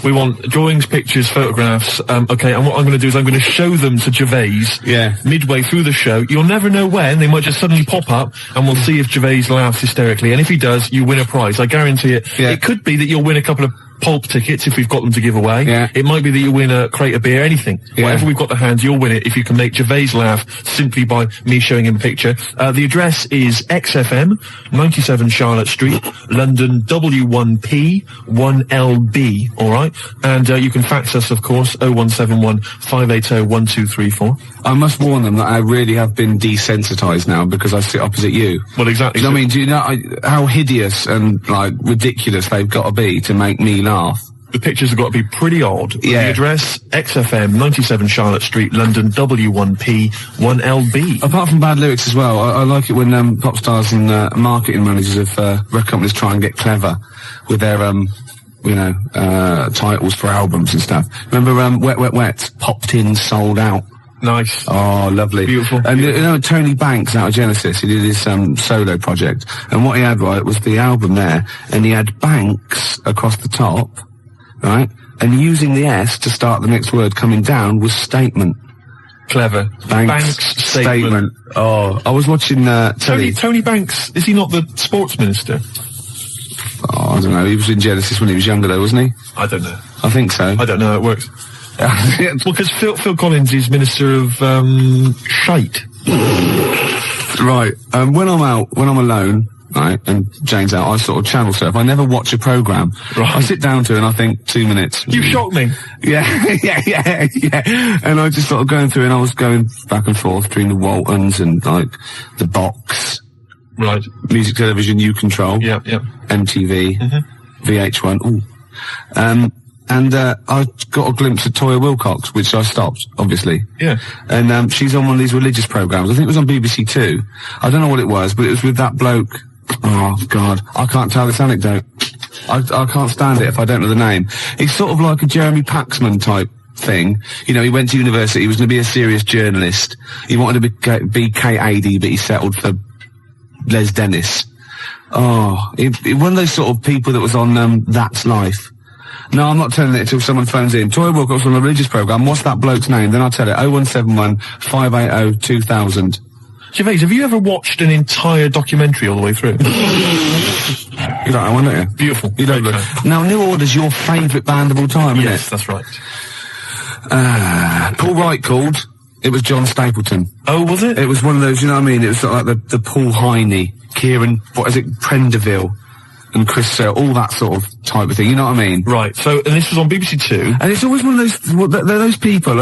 We want drawings, pictures, photographs. Okay, and what I'm going to do is I'm going to show them to Gervais Yeah. midway through the show. You'll never know when. They might just suddenly pop up, and we'll see if Gervais laughs hysterically. And if he does, you win a prize. I guarantee it. Yeah. It could be that you'll win a couple of pulp tickets if we've got them to give away. Yeah. It might be that you win a crate of beer, anything. Yeah. Whatever we've got to hand, you'll win it if you can make Gervais laugh simply by me showing him a picture. The address is XFM, 97 Charlotte Street, London W1P 1LB, alright? And you can fax us, of course, 0171 580 1234. I must warn them that I really have been desensitised now because I sit opposite you. Well, exactly. Do you know what I mean? Do you know how hideous and, like, ridiculous they've got to be to make me laugh? The pictures have got to be pretty odd. Yeah. The address, XFM, 97 Charlotte Street, London W1P 1LB. Apart from bad lyrics as well, I like it when pop stars and marketing managers of record companies try and get clever with their, titles for albums and stuff. Remember Wet, Wet, Wet? Popped in, sold out. Nice. Oh, lovely. Beautiful. And you know, Tony Banks out of Genesis, he did his solo project. And what he had, right, was the album there, and he had Banks across the top, right? And using the S to start the next word coming down was statement. Clever. Banks statement. Oh, I was watching telly. Tony Banks, is he not the sports minister? Oh, I don't know. He was in Genesis when he was younger, though, wasn't he? I don't know. I think so. I don't know how it works. Well, because Phil Collins is Minister of Shite. Right. When I'm alone, right, and Jane's out, I sort of channel surf. I never watch a programme. Right. I sit down to it and I think 2 minutes. You shocked me. Yeah, yeah. And I just started going through and I was going back and forth between the Waltons and, like, the Box. Right. Music Television, U Control. Yep. MTV. VH1. Ooh. And I got a glimpse of Toyah Wilcox, which I stopped, obviously. Yeah. And she's on one of these religious programmes. I think it was on BBC Two. I don't know what it was, but it was with that bloke. Oh, God. I can't tell this anecdote. I can't stand it if I don't know the name. He's sort of like a Jeremy Paxman type thing. You know, he went to university, he was going to be a serious journalist. He wanted to be KAD, but he settled for Les Dennis. Oh, one of those sort of people that was on That's Life. No, I'm not telling it until someone phones in. Toyah Wilcox on a religious programme. What's that bloke's name? Then I'll tell it. 0171 580 2000. Gervais, have you ever watched an entire documentary all the way through? You don't know one, don't you? Beautiful. You don't look. Now, New Order's your favourite band of all time, isn't it? Yes, that's right. Paul Wright called. It was John Stapleton. Oh, was it? It was one of those, you know what I mean? It was sort of like the Paul Heine, Kieran, Prenderville, and Chris Searle, all that sort of type of thing, you know what I mean? Right, so, and this was on BBC Two. And it's always one of those people,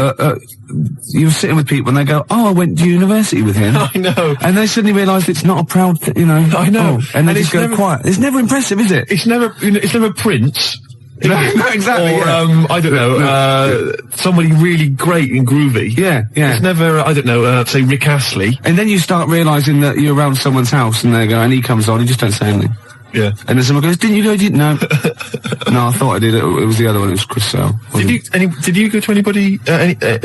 you're sitting with people and they go, oh, I went to university with him. I know. And they suddenly realise it's not a proud thing, you know. I know. Oh, and they just go quiet. It's never impressive, is it? It's never Prince. No, exactly. Or, I don't know, somebody really great and groovy. Yeah. It's never, I don't know, say Rick Astley. And then you start realising that you're around someone's house and they go, and he comes on, you just don't say anything. Yeah. And then someone goes, didn't you go? No. No, I thought I did. It was the other one. It was Chris Searle. Did you go to anybody,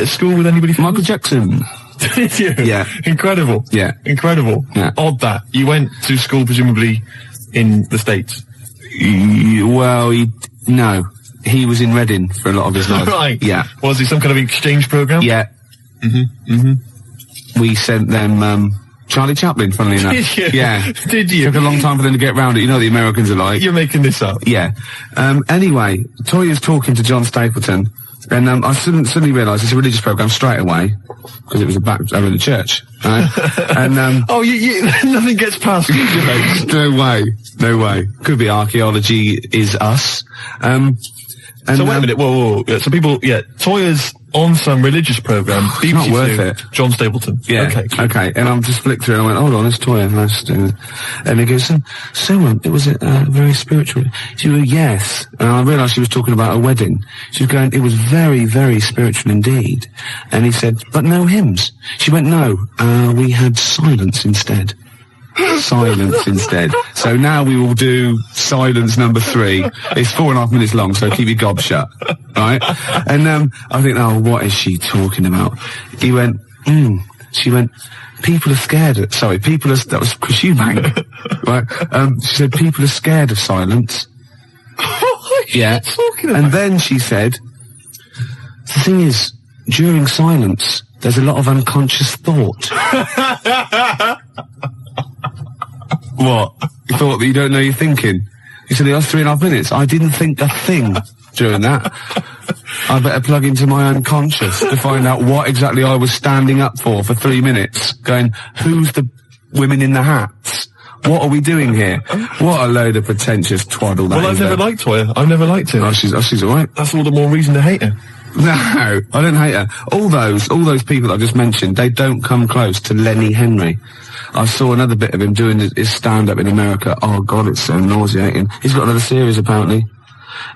school with anybody? Michael Jackson. Did you? Yeah. Incredible. Yeah. Incredible. Yeah. Odd that. You went to school presumably in the States. No. He was in Reading for a lot of his life. Right. Yeah. Was it some kind of exchange program? Yeah. We sent them, Charlie Chaplin, funnily enough. Did you? Yeah. Did you? Took a long time for them to get round it. You know what the Americans are like. You're making this up. Yeah. Anyway, Toyah's talking to John Stapleton, and I suddenly realised it's a religious programme straight away, because it was over in the church. Right? And nothing gets past you, mate. No way. Could be archaeology is us. So wait a minute, whoa. So people, Toyah's on some religious programme. It's not worth it. John Stapleton. Yeah. Okay. And I'm just flicked through and I went, hold on, it's Toyah. And he goes, it was very spiritual. She went, yes. And I realised she was talking about a wedding. She was going, it was very, very spiritual indeed. And he said, but no hymns. She went, no, we had silence instead. Silence instead. So now we will do silence number 3. It's 4.5 minutes long, so keep your gob shut. Right? And I think, oh, what is she talking about? He went, She went, people are scared that was Chris Eubank. Right? She said, people are scared of silence. What are you talking about? And then she said, the thing is, during silence, there's a lot of unconscious thought. What? You thought that you don't know you're thinking? You said it was 3.5 minutes. I didn't think a thing during that. I better plug into my unconscious to find out what exactly I was standing up for 3 minutes. Going, who's the women in the hats? What are we doing here? What a load of pretentious twaddle that Well, I've never liked Toyah. I've never liked her. Oh, she's alright. That's all the more reason to hate her. No, I don't hate her. All those people I just mentioned, they don't come close to Lenny Henry. I saw another bit of him doing his stand-up in America. Oh, God, it's so nauseating. He's got another series, apparently.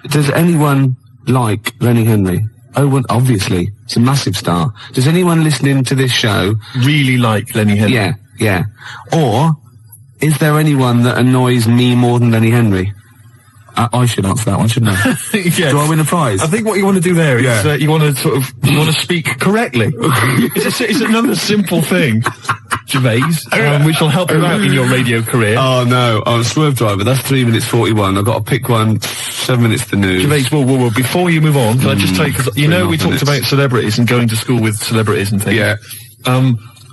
Does anyone like Lenny Henry? Oh, well, obviously. It's a massive star. Does anyone listening to this show really like Lenny Henry? Yeah. Or is there anyone that annoys me more than Lenny Henry? I should answer that one, shouldn't I? Yes. Do I win a prize? I think what you want to do there is you want to speak correctly. It's another simple thing. Gervais, which will help you out in your radio career. Oh no, I'm a Swerve Driver. That's 3 minutes 41. I've got to pick one. 7 minutes the news. Gervais, whoa. Before you move on, can I just tell you, because you know we talked about celebrities and going to school with celebrities and things. Yeah.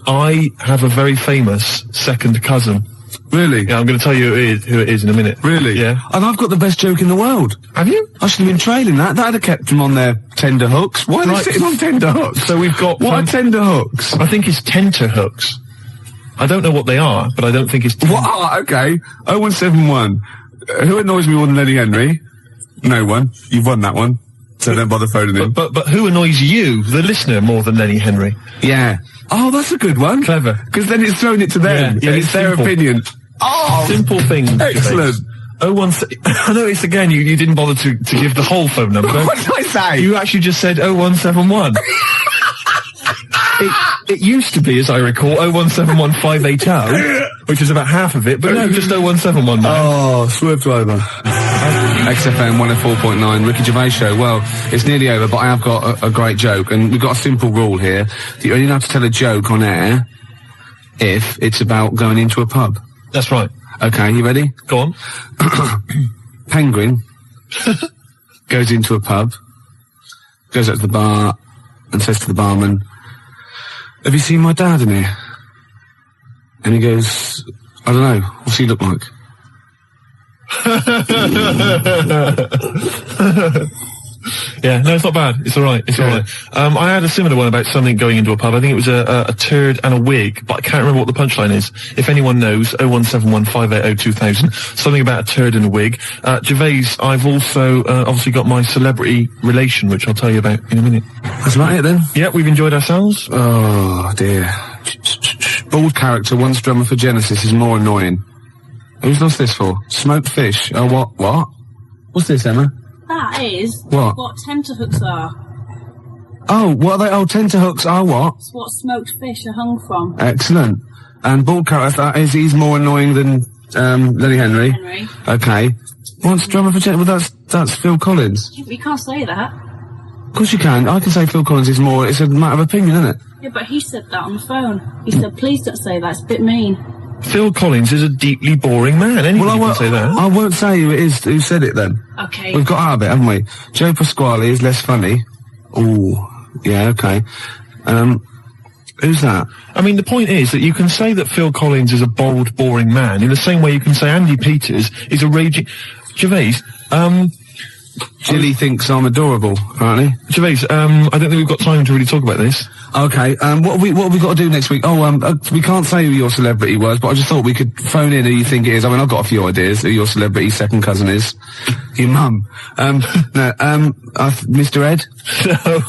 I have a very famous second cousin. Really? Yeah, I'm going to tell you who it is in a minute. Really? Yeah. And I've got the best joke in the world. Have you? I should have been trailing that. That'd have kept them on their tender hooks. Why are they sitting on tender hooks? So we've got... What are tender hooks? I think it's tenter hooks. I don't know what they are, but I don't think it's... What? Oh, okay. 0171. Who annoys me more than Lenny Henry? No one. You've won that one. So don't bother phoning in. But who annoys you, the listener, more than Lenny Henry? Yeah. Oh, that's a good one. Clever. Because then it's thrown it to them. Yeah, it's their simple. opinion. Oh! Simple things. Excellent. I noticed again, you didn't bother to give the whole phone number. What did I say? You actually just said 0171. It used to be, as I recall, 0171 580, which is about half of it, but no, just 0171 now. Oh, Swerve Driver. XFM 104.9, Ricky Gervais Show. Well, it's nearly over, but I have got a great joke, and we've got a simple rule here. You only have to tell a joke on air if it's about going into a pub. That's right. Okay, you ready? Go on. Penguin goes into a pub, goes up to the bar, and says to the barman, "Have you seen my dad in here?" And he goes, "I don't know. What's he look like?" Yeah, no, it's not bad. It's alright. It's alright. I had a similar one about something going into a pub. I think it was a turd and a wig, but I can't remember what the punchline is. If anyone knows, 0171 580 2000. Something about a turd and a wig. Gervais, I've also obviously got my celebrity relation, which I'll tell you about in a minute. That's about it then? Yeah, we've enjoyed ourselves. Oh, dear. Bald character, once drummer for Genesis, is more annoying. Who's lost this for? Smoked fish. Oh, what? What's this, Emma? That is what tenterhooks are. Oh, what are they? Oh, tenterhooks are what? It's what smoked fish are hung from. Excellent. And bald character, he's more annoying than Lenny Henry. Okay. Once drummer for Genesis, well, that's Phil Collins. You can't say that. Of course you can. I can say Phil Collins is more. It's a matter of opinion, isn't it? Yeah, but he said that on the phone. He said, "Please don't say that. It's a bit mean." Phil Collins is a deeply boring man. Anybody can say that. I won't say who it is who said it then. Okay. We've got out of it, haven't we? Joe Pasquale is less funny. Ooh, yeah, okay. Who's that? I mean, the point is that you can say that Phil Collins is a bold, boring man in the same way you can say Andy Peters is a raging... Gervais, Jilly thinks I'm adorable, apparently. Gervais, I don't think we've got time to really talk about this. Okay, what have we got to do next week? Oh, we can't say who your celebrity was, but I just thought we could phone in who you think it is. I mean, I've got a few ideas who your celebrity second cousin is. Your mum. Mr. Ed? No.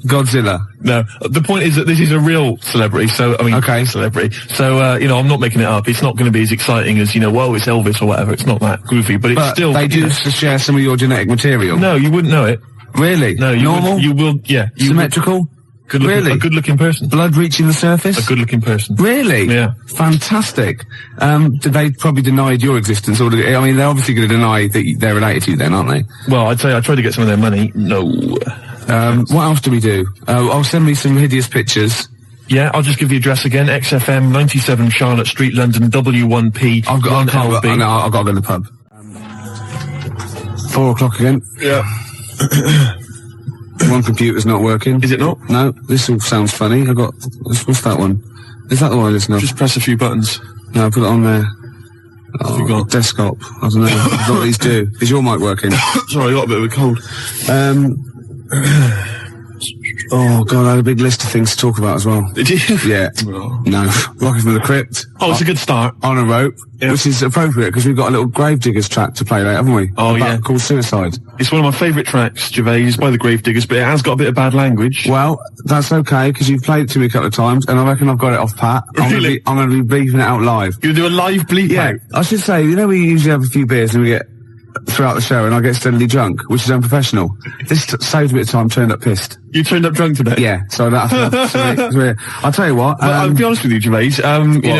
Godzilla? No. The point is that this is a real celebrity, so, I mean, okay. Celebrity. So, I'm not making it up. It's not going to be as exciting as, whoa, it's Elvis or whatever. It's not that goofy, but it's still... they do share some of your genetic material? No, you wouldn't know it. Really? No, Normal? You will, yeah. Symmetrical? Really? A good-looking person. Blood reaching the surface? A good-looking person. Really? Yeah. Fantastic. They probably denied your existence, or they're obviously going to deny that they're related to you then, aren't they? Well, I'd say I tried to get some of their money. No. What else do we do? Send me some hideous pictures. Yeah, I'll just give the address again. XFM, 97 Charlotte Street, London, W1P. I've got to go to the pub. 4 o'clock again. Yeah. One computer's not working. Is it not? No, this all sounds funny. What's that one? Is that the one I listen to? Just press a few buttons. No, I put it on there. Oh, desktop. I don't know. I don't know what these do. Is your mic working? Sorry, I got a bit of a cold. Oh, God, I had a big list of things to talk about as well. Did you? Yeah. Oh. No. Rocket from the Crypt. Oh, it's a good start. On a rope, which is appropriate because we've got a little Gravediggers track to play later, haven't we? Oh, yeah. Called Suicide. It's one of my favourite tracks, Gervais, by the Gravediggers, but it has got a bit of bad language. Well, that's okay, because you've played it to me a couple of times, and I reckon I've got it off pat. Really? I'm going to be bleeping it out live. You're going to do a live bleep out? I should say, we usually have a few beers and we get throughout the show and I get steadily drunk, which is unprofessional. This saved me a time turned up pissed. You turned up drunk today? Yeah, so I don't have to... I'll tell you what... I'll be honest with you, Gervais.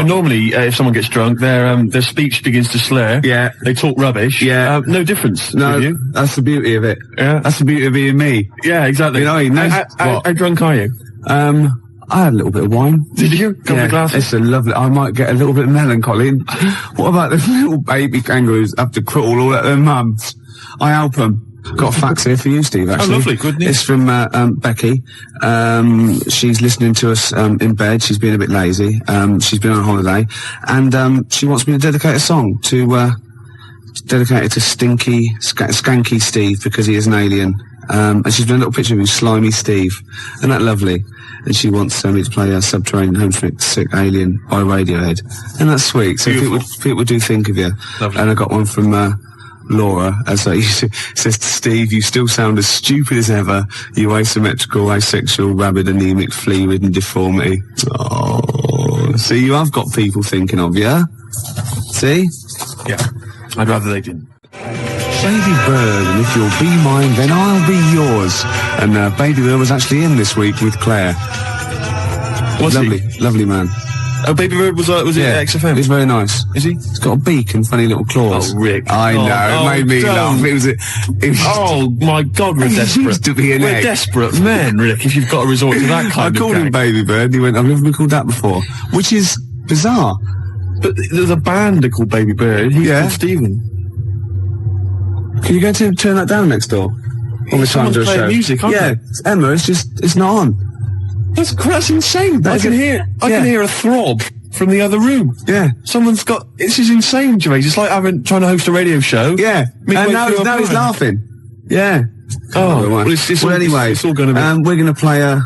Normally, if someone gets drunk, their speech begins to slur. Yeah. They talk rubbish. Yeah. No difference. No, with you. That's the beauty of it. Yeah. That's the beauty of being me. Yeah, exactly. How drunk are you? I had a little bit of wine. Did you? Couple of glasses? It's a lovely. I might get a little bit melancholy. What about the little baby kangaroos have to crawl all at their mums? I help them. Got a fax here for you, Steve, actually. Oh, lovely. Good news. It's from Becky. She's listening to us in bed. She's been a bit lazy. She's been on holiday. And she wants me to dedicate a song to dedicate it to Skanky Steve, because he is an alien. And she's done a little picture of him, Slimy Steve. Isn't that lovely? And she wants me to play a Subterranean Homesick Sick Alien by Radiohead. And that's sweet. So people do think of you. Lovely. And I got one from Laura, as I used to, says to Steve, you still sound as stupid as ever. You asymmetrical, asexual, rabid, anemic, flea-ridden deformity. Oh, see, you have got people thinking of you. See? Yeah. I'd rather they didn't. Baby Bird, and if you'll be mine, then I'll be yours. And Baby Bird was actually in this week with Claire. Was lovely, he? Lovely man. Oh, Baby Bird was it at XFM? He's very nice. Is he? He's got a beak and funny little claws. Oh, Rick. I know, it made me laugh. It was oh, my God, we're desperate. Used to be an we're egg. Desperate men, Rick, if you've got to resort to that kind of I called him Baby Bird, and he went, I've never been called that before. Which is bizarre. But there's a band called Baby Bird. He's called Stephen. Can you go to turn that down next door? On the time to a show. Music, aren't they? It's Emma, it's not on. That's insane. I can hear a throb from the other room. Yeah. Someone's got, this is insane, Gervais. It's like trying to host a radio show. Yeah. And now he's laughing. Yeah. Oh, well, anyway, it's all going to be. We're going to play a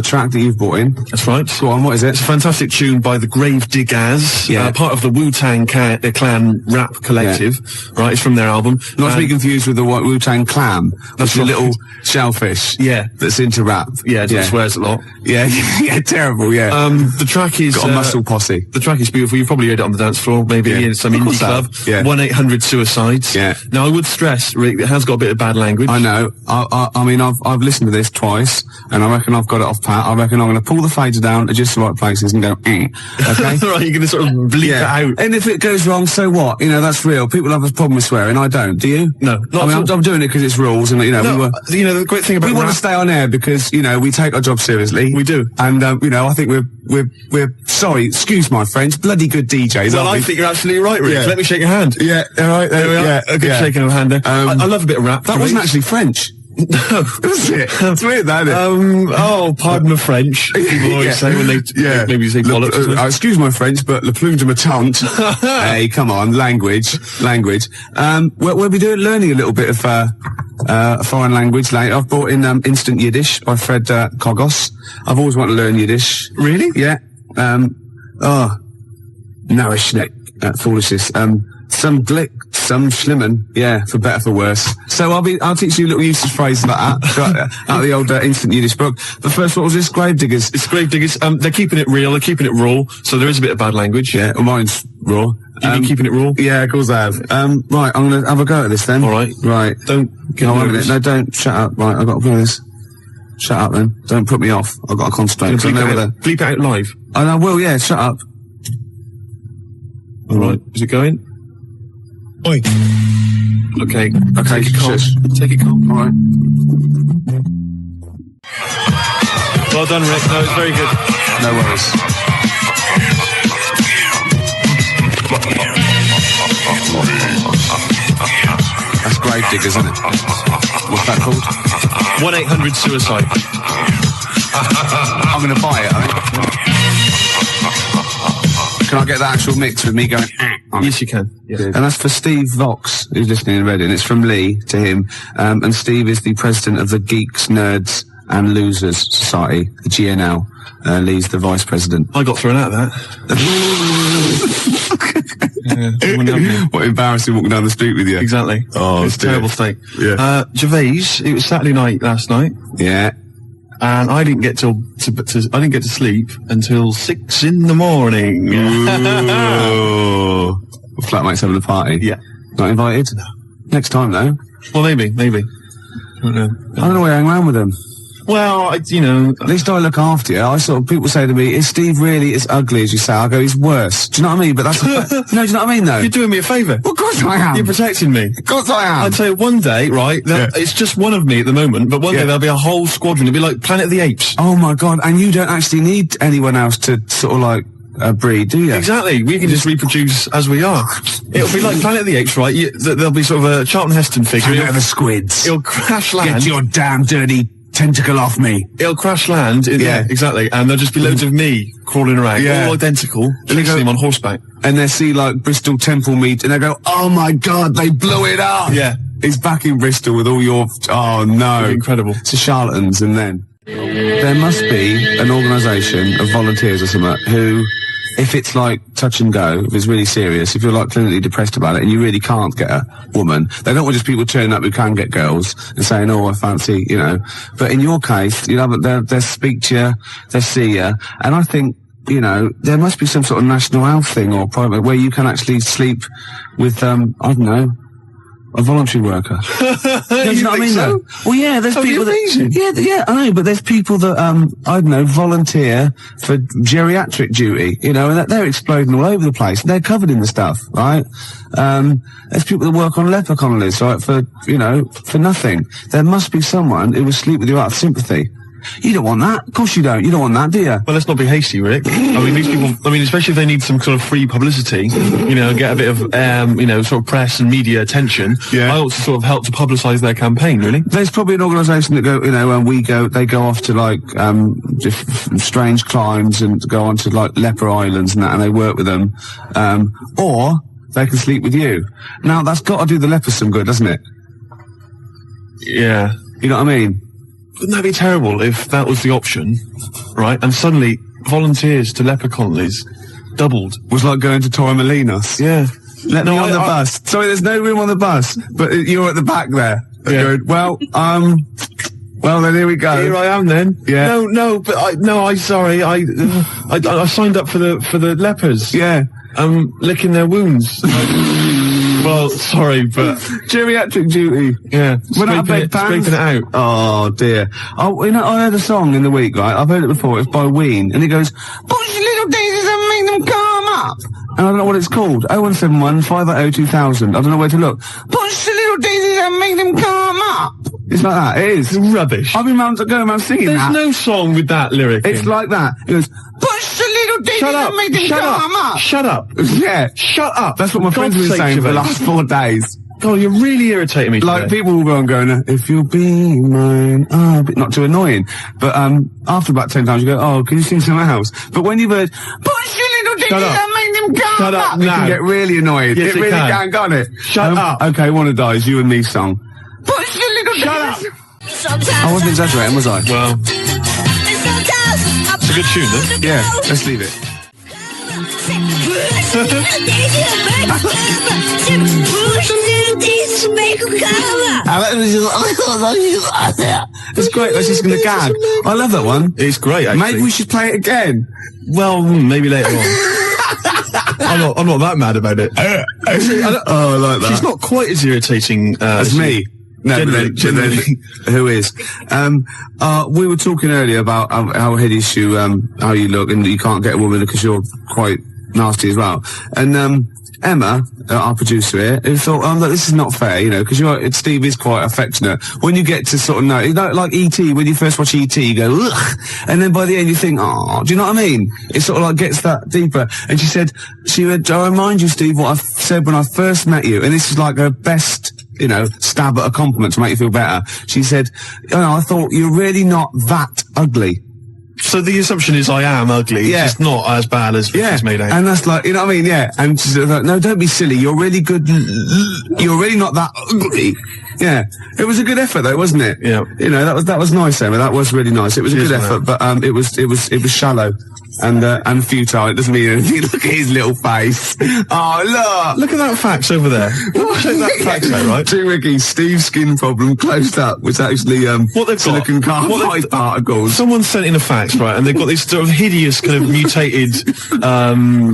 track that you've brought in. That's right. Go on, what is it? It's a fantastic tune by the Gravediggers, part of the Wu-Tang Clan rap collective, right? It's from their album. Not to be confused with the Wu-Tang Clam. That's a little shellfish. Yeah. That's into rap. Yeah, it swears a lot. Yeah, yeah, terrible, yeah. The track is... Got a muscle posse. The track is beautiful. You've probably heard it on the dance floor, maybe in some indie club. Yeah. 1-800-SUICIDES. Yeah. Now, I would stress, Rick, it has got a bit of bad language. I know. I mean, I've listened to this twice, and I reckon I've got it off pat. I reckon I'm going to pull the fader down at just the right places and go, okay? Right, you're going to sort of bleep it out. And if it goes wrong, so what? You know, that's real. People have a problem with swearing. I don't. Do you? No. I'm doing it because it's rules, and, you know, the great thing about we want to stay on air because, you know, we take our job seriously. We do. And, you know, I think we're sorry, excuse my French, bloody good DJs. Well, I think you're absolutely right, Rick. Yeah. Let me shake your hand. Yeah, all right. There we are. Yeah, a good shaking of hand there. I love a bit of rap. That wasn't actually French. No. Was it? It's weird, that, isn't it? Pardon the French. People always say when they maybe say bollocks. Excuse my French, but le plume de ma tante. Hey, come on, language. We'll be learning a little bit of foreign language later. I've brought in Instant Yiddish by Fred Kogos. I've always wanted to learn Yiddish. Really? Yeah. Narishnek, foolishness. Some glick, some schlimmen, yeah, for better, for worse. So I'll teach you little usage phrases like that, out of the old Instant Yiddish book. But first, what was this? Gravediggers. It's Gravediggers. They're keeping it real, they're keeping it raw, so there is a bit of bad language. Yeah, well, mine's raw. You've been keeping it raw? Yeah, of course I have. Right, I'm gonna have a go at this then. Alright. Right. Don't get nervous. No, don't, shut up. Right, I've got to go this. Shut up then. Don't put me off. I've got to concentrate. Bleep it out live. I will, yeah, shut up. Alright, is it going? Oi. Okay. Take it calm. Take it calm. All right. Well done, Rick. No, it's very good. No worries. That's Gravediggers, isn't it? What's that called? 1-800-SUICIDE. I'm going to buy it, I think. Can I get that actual mix with me going Yes, you can. Yeah. And that's for Steve Vox, who's listening in Reading. It's from Lee to him. And Steve is the president of the Geeks, Nerds and Losers Society, the GNL. Lee's the vice president. I got thrown out of that. What embarrassing walking down the street with you. Exactly. Oh, it's a terrible state. Yeah. Gervais, it was Saturday night last night. Yeah. And I didn't get to sleep until 6 in the morning. Ooh. Flatmates having a party. Yeah. Not invited? No. Next time though. Well, maybe. I don't know. I don't know where I hang around with them. Well, you know, At least I look after you. People say to me, is Steve really as ugly as you say? I go, he's worse. Do you know what I mean? But that's, no, do you know what I mean though? you're doing me a favour. Well, of course I am. You're protecting me. Of course I am. I'd say one day, right, it's just one of me at the moment, but one day there'll be a whole squadron. It'll be like Planet of the Apes. Oh my God, and you don't actually need anyone else to sort of like, breed, do you? Exactly. We can just reproduce as we are. It'll be like Planet of the Apes, right? There'll be sort of a Charlton Heston figure. Planet of the Squids. It'll crash land. Get your damn dirty tentacle off me. It'll crash land. Yeah, exactly. And there'll just be loads of me crawling around, all identical, chasing him on horseback. And they see like Bristol Temple meet, and they go, "Oh my God, they blew it up!" Yeah, he's back in Bristol with all your. Oh no, incredible. It's the charlatans, and then there must be an organisation of volunteers or something who, if it's like touch and go, if it's really serious, if you're like clinically depressed about it and you really can't get a woman, they don't want just people turning up who can get girls and saying, oh, I fancy, you know. But in your case, you know, they'll speak to you, they'll see you, and I think, you know, there must be some sort of national health thing or private where you can actually sleep with, I don't know, a voluntary worker. You know what I mean? So? Well, yeah, there's people that, yeah, I know, but there's people that, I don't know, volunteer for geriatric duty, you know, and they're exploding all over the place. They're covered in the stuff, right? There's people that work on leper colonies, right, for, you know, for nothing. There must be someone who will sleep with you out of sympathy. You don't want that. Of course you don't. You don't want that, do you? Well, let's not be hasty, Rick. I mean, these people, especially if they need some sort of free publicity, you know, get a bit of, you know, sort of press and media attention. Yeah. I also sort of help to publicise their campaign, really. There's probably an organisation that go, you know, when they go off to like, strange climes and go on to like leper islands and that, and they work with them. Or they can sleep with you. Now, that's got to do the lepers some good, doesn't it? Yeah. You know what I mean? Wouldn't that be terrible if that was the option, right? And suddenly volunteers to leper colonies doubled. Was like going to Torremolinos. Yeah. Let me on the bus. Sorry, there's no room on the bus, but you're at the back there. Yeah. Going, well, then here we go. Here I am then. Yeah. I'm sorry. I signed up for the lepers. Yeah. Licking their wounds. Well, sorry, but geriatric duty. Yeah, scraping it out. Oh dear. Oh, you know, I heard a song in the week, right? I've heard it before. It's by Ween, and it goes, "Push little daisies and make them come up." And I don't know what it's called. 0171 580 2000. I don't know where to look. Push the little daisies and make them come up. It's like that. It is. It's rubbish. I've been going around singing There's that. There's no song with that lyric. It's like that. It goes, push the little daisies and make them come up. Shut up. Yeah. Shut up. That's what my friends have been saying for the last 4 days. God, you're really irritating me today. Like, people will go and going, if you'll be mine, not too annoying. But, after about 10 times you go, oh, can you sing something else? But when you've heard, push your little daisies and make them come up, you can get really annoyed. Yes, it really can, can't it? Shut up. Okay, Wanna Die is You and Me song. Push your little Shut up. I wasn't exaggerating, was I? Well, it's a good tune, though. Yeah, let's leave it. It's great. That's just gonna gag. I love that one. It's great, actually. Maybe we should play it again. Well, maybe later on. I'm not that mad about it. I like that. She's not quite as irritating as me. No, then, who is? We were talking earlier about how hideous you, how you look, and you can't get a woman because you're quite nasty as well. And Emma, our producer here, who thought, look, this is not fair, you know, because Steve is quite affectionate. When you get to sort of know, like E.T., when you first watch E.T., you go, ugh, and then by the end you think, oh, do you know what I mean? It sort of like gets that deeper. And she said, I remind you, Steve, what I said when I first met you, and this is like her best, you know, stab at a compliment to make you feel better. She said, I thought you're really not that ugly. So the assumption is I am ugly, yeah. It's just not as bad as it's made out. And that's like, you know what I mean, yeah. And she's like, no, don't be silly, you're really good, you're really not that ugly. Yeah. It was a good effort though, wasn't it? Yeah. You know, that was nice, Emma, that was really nice. It was a good effort, but it was shallow. and futile. It doesn't mean anything. Look at his little face. Oh, Look at that fax over there. Check that fax out, right? To Ricky, Steve's skin problem closed up was actually what they've silicon got, carbide particles. Someone sent in a fax, right, and they've got these sort of hideous kind of mutated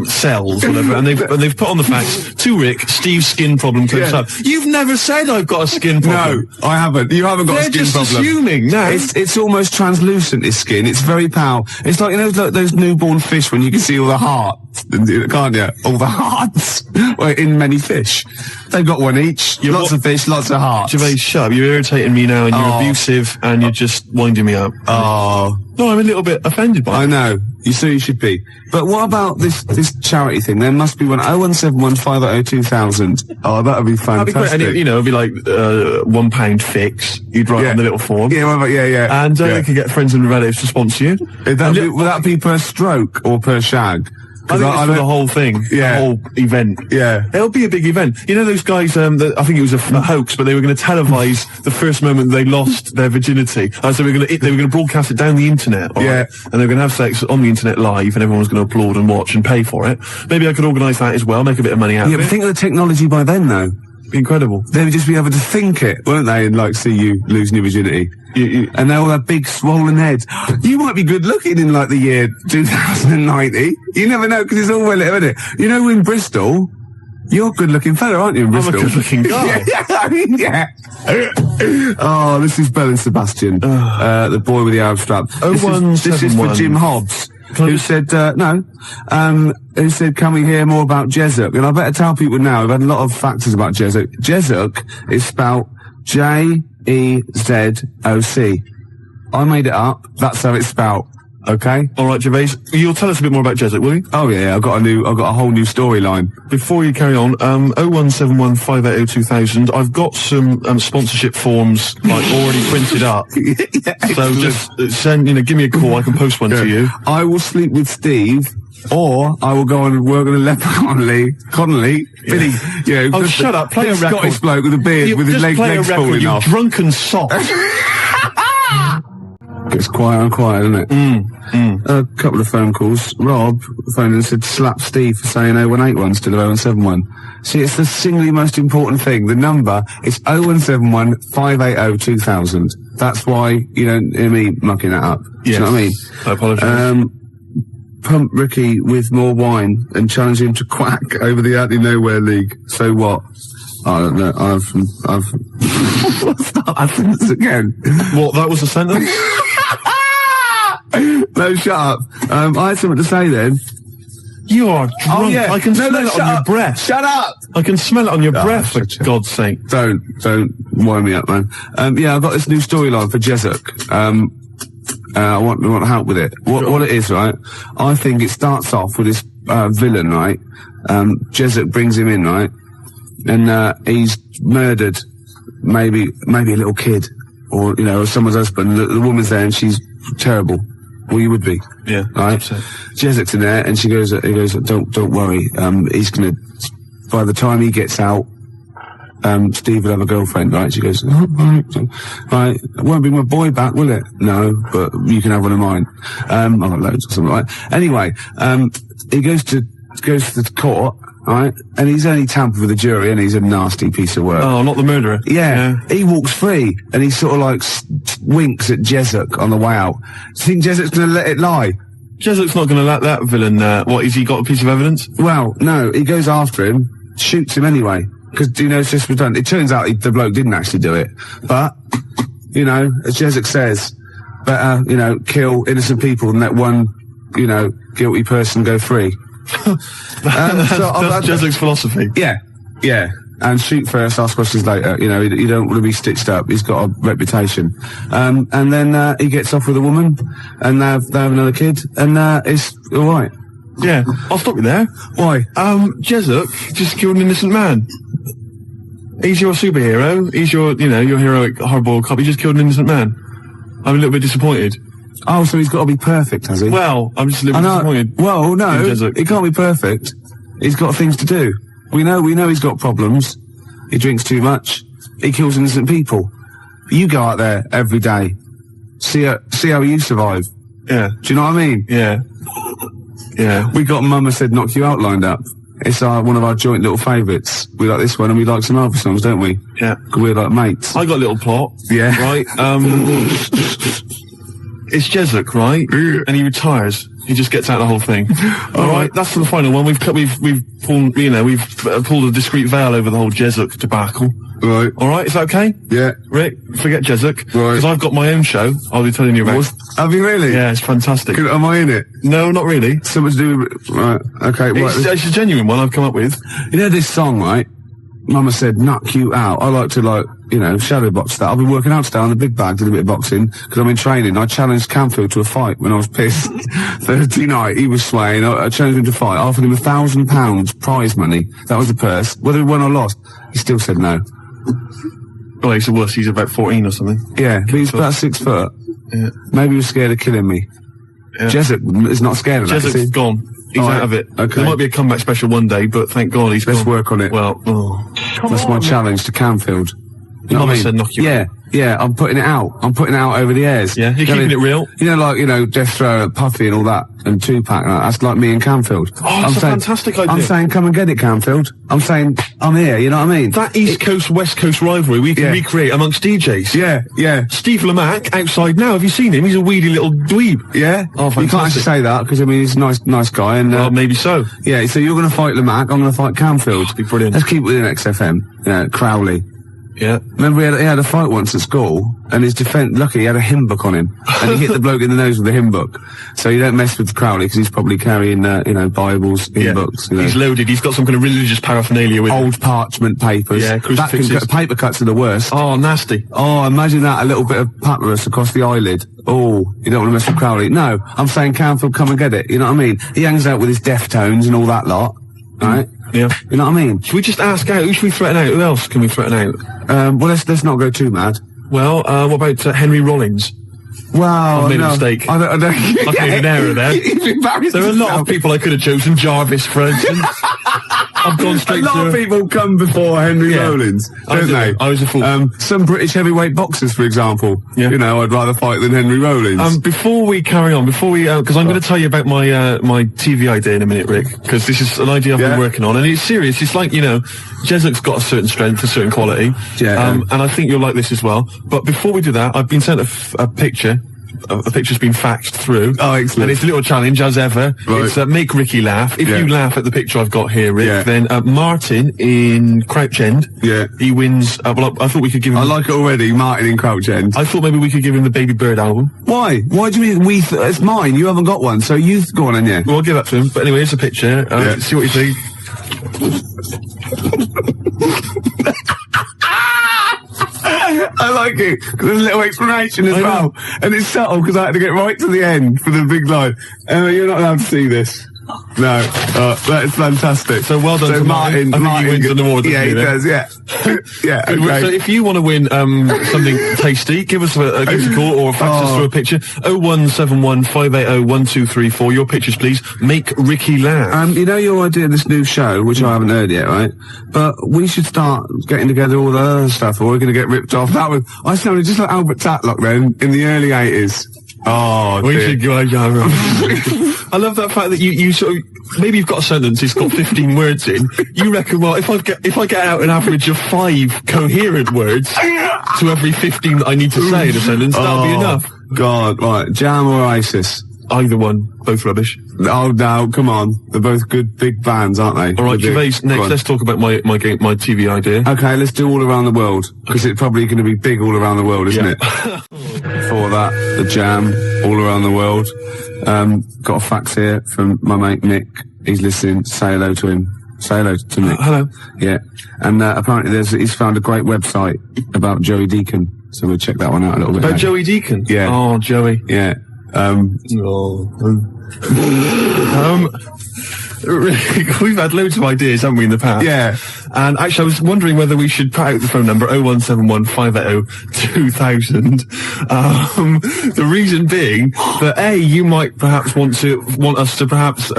cells, whatever, and they've put on the fax, to Rick, Steve's skin problem closed up. You've never said I've got a skin problem. No, I haven't. You haven't got a skin They're just problem. assuming. No. It's almost translucent, his skin. It's very pale. It's like, like those newborn fish when you can see all the hearts, can't you? All the hearts. Well, in many fish. They've got one each. Lots of fish, lots of hearts. Gervais, shut up. You're irritating me now, and you're abusive, and you're just winding me up. Oh. No, I'm a little bit offended by it. I know. You should be. But what about this charity thing? There must be one. 0171 580 2000. Oh, that would be fantastic. That'd be great. And it'd be like £1 fix. You'd write on the little form. Yeah. And you could get friends and relatives to sponsor you. Would that be per stroke or per shag? I think it's for the whole thing, the whole event. Yeah. It'll be a big event. You know those guys, I think it was a hoax, but they were going to televise the first moment they lost their virginity. So they were going to broadcast it down the internet, right? And they were going to have sex on the internet live, and everyone was going to applaud and watch and pay for it. Maybe I could organise that as well, make a bit of money out of it. Yeah, but think of the technology by then, though. Incredible. They would just be able to think it, won't they, and see you losing your virginity. And they all have big swollen heads. You might be good looking in the year 2090. You never know, because it's all relative, isn't it? You know, in Bristol, you're a good looking fella, aren't you, in Bristol? I'm a good looking guy. Oh, this is Bell and Sebastian, the boy with the Arab strap. This is for Jim Hobbs. Who said, who said, can we hear more about Jezuk? And I better tell people now, we've had a lot of factors about Jezuk. Jezuk is spelled Jezoc. I made it up. That's how it's spelled. Okay? Alright, Gervais, you'll tell us a bit more about Jezuk, will you? Oh yeah, I've got a whole new storyline. Before you carry on, 0171 580 2000, I've got some, sponsorship forms, already printed up. So just send, give me a call, I can post one to you. I will sleep with Steve, or I will go and work on a Leper Connolly, Billy, Oh, shut up, play a record. Scottish bloke with a beard, with his legs falling off. You drunken sot. Gets quieter and quieter, doesn't it? A couple of phone calls. Rob phoned and said, slap Steve for saying 0181 instead of 0171. See, it's the singly most important thing. The number is 0171 580 2000. That's why you don't hear me mucking that up. Yes. Do you know what I mean? I apologise. Pump Ricky with more wine and challenge him to quack over the Out of Nowhere League. So what? I don't know. What's that sentence again? What, that was a sentence? No, shut up. I had something to say then. You are drunk. Oh, yeah. I can smell it on your breath. Shut up! I can smell it on your breath, for God's sake. Don't wind me up, man. Yeah, I've got this new storyline for Jezuk. I want help with it. What it is, right? I think it starts off with this villain, right? Jezuk brings him in, right? And he's murdered maybe a little kid, or or someone's husband. The woman's there and she's terrible. Well, you would be. Yeah. Right? Jezuk's in there and he goes, don't worry. He's gonna, by the time he gets out, Steve will have a girlfriend, right? She goes, right, it won't bring my boy back, will it? No, but you can have one of mine. I've got loads or something like that. Anyway, he goes to the court, right? And he's only tampered with the jury, and he's a nasty piece of work. Oh, not the murderer. Yeah. He walks free, and he sort of winks at Jezuk on the way out. Do you think Jezuk's gonna let it lie? Jezuk's not gonna let that villain, what, has he got a piece of evidence? Well, no, he goes after him, shoots him anyway. Because, it's just redundant. It turns out the bloke didn't actually do it. But, as Jezuk says, better, kill innocent people than let one, guilty person go free. That's Jezuk's philosophy. Yeah. And shoot first, ask questions later. You don't want to be stitched up. He's got a reputation. And then, he gets off with a woman, and they have another kid, and, it's alright. Yeah, I'll stop you there. Why? Jezuk just killed an innocent man. He's your superhero. He's your, your heroic hardboiled cop. He just killed an innocent man. I'm a little bit disappointed. Oh, so he's got to be perfect, has he? Well, I'm just a little bit disappointed. Well, no, he can't be perfect. He's got things to do. We know he's got problems. He drinks too much. He kills innocent people. You go out there every day. See how you survive. Yeah. Do you know what I mean? Yeah. Yeah. We got Mama Said Knock You Out lined up. It's one of our joint little favourites. We like this one and we like some other songs, don't we? Yeah. 'Cause we're like mates. I got a little plot. Yeah. Right? It's Jezik, right? And he retires. He just gets out of the whole thing. All right, that's the final one. We've pulled, pulled a discreet veil over the whole Jezik debacle. Right. All right, is that okay? Yeah. Rick, forget Jezik. Right. Because I've got my own show. I'll be telling you about. Have you really? Yeah, it's fantastic. Am I in it? No, not really. Something to do with... Right, okay. It's a genuine one I've come up with. You know this song, right? Mama Said Knock You Out. I like to, shadow box that. I've been working out today on the big bag, did a bit of boxing, because I'm in training. I challenged Canfield to a fight when I was pissed. Thursday night, he was swaying. I challenged him to fight. I offered him £1,000 prize money. That was the purse. Whether he won or lost, he still said no. Oh, he's a wuss. He's about 14 or something. Yeah, but he's about 6 foot. Yeah. Maybe he was scared of killing me. Yeah. Jezik is not scared of that. Jezik's gone. He's out of it. Okay. There might be a comeback special one day, but thank God he's Let's gone. work on it. Well, that's my challenge to Canfield. You know Mama what I mean? said knock you out. Yeah, I'm putting it out. I'm putting it out over the airs. Yeah, you're keeping it real. You know, Death Throw, Puffy and all that, and Tupac, and that's like me and Canfield. Oh, that's a fantastic idea. I'm saying, come and get it, Canfield. I'm saying, I'm here, you know what I mean? That East Coast, West Coast rivalry we can recreate amongst DJs. Yeah. Steve Lamack, outside now, have you seen him? He's a weedy little dweeb. Yeah? Oh, fantastic. You can't actually say that, because, he's a nice guy, and... well, maybe so. Yeah, so you're going to fight Lamack, I'm going to fight Canfield. That'd be brilliant. Let's keep it within XFM. Crowley. Yeah. Remember he had a fight once at school, and his defence, lucky he had a hymn book on him, and he hit the bloke in the nose with the hymn book. So you don't mess with Crowley, because he's probably carrying, Bibles, hymn books. He's loaded, he's got some kind of religious paraphernalia with old parchment papers. Yeah, crucifixes. Paper cuts are the worst. Oh, nasty. Oh, imagine that, a little bit of papyrus across the eyelid. Oh, you don't want to mess with Crowley. No, I'm saying Canfield, come and get it, you know what I mean? He hangs out with his Deftones and all that lot, right? Yeah. You know what I mean? Should we just ask out? Who should we threaten out? Who else can we threaten out? Well, let's not go too mad. Well, what about Henry Rollins? Wow, I've made a mistake. I don't I've made an error there. There are a lot of people I could have chosen. Jarvis, for instance. I've gone straight to... A lot of people come before Henry Rollins, don't they? I was a fool. Some British heavyweight boxers, for example. Yeah. I'd rather fight than Henry Rollins. Before we carry on, because I'm going to tell you about my TV idea in a minute, Rick, because this is an idea I've been working on, and it's serious. It's like, Jezik's got a certain strength, a certain quality, and I think you'll like this as well. But before we do that, I've been sent a picture. A picture's been faxed through. Oh, excellent. And it's a little challenge, as ever. Right. It's make Ricky laugh. If you laugh at the picture I've got here, Rick, then Martin in Crouch End, he wins... well, I thought we could give him... I like it already, Martin in Crouch End. I thought maybe we could give him the Baby Bird album. Why? Why do you mean it's mine? You haven't got one, so you go on in, yeah. Well, I'll give that to him. But anyway, here's a picture. See what you think. I like it, because there's a little explanation as well. And it's subtle, because I had to get right to the end for the big line. You're not allowed to see this. No, that is fantastic. So well done to Martin. I think he wins an award. Yeah, he does, yeah. Yeah, okay. So if you want to win something tasty, give us a call or fax us through a picture. 0171 580 1234. Your pictures, please. Make Ricky laugh. Your idea of this new show, which I haven't heard yet, right? But we should start getting together all the other stuff, or we're going to get ripped off. I sounded just like Albert Tatlock then, in the early 80s. Oh, we should go. I love that fact that you sort of, maybe you've got a sentence, it's got 15 words in. You reckon, well, if I get out an average of 5 coherent words to every 15 that I need to say in a sentence, that'll be enough. God, right. Jam or ISIS? Either one. Both rubbish. Oh, no, come on. They're both good big bands, aren't they? All right, Gervais, next, let's talk about my TV idea. Okay, let's do all around the world, because it's probably going to be big all around the world, isn't it? Before that, the Jam, all around the world. Got a fax here from my mate Nick. He's listening. Say hello to him. Say hello to Nick. Hello. Yeah. And apparently he's found a great website about Joey Deacon, so we'll check that one out a little bit. About Joey Deacon? Yeah. Oh, Joey. Yeah. We've had loads of ideas, haven't we, in the past? Yeah. And actually, I was wondering whether we should put out the phone number 0171 580 2000. The reason being that you might perhaps want us to perhaps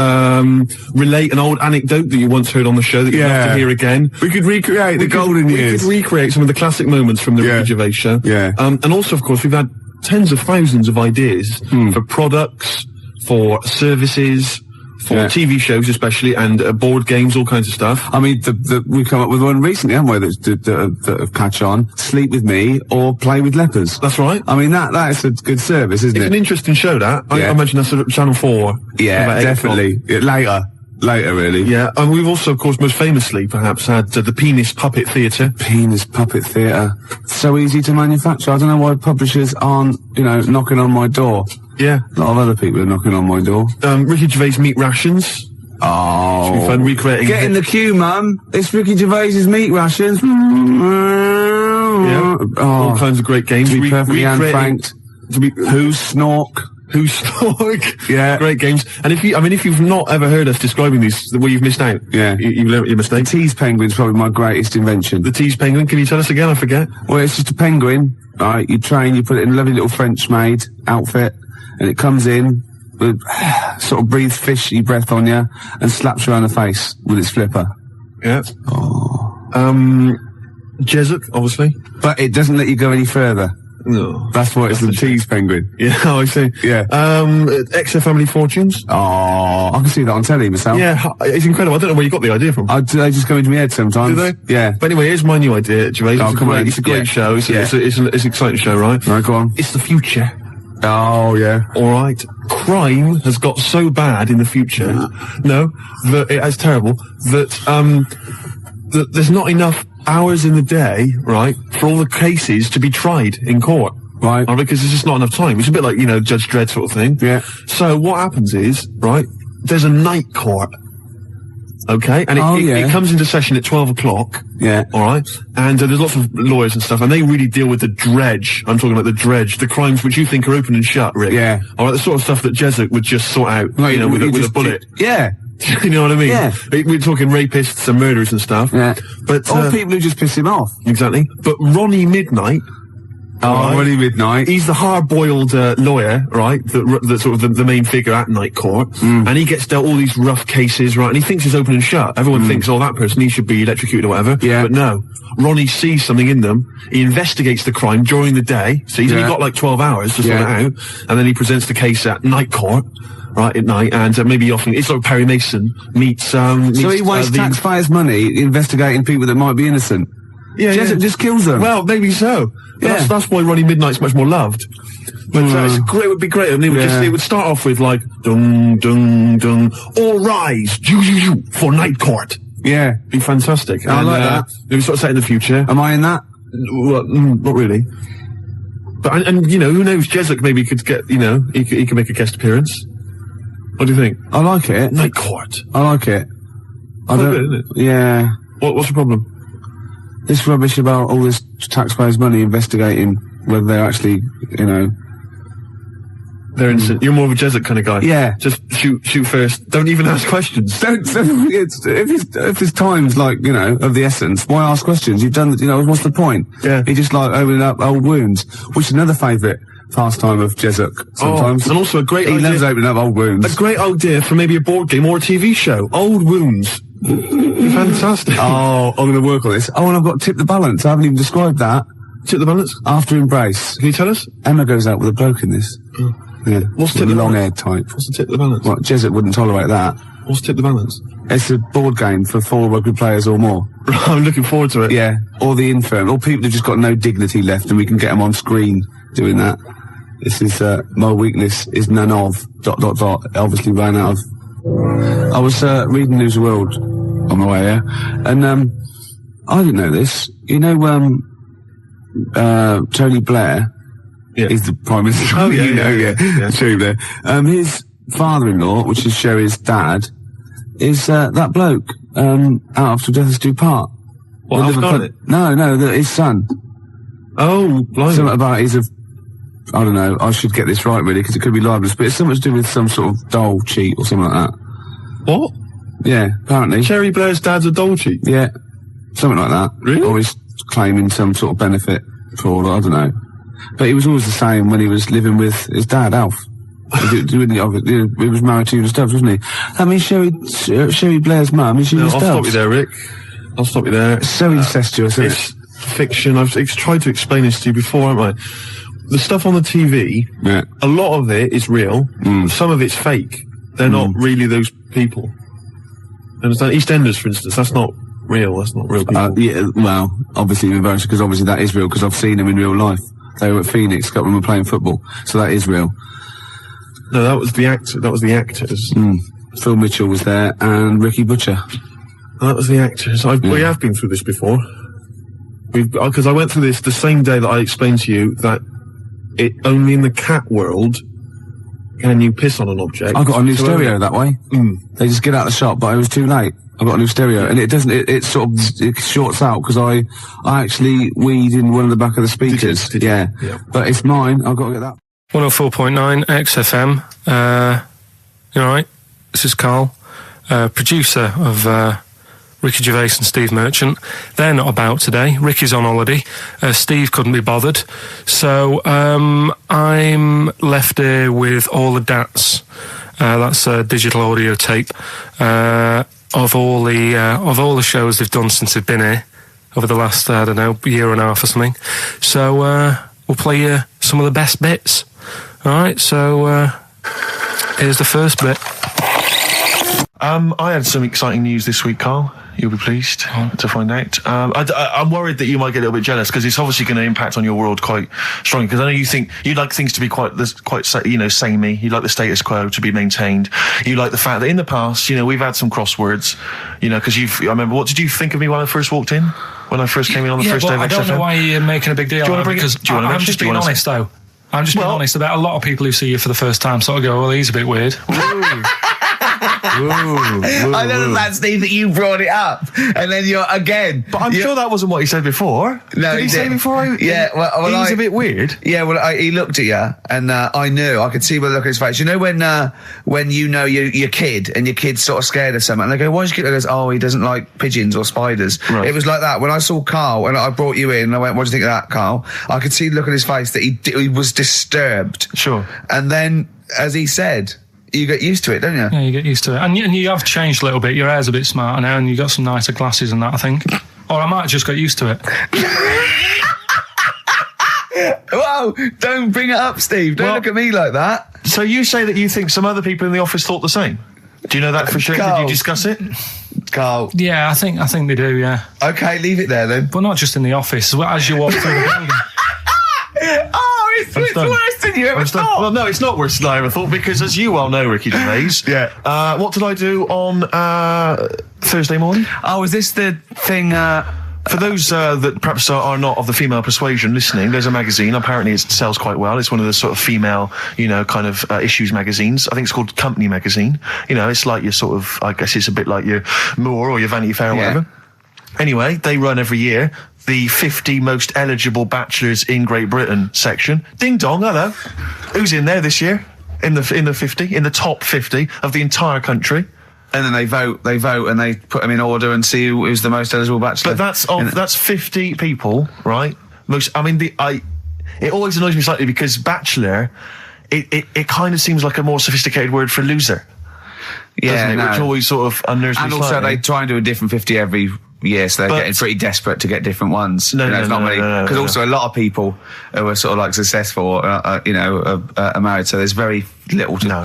relate an old anecdote that you once heard on the show that you'd love to hear again. We could recreate the golden years. We could recreate some of the classic moments from the Ricky Gervais show. Yeah. And also, of course, we've had tens of thousands of ideas for products, for services, for TV shows especially, and board games, all kinds of stuff. I mean, we've come up with one recently, haven't we, that have catch on. Sleep with me or play with lepers. That's right. I mean, that's a good service, isn't it? It's an interesting show, that. I imagine that's at Channel 4. Yeah, definitely. Later, really. Yeah, and we've also, of course, most famously, perhaps, had the Penis Puppet Theatre. Penis Puppet Theatre. So easy to manufacture. I don't know why publishers aren't, knocking on my door. Yeah. A lot of other people are knocking on my door. Ricky Gervais Meat Rations. Oh. Should be fun recreating. Get in the queue, Mum. It's Ricky Gervais's Meat Rations. Yeah. All kinds of great games. To be perfectly unfranked. Who's Snork? Who's Snork? Yeah. Great games. And if you've not ever heard us describing these, well, you've missed out. Yeah. You've learnt your mistake. The tease penguin's probably my greatest invention. The tease penguin, can you tell us again? I forget. Well, it's just a penguin, right? You train, you put it in a lovely little French-made outfit, and it comes in, with, sort of breathes fishy breath on you, and slaps you around the face with its flipper. Yeah. Oh. Jesup, obviously. But it doesn't let you go any further. No. That's why it's the tease penguin. Yeah, I see. Yeah. XFM Family Fortunes. Oh, I can see that on telly myself. Yeah, it's incredible. I don't know where you got the idea from. They just go into my head sometimes. Do they? Yeah. But anyway, here's my new idea, Gervais. It's a great show. It's an exciting show, right? Right, go on. It's the future. Oh, yeah. All right. Crime has got so bad in the future. It's terrible. That there's not enough hours in the day, right, for all the cases to be tried in court. Right. Because there's just not enough time. It's a bit like, Judge Dredd sort of thing. Yeah. So what happens is, right, there's a night court. Okay? And it comes into session at 12 o'clock. Yeah. Alright? And there's lots of lawyers and stuff, and they really deal with the dredge. I'm talking about the dredge. The crimes which you think are open and shut, Rick. Yeah. Alright, the sort of stuff that Jesup would just sort out, with a bullet. Yeah. You know what I mean? Yeah. We're talking rapists and murderers and stuff. Yeah. But all people who just piss him off. Exactly. But Ronnie Midnight. Ronnie Midnight. He's the hard-boiled lawyer, right? That's sort of the main figure at night court. And he gets dealt all these rough cases, right? And he thinks it's open and shut. Everyone thinks, that person, he should be electrocuted or whatever. Yeah. But no. Ronnie sees something in them. He investigates the crime during the day. So he's only got like 12 hours to sort it out. And then he presents the case at night court. Right, at night, and maybe often, it's like Perry Mason meets, so he wastes taxpayers' money investigating people that might be innocent. Yeah, just kills them. Well, maybe so. But that's why Ronnie Midnight's much more loved. But it would be great, and it would start off with like, dung, dung, dung, all rise, for night court. Yeah. Be fantastic. I like that. Maybe sort of set in the future. Am I in that? Well, not really. But, and who knows, Jesup maybe could get, he could make a guest appearance. What do you think? I like it. Night court. I like it. Good, isn't it? Yeah. What's the problem? This rubbish about all this taxpayers' money investigating whether they're actually, they're innocent. You're more of a Jesup kind of guy. Yeah. Just shoot first. Don't even ask questions. If it's times like, of the essence, why ask questions? You've done, what's the point? Yeah. He just like opening up old wounds, which is another favourite pastime of Jesup sometimes. And also a great idea. He loves opening up old wounds. A great idea for maybe a board game or a TV show. Old wounds. Fantastic. Oh, I'm going to work on this. Oh, and I've got Tip the Balance. I haven't even described that. Tip the Balance? After Embrace. Can you tell us? Emma goes out with a bloke in this. Oh. Yeah. What's Tip the long-haired type. What's the Tip the Balance? Well, Jesup wouldn't tolerate that. What's Tip the Balance? It's a board game for 4 rugby players or more. I'm looking forward to it. Yeah. Or the infirm. Or people who've just got no dignity left and we can get them on screen doing that. This is, my weakness is none of, ... obviously ran out of. I was, reading News of the World on my way here, and, I didn't know this. Tony Blair is the Prime Minister. Oh, yeah. Tony Blair. His father-in-law, which is Sherry's dad, is, that bloke, out of Till Death Us Do Part. What, Alf Garnett? No, his son. Oh, blimey. Something about I don't know, I should get this right really, because it could be libelous, but it's something to do with some sort of doll cheat or something like that. What? Yeah, apparently. Cherry Blair's dad's a doll cheat? Yeah, something like that. Really? Or he's claiming some sort of benefit fraud, I don't know. But he was always the same when he was living with his dad, Alf. He was married to Una Stubbs, wasn't he? I mean, Sherry Blair's mum is Una Stubbs. I'll stop you there, Rick. I'll stop you there. It's so incestuous, isn't it? It's fiction. I've tried to explain this to you before, haven't I? the stuff on the TV, a lot of it is real. Some of it's fake. They're not really those people. Understand? EastEnders, for instance, that's not real. That's not real people. Yeah, well, obviously reverse, because obviously that is real, because I've seen them in real life. They were at Phoenix, got them were playing football, so that is real. No, that was the actor. That was the actors. Phil Mitchell was there, and Ricky Butcher. That was the actors. We have been through this before. Because I went through this the same day that I explained to you that only in the cat world can you piss on an object. I got a new stereo that way. They just get out of the shop, but it was too late. I got a new stereo, and it doesn't. It sort of shorts out because I actually weed in one of the back of the speakers. Yeah, but it's mine. I've got to get that. 104.9 XFM. You all right? This is Karl, producer of Ricky Gervais and Steve Merchant. They're not about today. Ricky's on holiday. Steve couldn't be bothered. So I'm left here with all the DATs. That's a digital audio tape of all the shows they've done since they've been here over the last, I don't know, year and a half or something. So we'll play you some of the best bits. All right, so here's the first bit. I had some exciting news this week, Karl. You'll be pleased to find out. I'm worried that you might get a little bit jealous because it's obviously going to impact on your world quite strongly. Because I know you think you'd like things to be quite samey. You like the status quo to be maintained. You like the fact that in the past, we've had some crosswords. Because I remember. What did you think of me when I first walked in? When I first came in on the first day of XFM? I don't know why you're making a big deal. Do you want to bring it? I'm just being honest, though. I'm just being honest about a lot of people who see you for the first time sort of go, well, he's a bit weird. I know that, Steve, that you brought it up, and then you're again. But I'm sure that wasn't what he said before. No, did he say before? Well, he's a bit weird. Yeah, well, he looked at you, and I knew. I could see by the look on his face. You know when you know your kid, and your kid's sort of scared of something, and they go, "Why's your kid?" He goes, "Oh, he doesn't like pigeons or spiders." Right. It was like that when I saw Karl, and I brought you in, and I went, "What do you think of that, Karl?" I could see the look on his face that he was disturbed. Sure. And then, as he said, you get used to it, don't you? Yeah, you get used to it. And you have changed a little bit. Your hair's a bit smarter now, and you got some nicer glasses and that, I think. Or I might have just got used to it. Whoa, don't bring it up, Steve. Don't look at me like that. So you say that you think some other people in the office thought the same? Do you know that for sure? Karl. Did you discuss it? Karl. Yeah, I think they do, yeah. Okay, leave it there then. But not just in the office, as you walk through the building. Oh, it's worse than you ever thought. Well, no, it's not worse than I ever thought, because as you well know, Ricky Gervais, what did I do on Thursday morning? Oh, is this the thing... For those that perhaps are not of the female persuasion listening, there's a magazine. Apparently, it sells quite well. It's one of the sort of female, issues magazines. I think it's called Company Magazine. It's like your sort of, I guess it's a bit like your Moore or your Vanity Fair or whatever. Anyway, they run every year the 50 most eligible bachelors in Great Britain section. Ding dong, hello. Who's in there this year? In the 50, in the top 50 of the entire country. And then they vote, and they put them in order and see who's the most eligible bachelor. But that's 50 people, right? It always annoys me slightly because bachelor, it kind of seems like a more sophisticated word for loser. Yeah, doesn't it? Which always sort of unnerves me slightly. And also they try and do a different 50 every year, so they're getting pretty desperate to get different ones. No, because also a lot of people who are sort of like successful, are married, so there's very little to... No.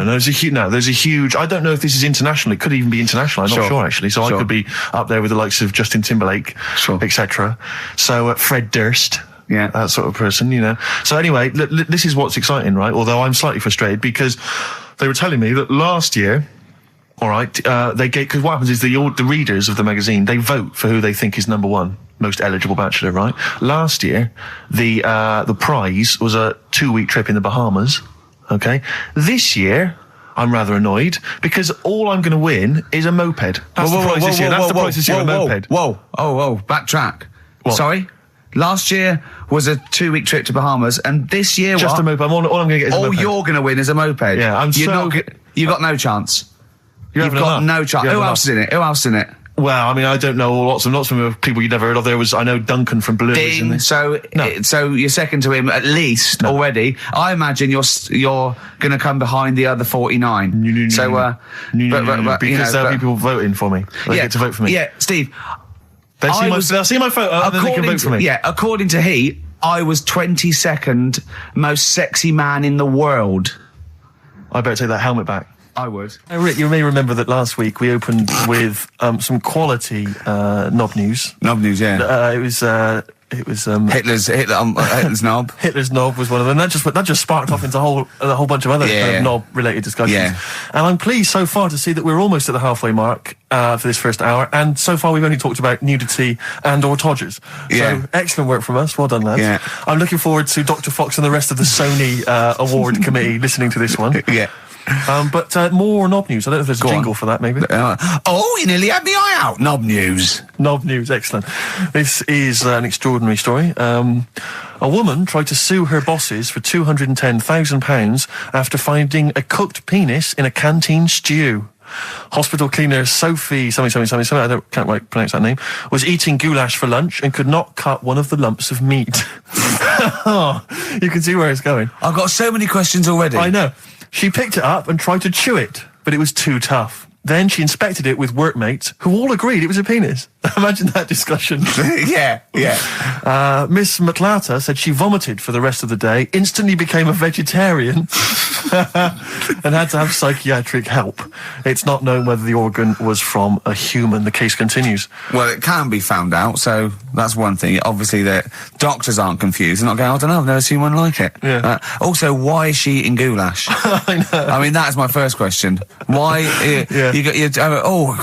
There's a huge... I don't know if this is international. It could even be international. I'm not sure, actually. So I could be up there with the likes of Justin Timberlake, etc. So Fred Durst... Yeah, that sort of person, So anyway, this is what's exciting, right? Although I'm slightly frustrated because they were telling me that last year, all right, because what happens is the readers of the magazine, they vote for who they think is number one most eligible bachelor, right? Last year, the prize was a 2-week trip in the Bahamas. Okay, this year, I'm rather annoyed because all I'm going to win is a moped. That's the prize this year. That's the prize this year, a moped. Whoa, backtrack. What? Sorry? Last year was a 2-week trip to Bahamas, and this year just a moped. All I'm going to get is a moped. All you're going to win is a moped. Yeah, you've got no chance. You've got no chance. Who else is in it? Well, I mean, I don't know lots of people you'd never heard of. I know Duncan from Blue. Ding. So you're second to him at least already. I imagine you're going to come behind the other 49. Because there are people voting for me. They get to vote for me. Yeah, Steve. They'll see my photo and then they can vote for me. Yeah, according to Heat, I was 22nd most sexy man in the world. I better take that helmet back. I would. Rick, you may remember that last week we opened with some quality knob news. Knob news, yeah. It was Hitler's knob. Hitler's knob was one of them. That just sparked off into a whole bunch of other kind of knob-related discussions. Yeah. And I'm pleased so far to see that we're almost at the halfway mark for this first hour. And so far we've only talked about nudity and/or todgers. Yeah. So excellent work from us. Well done, lads. Yeah. I'm looking forward to Dr. Fox and the rest of the Sony award committee listening to this one. Yeah. But more knob news. I don't know if there's a jingle for that, maybe. You nearly had me eye out. Knob news. Knob news, excellent. This is an extraordinary story. A woman tried to sue her bosses for £210,000 after finding a cooked penis in a canteen stew. Hospital cleaner Sophie, something, I can't quite pronounce that name, was eating goulash for lunch and could not cut one of the lumps of meat. You can see where it's going. I've got so many questions already. I know. She picked it up and tried to chew it, but it was too tough. Then she inspected it with workmates, who all agreed it was a penis. Imagine that discussion. Yeah. Miss McLata said she vomited for the rest of the day, instantly became a vegetarian, and had to have psychiatric help. It's not known whether the organ was from a human. The case continues. Well, it can be found out, so that's one thing. Obviously, the doctors aren't confused. They're not going, I don't know, I've never seen one like it. Yeah. Also, why is she eating goulash? I know. I mean, that's my first question. Why? You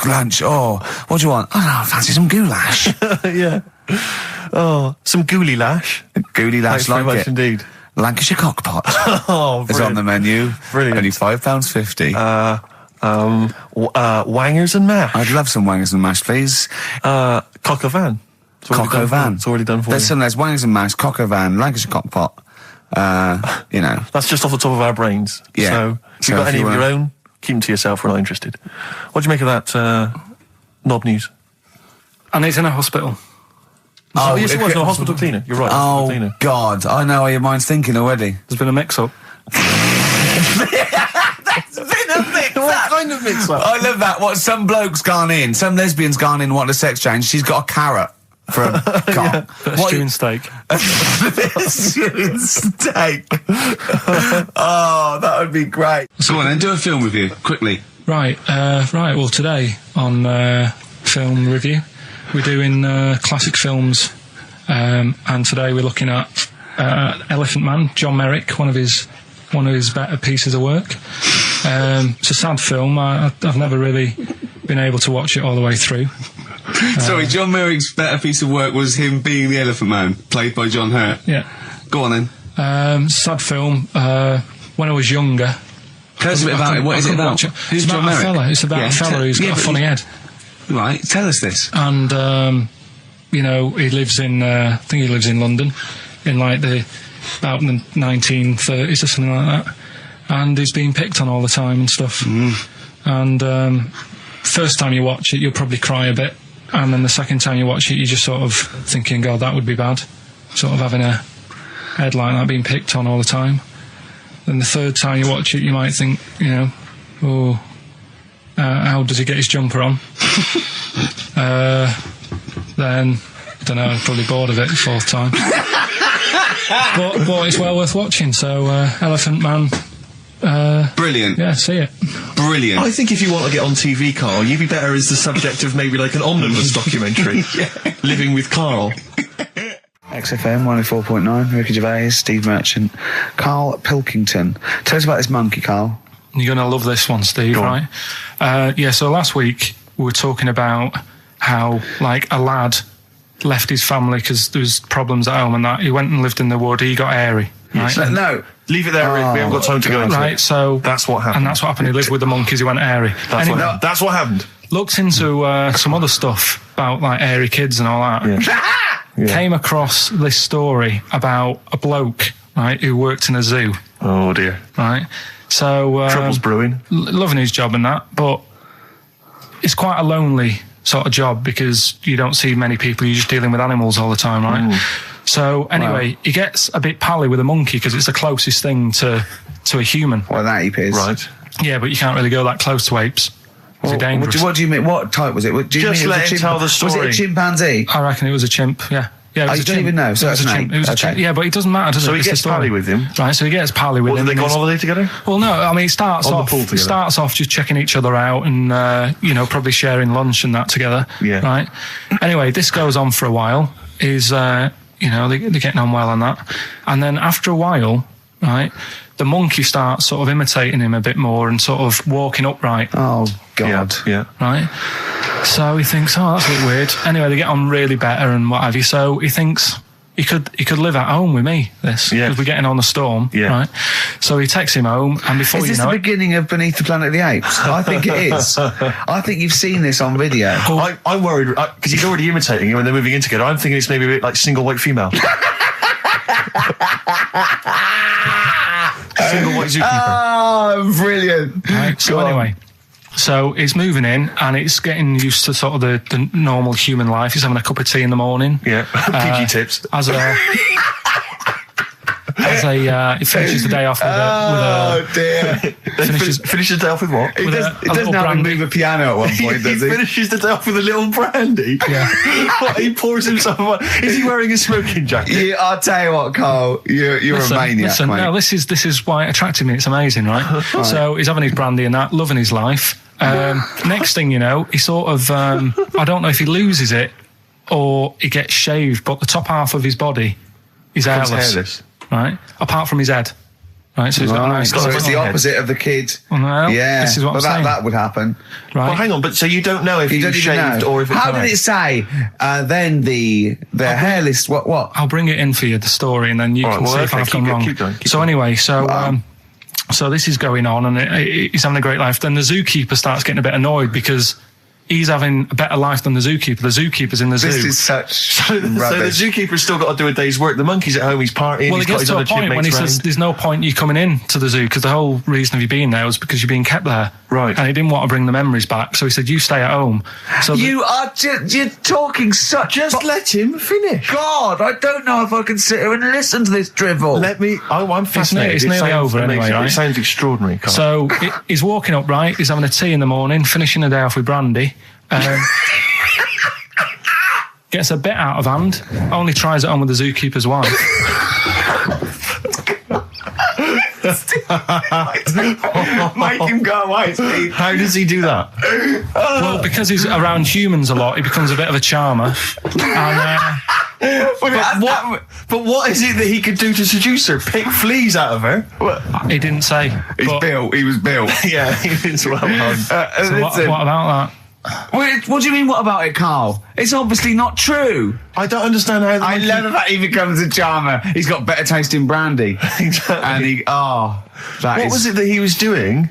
lunch. What do you want? I don't know, I fancy some goulash. Yeah. Oh, some gooly lash. Gooly lash, Thanks very like much it. Indeed. Lancashire cockpot. Oh, is on the menu. Brilliant. Only £5.50. Wangers and mash. I'd love some wangers and mash, please. Cock o' van. Cock o' van. It's already done for you. There's wangers and mash, cock o' van, Lancashire cockpot. That's just off the top of our brains. Yeah. So if you've got any of your own, keep them to yourself. We're not interested. What do you make of that knob news? And it's in a hospital. Oh, yes, it was. No, hospital cleaner. You're right. Oh, cleaner. God. I know how your mind's thinking already. There's been a mix-up. What kind of mix-up? I love that. What, some bloke's gone in, some lesbian's gone in wanting a sex change. She's got a carrot for a cock. Bit of stew and steak. Stew and steak. Oh, that would be great. So on then, do a film review, quickly. Right. Well, today on film review, we're doing classic films, and today we're looking at Elephant Man, John Merrick, one of his better pieces of work. It's a sad film. I've never really been able to watch it all the way through. Sorry, John Merrick's better piece of work was him being the Elephant Man, played by John Hurt. Yeah. Go on then. Sad film. When I was younger. Tell us a bit about it. What is it about? Who's John Merrick? It's about a fella who's got a funny head. Right, tell us this. And, he lives in, I think he lives in London, in like about the 1930s or something like that. And he's being picked on all the time and stuff. And, first time you watch it, you'll probably cry a bit. And then the second time you watch it, you're just sort of thinking, God, that would be bad. Sort of having a head like that being picked on all the time. Then the third time you watch it, you might think, how does he get his jumper on? Then, I don't know, I'm probably bored of it the fourth time. but it's well worth watching, so Elephant Man. Brilliant. Yeah, see it. Brilliant. I think if you want to get on TV, Carl, you'd be better as the subject of maybe like an omnibus documentary. Living with Carl. XFM 104.9, Ricky Gervais, Steve Merchant, Karl Pilkington. Tell us about this monkey, Carl. You're going to love this one, Steve, right? So last week we were talking about how, like, a lad left his family because there was problems at home and that. He went and lived in the wood. He got airy. Right? No. Leave it there, Rick. We haven't got time to go into it. Right, so... That's what happened. And that's what happened. He lived with the monkeys. He went airy. That's what happened. Looked into some other stuff about, like, airy kids and all that. Yeah. Came across this story about a bloke, right, who worked in a zoo. Oh, dear. Right? So... Trouble's brewing. Loving his job and that, but it's quite a lonely sort of job because you don't see many people. You're just dealing with animals all the time, right? So anyway, he gets a bit pally with a monkey because it's the closest thing to a human. Well, that ape is. Right. Yeah, but you can't really go that close to apes. It's dangerous. What do you mean? What type was it? Do you Just mean let him tell the story. Was it a chimpanzee? I reckon it was a chimp, yeah. Yeah, it was you a don't chimp. even know. So It was that's a an chimp. ape. It was a Okay. chimp. Yeah, but it doesn't matter, does it? So he It's the gets story. pally with him? Right, so he gets pally with What, him. do they go on and holiday together? well, no, I mean, it starts On the off. pool It together. starts off just checking each other out and probably sharing lunch and that together. Yeah. Right. Anyway, this goes on for a while. They're getting on well on that, and then after a while, right, the monkey starts sort of imitating him a bit more and sort of walking upright. Oh God. Yeah. Right. So he thinks, oh, that's a bit weird. Anyway, they get on really better and what have you. So he thinks he could live at home with me. Because we're getting on the storm. Yeah. Right. So he takes him home, and before Is you this know the it, beginning of Beneath the Planet of the Apes? I think it is. I think you've seen this on video. I'm worried because he's already imitating him and they're moving in together. I'm thinking it's maybe a bit like Single White Female. Single White Zookeeper. Oh, brilliant. Right, so anyway, so he's moving in and it's getting used to sort of the normal human life. He's having a cup of tea in the morning. Yeah, PG tips. He finishes the day off with Oh dear. Finishes the day off with what? He doesn't have to move a piano at one point, does he? Finishes the day off with a little brandy. Yeah. What, he pours himself one. Is he wearing a smoking jacket? I'll tell you what, Carl. You're a maniac, Listen, mate. no, this is why it attracted me. It's amazing, right? So he's having his brandy and that, loving his life. Next thing you know, he sort of I don't know if he loses it or he gets shaved, but the top half of his body is hairless. Right, apart from his head. Right, so he's got a nice. So it's the opposite of the kid. Well, yeah, this is what I'm saying. that would happen. Right. Well, hang on, but so you don't know if You he don't was even shaved know. or if it's How did it say? Then the hairless. What? I'll bring it in for you, the story, and then you can see if I've gone wrong. Keep going. So anyway, so this is going on, and he's having a great life. Then the zookeeper starts getting a bit annoyed because he's having a better life than the zookeeper. The zookeeper's in the zoo. This is such So the rubbish. zookeeper's still got to do a day's work. The monkey's at home, he's partying, Well, he's it got gets his to a other point when he chipmates says, round. there's no point you coming in to the zoo, because the whole reason of you being there was because you're being kept there. Right. And he didn't want to bring the memories back, so he said, you stay at home. So you're talking such. Just let him finish. God, I don't know if I can sit here and listen to this drivel. I'm fascinated. It's nearly over anyway, right? It sounds extraordinary, Carl. So he's walking upright, he's having a tea in the morning, finishing the day off with brandy. Gets a bit out of hand, only tries it on with the zookeeper's wife. Make him go away, Steve. How does he do that? Well, because he's around humans a lot, he becomes a bit of a charmer. And, But what is it that he could do to seduce her? Pick fleas out of her? he didn't say. He was built. Yeah, he's well done. So what about that? What do you mean, what about it, Carl? It's obviously not true. I don't understand how... I love the fact he becomes a charmer. He's got better taste in brandy. Exactly. And what was it that he was doing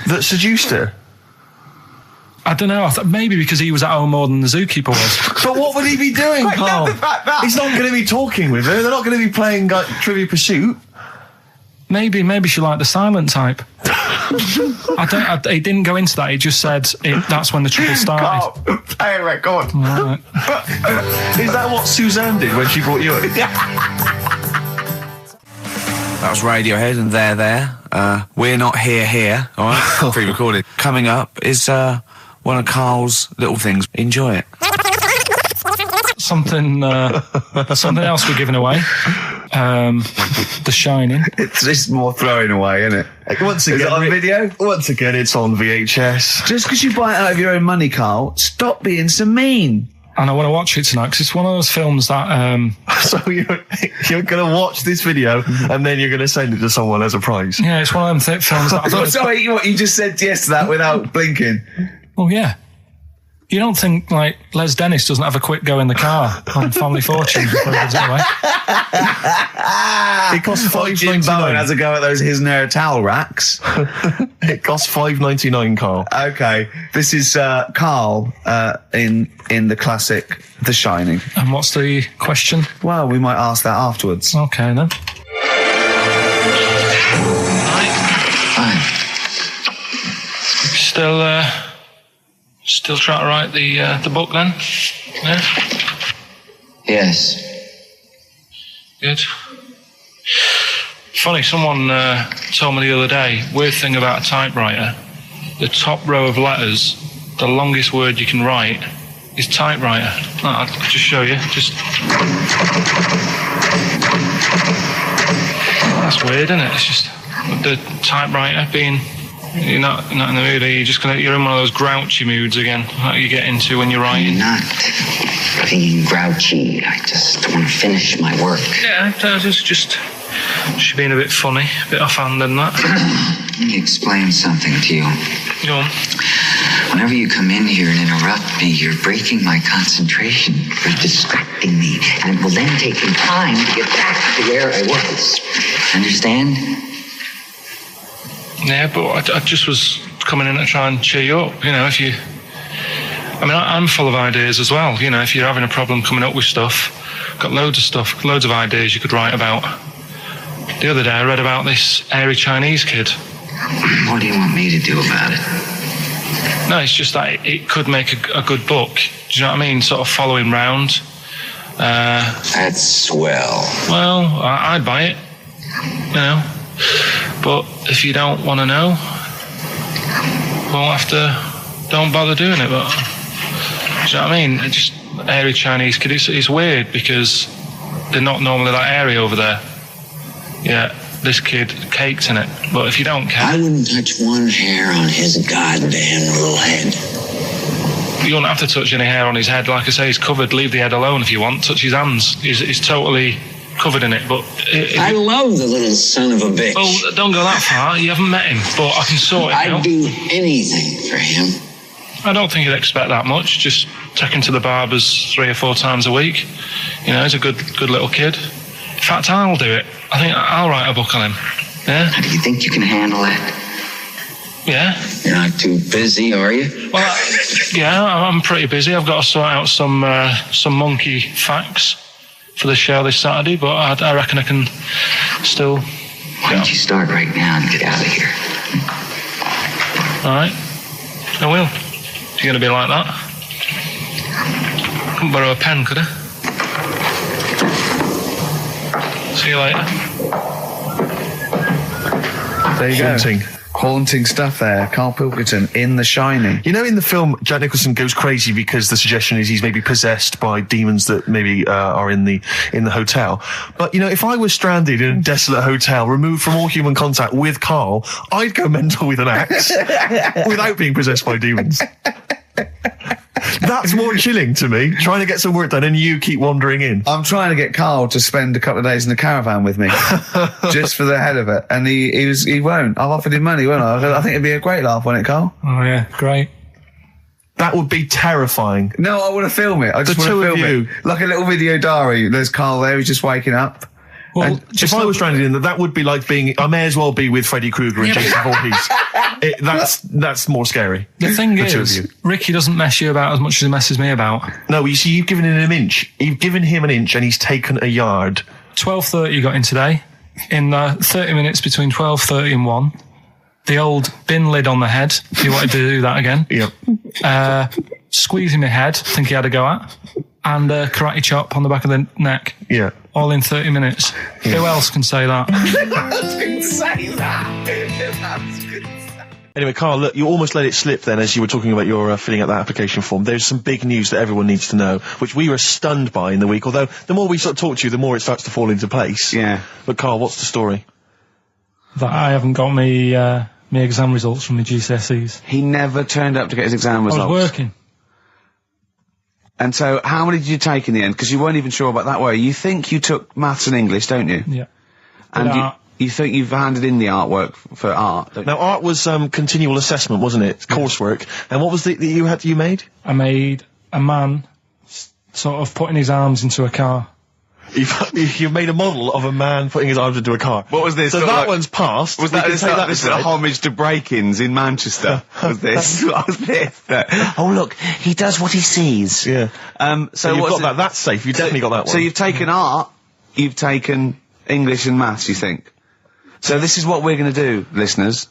that seduced her? I don't know. I thought maybe because he was at home more than the zookeeper was. But what would he be doing, I Carl? love the fact that- He's not going to be talking with her. They're not going to be playing like, Trivia Pursuit. Maybe she liked the silent type. He didn't go into that. He just said that's when the trouble started. Carl, play a record. Right. Is that what Suzanne did when she brought you in? That was Radiohead, and they're there. We're not here. All right, pre-recorded. Coming up is one of Carl's little things. Enjoy it. Something else we're giving away. The Shining. It's more throwing away, isn't it? Once again, is it on video? Once again, it's on VHS. Just because you buy it out of your own money, Carl, stop being so mean. And I want to watch it tonight because it's one of those films that. So you're going to watch this video and then you're going to send it to someone as a prize. Yeah, it's one of them films that. I thought Sorry, what you just said yes to that without blinking. Oh yeah. You don't think, like, Les Dennis doesn't have a quick go in the car on Family Fortune before he gives it away? It costs Jim Bowen has $5.99. a go at those his and her towel racks. It costs $5.99, Carl. Okay, this is Carl in the classic The Shining. And what's the question? Well, we might ask that afterwards. Okay, then. Still trying to write the book, then? Yeah? Yes. Good. Funny, someone told me the other day, weird thing about a typewriter, the top row of letters, the longest word you can write his typewriter. I'll just show you. That's weird, isn't it? It's just the typewriter being. You're not in the mood, are you? You're in one of those grouchy moods again, like you get into when you're writing. I'm not being grouchy. I just want to finish my work. Yeah, just being a bit funny, a bit offhand and that. Let me explain something to you. Go on. Whenever you come in here and interrupt me, you're breaking my concentration. You're distracting me. And it will then take me time to get back to where I was. Understand? Yeah, but I just was coming in to try and cheer you up. You know, I'm full of ideas as well. You know, if you're having a problem coming up with stuff, got loads of ideas you could write about. The other day I read about this airy Chinese kid. What do you want me to do about it? No, it's just that it could make a good book. Do you know what I mean? Sort of following round. That's swell. Well, I'd buy it. You know. But if you don't want to know, don't bother doing it. But do you know what I mean? It's just airy Chinese kid. It's weird because they're not normally that airy over there. Yeah, this kid caked in it. But if you don't care, I wouldn't touch one hair on his goddamn little head. You don't have to touch any hair on his head. Like I say, he's covered. Leave the head alone if you want. Touch his hands. He's totally covered in it. But I love the little son of a bitch. Oh, don't go that far. You haven't met him, but I can sort it out. I'd do anything for him. I don't think he'd expect that much. Just take him to the barbers 3 or 4 times a week. You know, he's a good little kid. In fact, I'll do it. I think I'll write a book on him. Yeah? Do you think you can handle that? Yeah. You're not too busy, are you? Well, yeah, I'm pretty busy. I've got to sort out some monkey facts for the show this Saturday, but I reckon I can still... Why don't you start right now and get out of here? All right. I will. You're going to be like that. Couldn't borrow a pen, could I? See you later. There you go. Haunting stuff there. Karl Pilkington in The Shining. You know, in the film, Jack Nicholson goes crazy because the suggestion is he's maybe possessed by demons that maybe are in the hotel. But, you know, if I was stranded in a desolate hotel, removed from all human contact with Karl, I'd go mental with an axe without being possessed by demons. That's more chilling to me, trying to get some work done and you keep wandering in. I'm trying to get Karl to spend a couple of days in the caravan with me, just for the hell of it. And he won't. I've offered him money, won't I? I think it'd be a great laugh, wouldn't it, Karl? Oh, yeah, great. That would be terrifying. No, I want to film it. I just want to film it. Like a little video diary. There's Karl there, he's just waking up. Well, if I was stranded in that would be like being... I may as well be with Freddy Krueger and Jason Voorhees. That's more scary. The thing is, Ricky doesn't mess you about as much as he messes me about. No, you see, you've given him an inch. You've given him an inch and he's taken a yard. 12:30 you got in today. In 30 minutes between 12:30 and 1. The old bin lid on the head. He wanted to do that again. Yep. Squeezing my head, think he had a go at. And a karate chop on the back of the neck. Yeah. All in 30 minutes. Yeah. Who else can say that? I didn't say that. Anyway, Karl, look, you almost let it slip then as you were talking about your filling out that application form. There's some big news that everyone needs to know, which we were stunned by in the week, although the more we sort of talk to you, the more it starts to fall into place. Yeah. But Karl, what's the story? That I haven't got me exam results from my GCSEs. He never turned up to get his exam results. I was working. And so, how many did you take in the end? Because you weren't even sure about that, were you? You think you took maths and English, don't you? Yeah. And you think you've handed in the artwork for art, don't you? Now, art was continual assessment, wasn't it? Coursework. And what was it that you made? I made a man sort of putting his arms into a car. You've made a model of a man putting his arms into a car. What was this? So that one's passed. Was that this a homage to break-ins in Manchester? Was this? What was this? Oh, look, he does what he sees. Yeah. So you've got that. That's safe. You've definitely got that one. So you've taken art, you've taken English and maths, you think? So this is what we're going to do, listeners.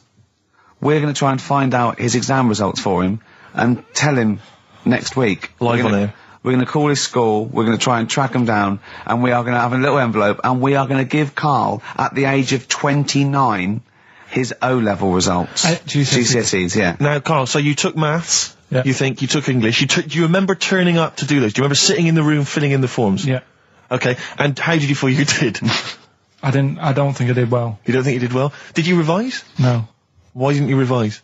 We're going to try and find out his exam results for him and tell him next week. Live on air. We're going to call his school, we're going to try and track him down, and we are going to have a little envelope, and we are going to give Karl, at the age of 29, his O-level results. GCSEs, yeah. Now, Karl, so you took maths, Yeah. You think you took English. Do you remember turning up to do those? Do you remember sitting in the room filling in the forms? Yeah. Okay. And how did you feel you did? I don't think I did well. You don't think you did well? Did you revise? No. Why didn't you revise?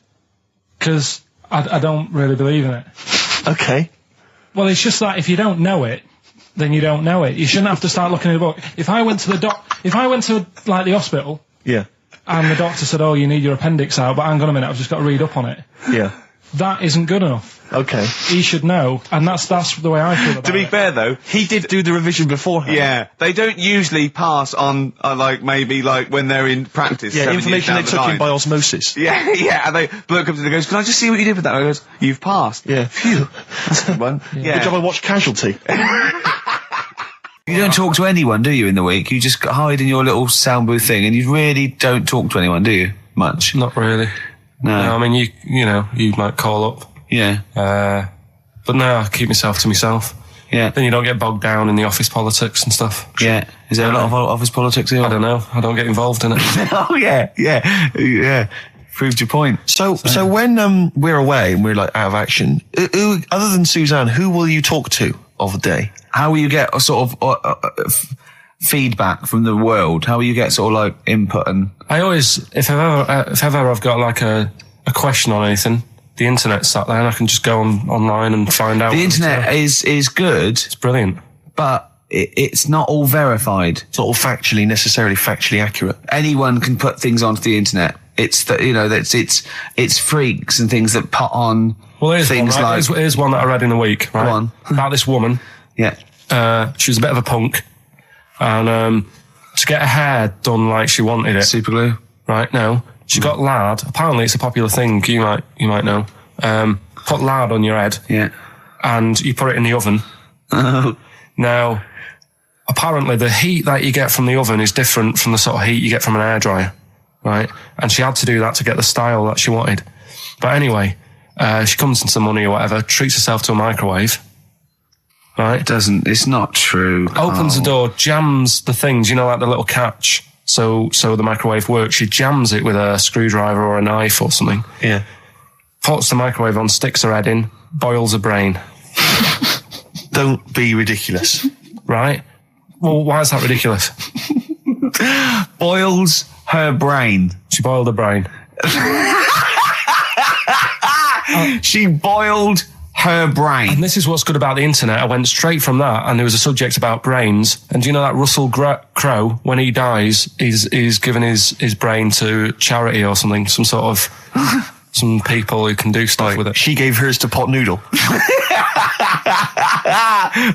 Because I don't really believe in it. Okay. Well, it's just that if you don't know it, then you don't know it. You shouldn't have to start looking at a book. If I went to like the hospital, yeah, and the doctor said, "Oh, you need your appendix out," but hang on a minute, I've just got to read up on it. Yeah. That isn't good enough. Okay. He should know, and that's the way I feel about it. To be fair, though, he did do the revision beforehand. Yeah, they don't usually pass on, maybe when they're in practice. Yeah, information they took in by osmosis. Yeah, yeah, and bloke comes in and goes, "Can I just see what you did with that?" And I goes, "You've passed." Yeah. Phew. That's a good one. Yeah. Good job I watched Casualty. You don't talk to anyone, do you, in the week? You just hide in your little sound booth thing, and you really don't talk to anyone, do you? Much? Not really. No. I mean, you might call up. Yeah. But no, I keep myself to myself. Yeah. Then you don't get bogged down in the office politics and stuff. Yeah. Is there a lot of office politics here? I don't know. I don't get involved in it. Oh, yeah. Proved your point. So when we're away and we're out of action, who, other than Suzanne, who will you talk to of the day? How will you get a sort of feedback from the world? How will you get sort of input and? I always, if ever I've got a question on anything, the internet's sat there and I can just go online and find out. The internet is good. It's brilliant. But it's not all verified. It's not all necessarily factually accurate. Anyone can put things onto the internet. It's it's freaks and things that put on things like. Here's one that I read in a week, right? Go on. About this woman. Yeah. She was a bit of a punk. And to get her hair done like she wanted it. Super glue. Right, no. She got lard. Apparently it's a popular thing, you might know. Put lard on your head. Yeah. And you put it in the oven. Oh. Now, apparently the heat that you get from the oven is different from the sort of heat you get from an hairdryer. Right? And she had to do that to get the style that she wanted. But anyway, she comes into money or whatever, treats herself to a microwave. Right? It's not true. Opens the door, jams the things, like the little catch. So the microwave works. She jams it with a screwdriver or a knife or something. Yeah. Puts the microwave on, sticks her head in, boils her brain. Don't be ridiculous. Right? Well, why is that ridiculous? Boils her brain. She boiled her brain. She boiled her brain. And this is what's good about the internet. I went straight from that, and there was a subject about brains. And do you know that Russell Crowe, when he dies, he's given his brain to charity or something, some sort of some people who can do stuff with it. She gave hers to Pot Noodle.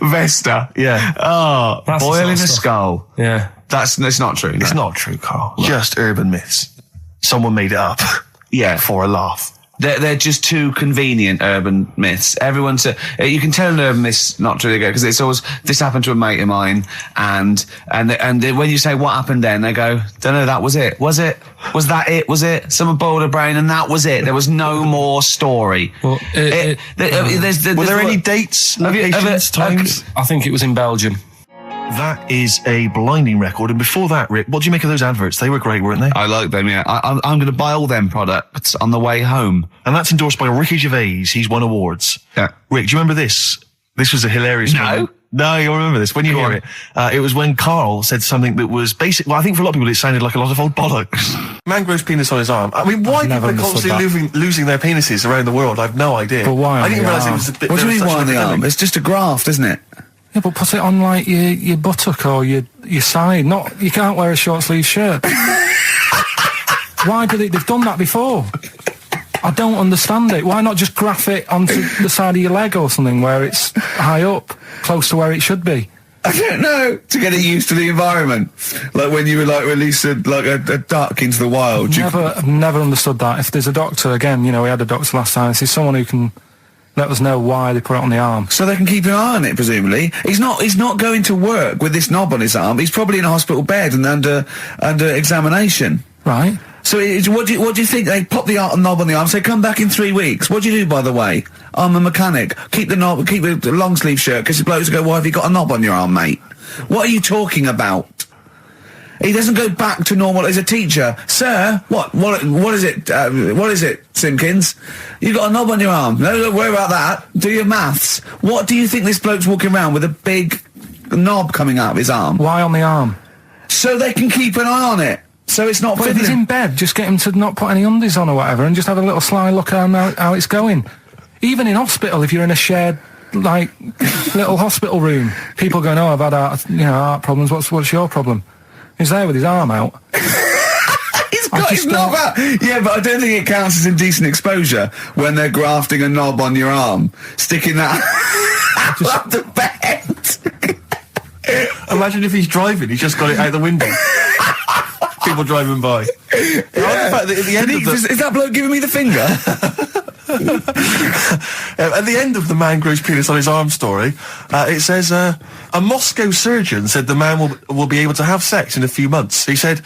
Vesta. Yeah. Oh, boiling a skull. Yeah. It's not true. It's not true, Carl. No. Just urban myths. Someone made it up. Yeah. For a laugh. They're just too convenient urban myths. Everyone's you can tell an urban myth's not true because it's always this happened to a mate of mine, and when you say what happened then, they go, don't know, that was it. Was it? Was that it? Was it? Someone boiled a brain and that was it. There was no more story. Well, were there any dates, locations, times? I think it was in Belgium. That is a blinding record. And before that, Rick, what do you make of those adverts? They were great, weren't they? I like them, yeah. I'm going to buy all them products on the way home. And that's endorsed by Ricky Gervais. He's won awards. Yeah. Rick, do you remember this? This was a hilarious moment. No, you'll remember this when you hear it. It was when Carl said something that was basic. Well, I think for a lot of people it sounded like a lot of old bollocks. Man grows penis on his arm. I mean, why people are constantly losing their penises around the world? I have no idea. But why? I didn't realise it was a bit. What do you mean why on the arm? It's just a graft, isn't it? Yeah, but put it on like your buttock or your side. You can't wear a short sleeve shirt. Why do they've done that before? I don't understand it. Why not just graph it onto the side of your leg or something where it's high up, close to where it should be? I don't know. To get it used to the environment. Like when you were released a duck into the wild. I've never understood that. If there's a doctor, again, we had a doctor last time, there's someone who can let us know why they put it on the arm. So they can keep an eye on it, presumably. He's not going to work with this knob on his arm. He's probably in a hospital bed and under examination. Right. So what do you think? They pop the knob on the arm, say, come back in 3 weeks. What do you do, by the way? I'm a mechanic. Keep the long sleeve shirt, because the blokes go, why have you got a knob on your arm, mate? What are you talking about? He doesn't go back to normal as a teacher. Sir, what is it, Simpkins? You got a knob on your arm. No, don't worry about that. Do your maths. What do you think this bloke's walking around with a big knob coming out of his arm? Why on the arm? So they can keep an eye on it. So it's not... But if he's in bed, just get him to not put any undies on or whatever and just have a little sly look at how it's going. Even in hospital, if you're in a shared, like, little hospital room, people going, oh, I've had heart problems, what's your problem? He's there with his arm out. He's got his knob out! Yeah, but I don't think it counts as indecent exposure when they're grafting a knob on your arm, sticking that up the bed. Imagine if he's driving, he's just got it out the window. People driving by. Yeah. At the end Is that bloke giving me the finger? At the end of the man grows penis on his arm story, it says, a Moscow surgeon said the man will be able to have sex in a few months. He said,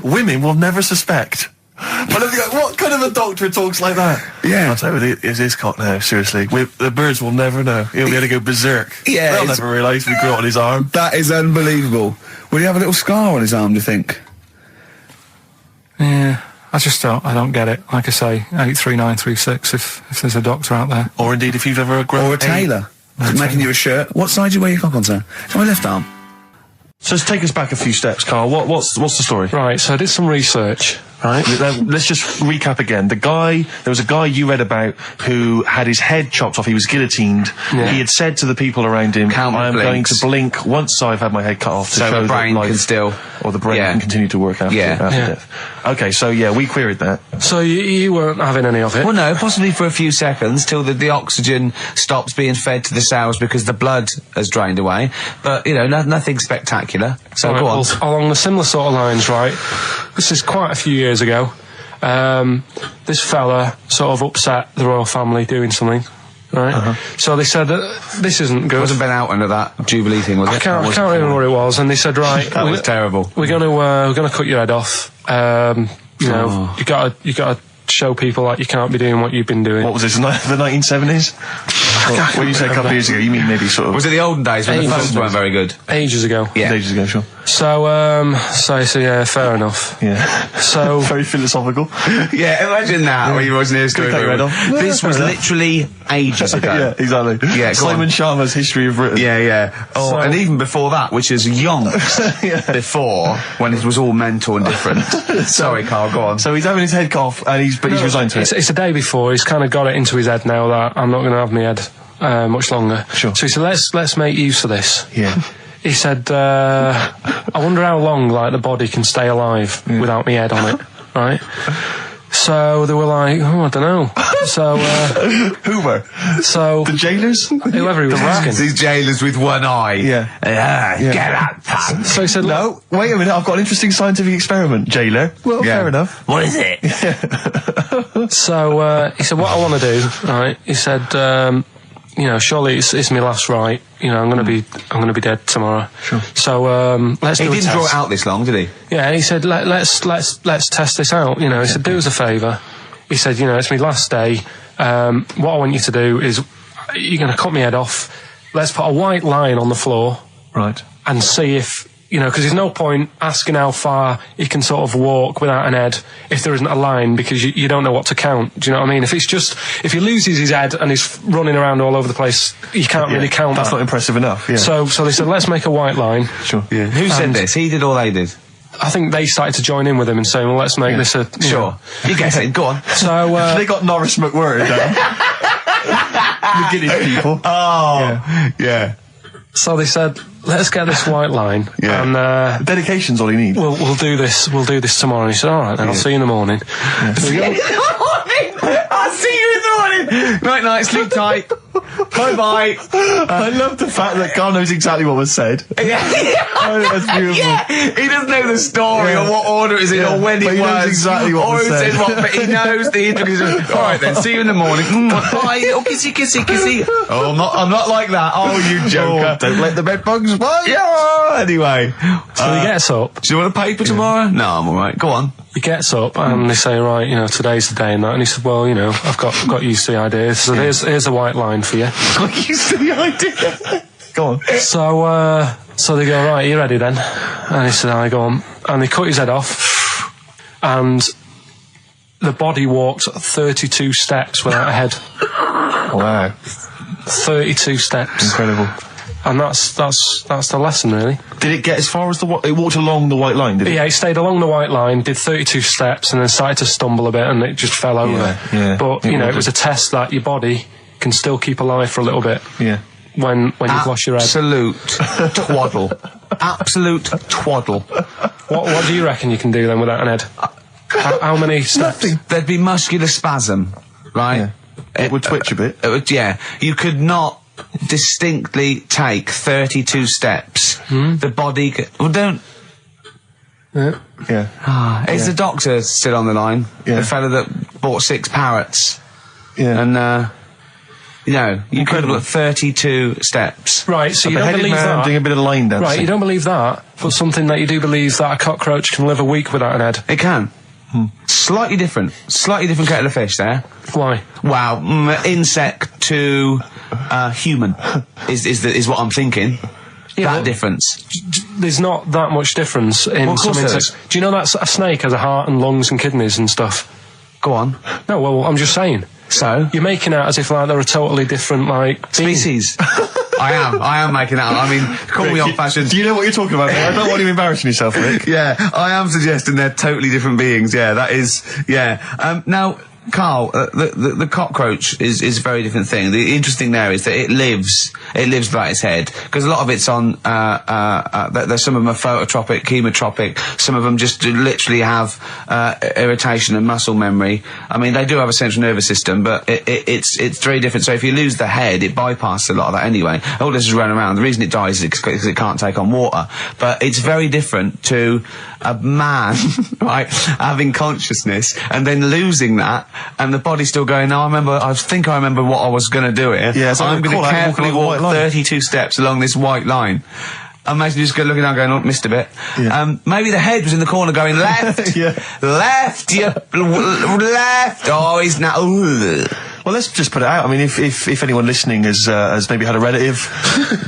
women will never suspect. But what kind of a doctor talks like that? Yeah. I'll tell you, it's his cock now, seriously. The birds will never know. He'll be able to go berserk. Yeah. They'll never realise we grew it on his arm. That is unbelievable. Will he have a little scar on his arm, do you think? Yeah. I don't get it. Like I say, 83936 if there's a doctor out there. Or indeed if you've ever... Or a tailor. Making you a shirt. What side do you wear your cock on, sir? It's on my left arm. So let's take us back a few steps, Carl. What's the story? Right, so I did some research. Right. Let's just recap again. There was a guy you read about who had his head chopped off. He was guillotined. Yeah. He had said to the people around him, I'm going to blink once I've had my head cut off to so show the brain that life, can still... Or the brain can continue to work after death. Okay, so we queried that. So you weren't having any of it? Well, no, possibly for a few seconds till the oxygen stops being fed to the cells because the blood has drained away. But, nothing spectacular. So right, go on. Well, along the similar sort of lines, right? This is quite a few years ago. This fella sort of upset the royal family doing something, right? So they said that this isn't good. Wasn't Ben out under that Jubilee thing, was it? I can't remember what it was. And they said, right, that was terrible. We're gonna cut your head off. You gotta show people like you can't be doing what you've been doing. What was this? The 1970s? When you say a couple of years ago, you mean maybe sort of... Was it the olden days when the phones weren't very good? Ages ago. Yeah. Ages ago, sure. So yeah, fair enough. Yeah. So... Very philosophical. Yeah, imagine that when you wasn't here story. This was literally ages ago. Yeah, exactly. Yeah, Simon Sharma's History of Britain. Yeah. Oh, and even before that, which is yonks before, when it was all mental and different. Sorry, Carl, go on. So he's having his head cut off, and he's resigned to it. It's the day before. He's kind of got it into his head now that I'm not going to have my head much longer. Sure. So he said, let's make use of this. Yeah. He said, I wonder how long, the body can stay alive without my head on it, right? So they were like, I don't know. So, who were? So... The jailers? Whoever he was asking. These jailers with one eye. Yeah. Get out, pal. So he said, no, wait a minute, I've got an interesting scientific experiment, jailer. Well, fair enough. What is it? So, he said, what I want to do, right, he said, surely it's my last right. I'm gonna be dead tomorrow. Sure. So let's do a test. He didn't draw it out this long, did he? Yeah, he said let's test this out. He said do us a favour. He said it's my last day. What I want you to do is you're gonna cut my head off. Let's put a white line on the floor. Right. And see if because there's no point asking how far he can sort of walk without an head if there isn't a line, because you don't know what to count. Do you know what I mean? If he loses his head and he's running around all over the place, you can't really count That's that. not impressive enough, yeah. So they said, let's make a white line. Sure. Yeah. Who said this? He did or they did? I think they started to join in with him and saying, well, let's make this a... Sure. You get it, go on. So, they got Norris McWhirter down. The Guinness people. Oh, yeah. So they said, let's get this white line. Yeah. And dedication's all you need. We'll do this tomorrow. And he said, all right, then I'll see you in the morning. I'll see you in the morning. Night, sleep tight. Bye. I love the fact that Carl knows exactly what was said. Yeah. Oh, that's beautiful. Yeah. He doesn't know the story or what order it is in or when but it he was. knows exactly what was said. But he knows the intricacies. All right then, see you in the morning. Bye. Oh, kissy. Oh, I'm not like that. Oh, you joker. Don't let the bed bugs fly. Yeah. Anyway. So he gets up. Do you want a paper tomorrow? No, I'm all right. Go on. He gets up and they say, right, today's the day and that. And he said, well, I've got used to the idea. So here's a white line for you. Got used to the idea. Go on. So they go, right, are you ready then? And he said, I go on. and they cut his head off, and the body walked 32 steps without a head. Wow. 32 steps. Incredible. And that's the lesson, really. Did it get as far as it walked along the white line, did it? Yeah, it stayed along the white line, did 32 steps, and then started to stumble a bit, and it just fell over. Yeah. But, it was a test that your body can still keep alive for a little bit. Yeah. When you've lost your head. Absolute twaddle. Absolute twaddle. What do you reckon you can do then without an head? How many steps? Nothing. There'd be muscular spasm, right? Yeah. It would twitch a bit. You could not distinctly take 32 steps. The body don't. Yeah. Is the doctor still on the line? Yeah. The fella that bought 6 parrots. Yeah. And you could have got 32 steps. Right, so you don't believe that. Doing a bit of line dancing. Right, you don't believe that, but something that you do believe that a cockroach can live a week without an head. It can. Slightly different kettle of fish there. Why? Wow, insect to human is what I'm thinking. Yeah, that difference. There's not that much difference in some insects. Do you know that a snake has a heart and lungs and kidneys and stuff? Go on. No, well, I'm just saying. So? You're making out as if like they're a totally different species. I am making that. I mean, call me old-fashioned. Do you know what you're talking about, mate? I don't want you embarrassing yourself, Rick. Yeah, I am suggesting they're totally different beings. Yeah, that is. Yeah. Now, Karl, the cockroach is a very different thing. The interesting there is that it lives without its head, because a lot of it's on. There's some of them are phototropic, chemotropic. Some of them just literally have irritation and muscle memory. I mean, they do have a central nervous system, but it's very different. So if you lose the head, it bypasses a lot of that anyway. All this is running around. The reason it dies is because it can't take on water. But it's very different to a man, right, having consciousness and then losing that, and the body's still going, I think I remember what I was going to do here. Yeah, so I'm going to carefully walk 32 steps along this white line. Imagine you just looking down going, missed a bit. Yeah. Maybe the head was in the corner going, left, left, left, oh, he's now, Well, let's just put it out. I mean, if anyone listening has maybe had a relative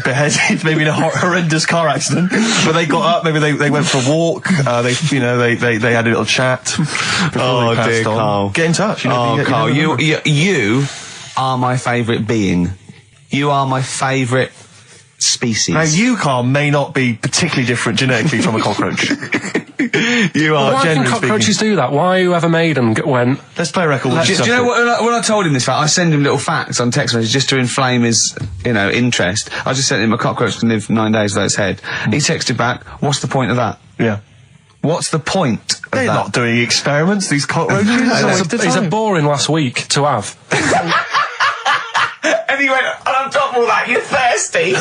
beheaded, maybe in a horrendous car accident, but they got up, maybe they went for a walk, they had a little chat before they passed on. Karl. Get in touch. Karl, you are my favourite being. You are my favourite species. Now, you, Karl, may not be particularly different genetically from a cockroach. You are. Why can cockroaches do that? Why whoever made them went? Let's play a record. Do you know what? When I told him this fact, I send him little facts on text messages just to inflame his, interest. I just sent him a cockroach can live 9 days without its head. He texted back, "What's the point of that?" Yeah. What's the point of They're that? not doing experiments. These cockroaches. He's a boring last week to have. And he went, and on top of all that, you're thirsty.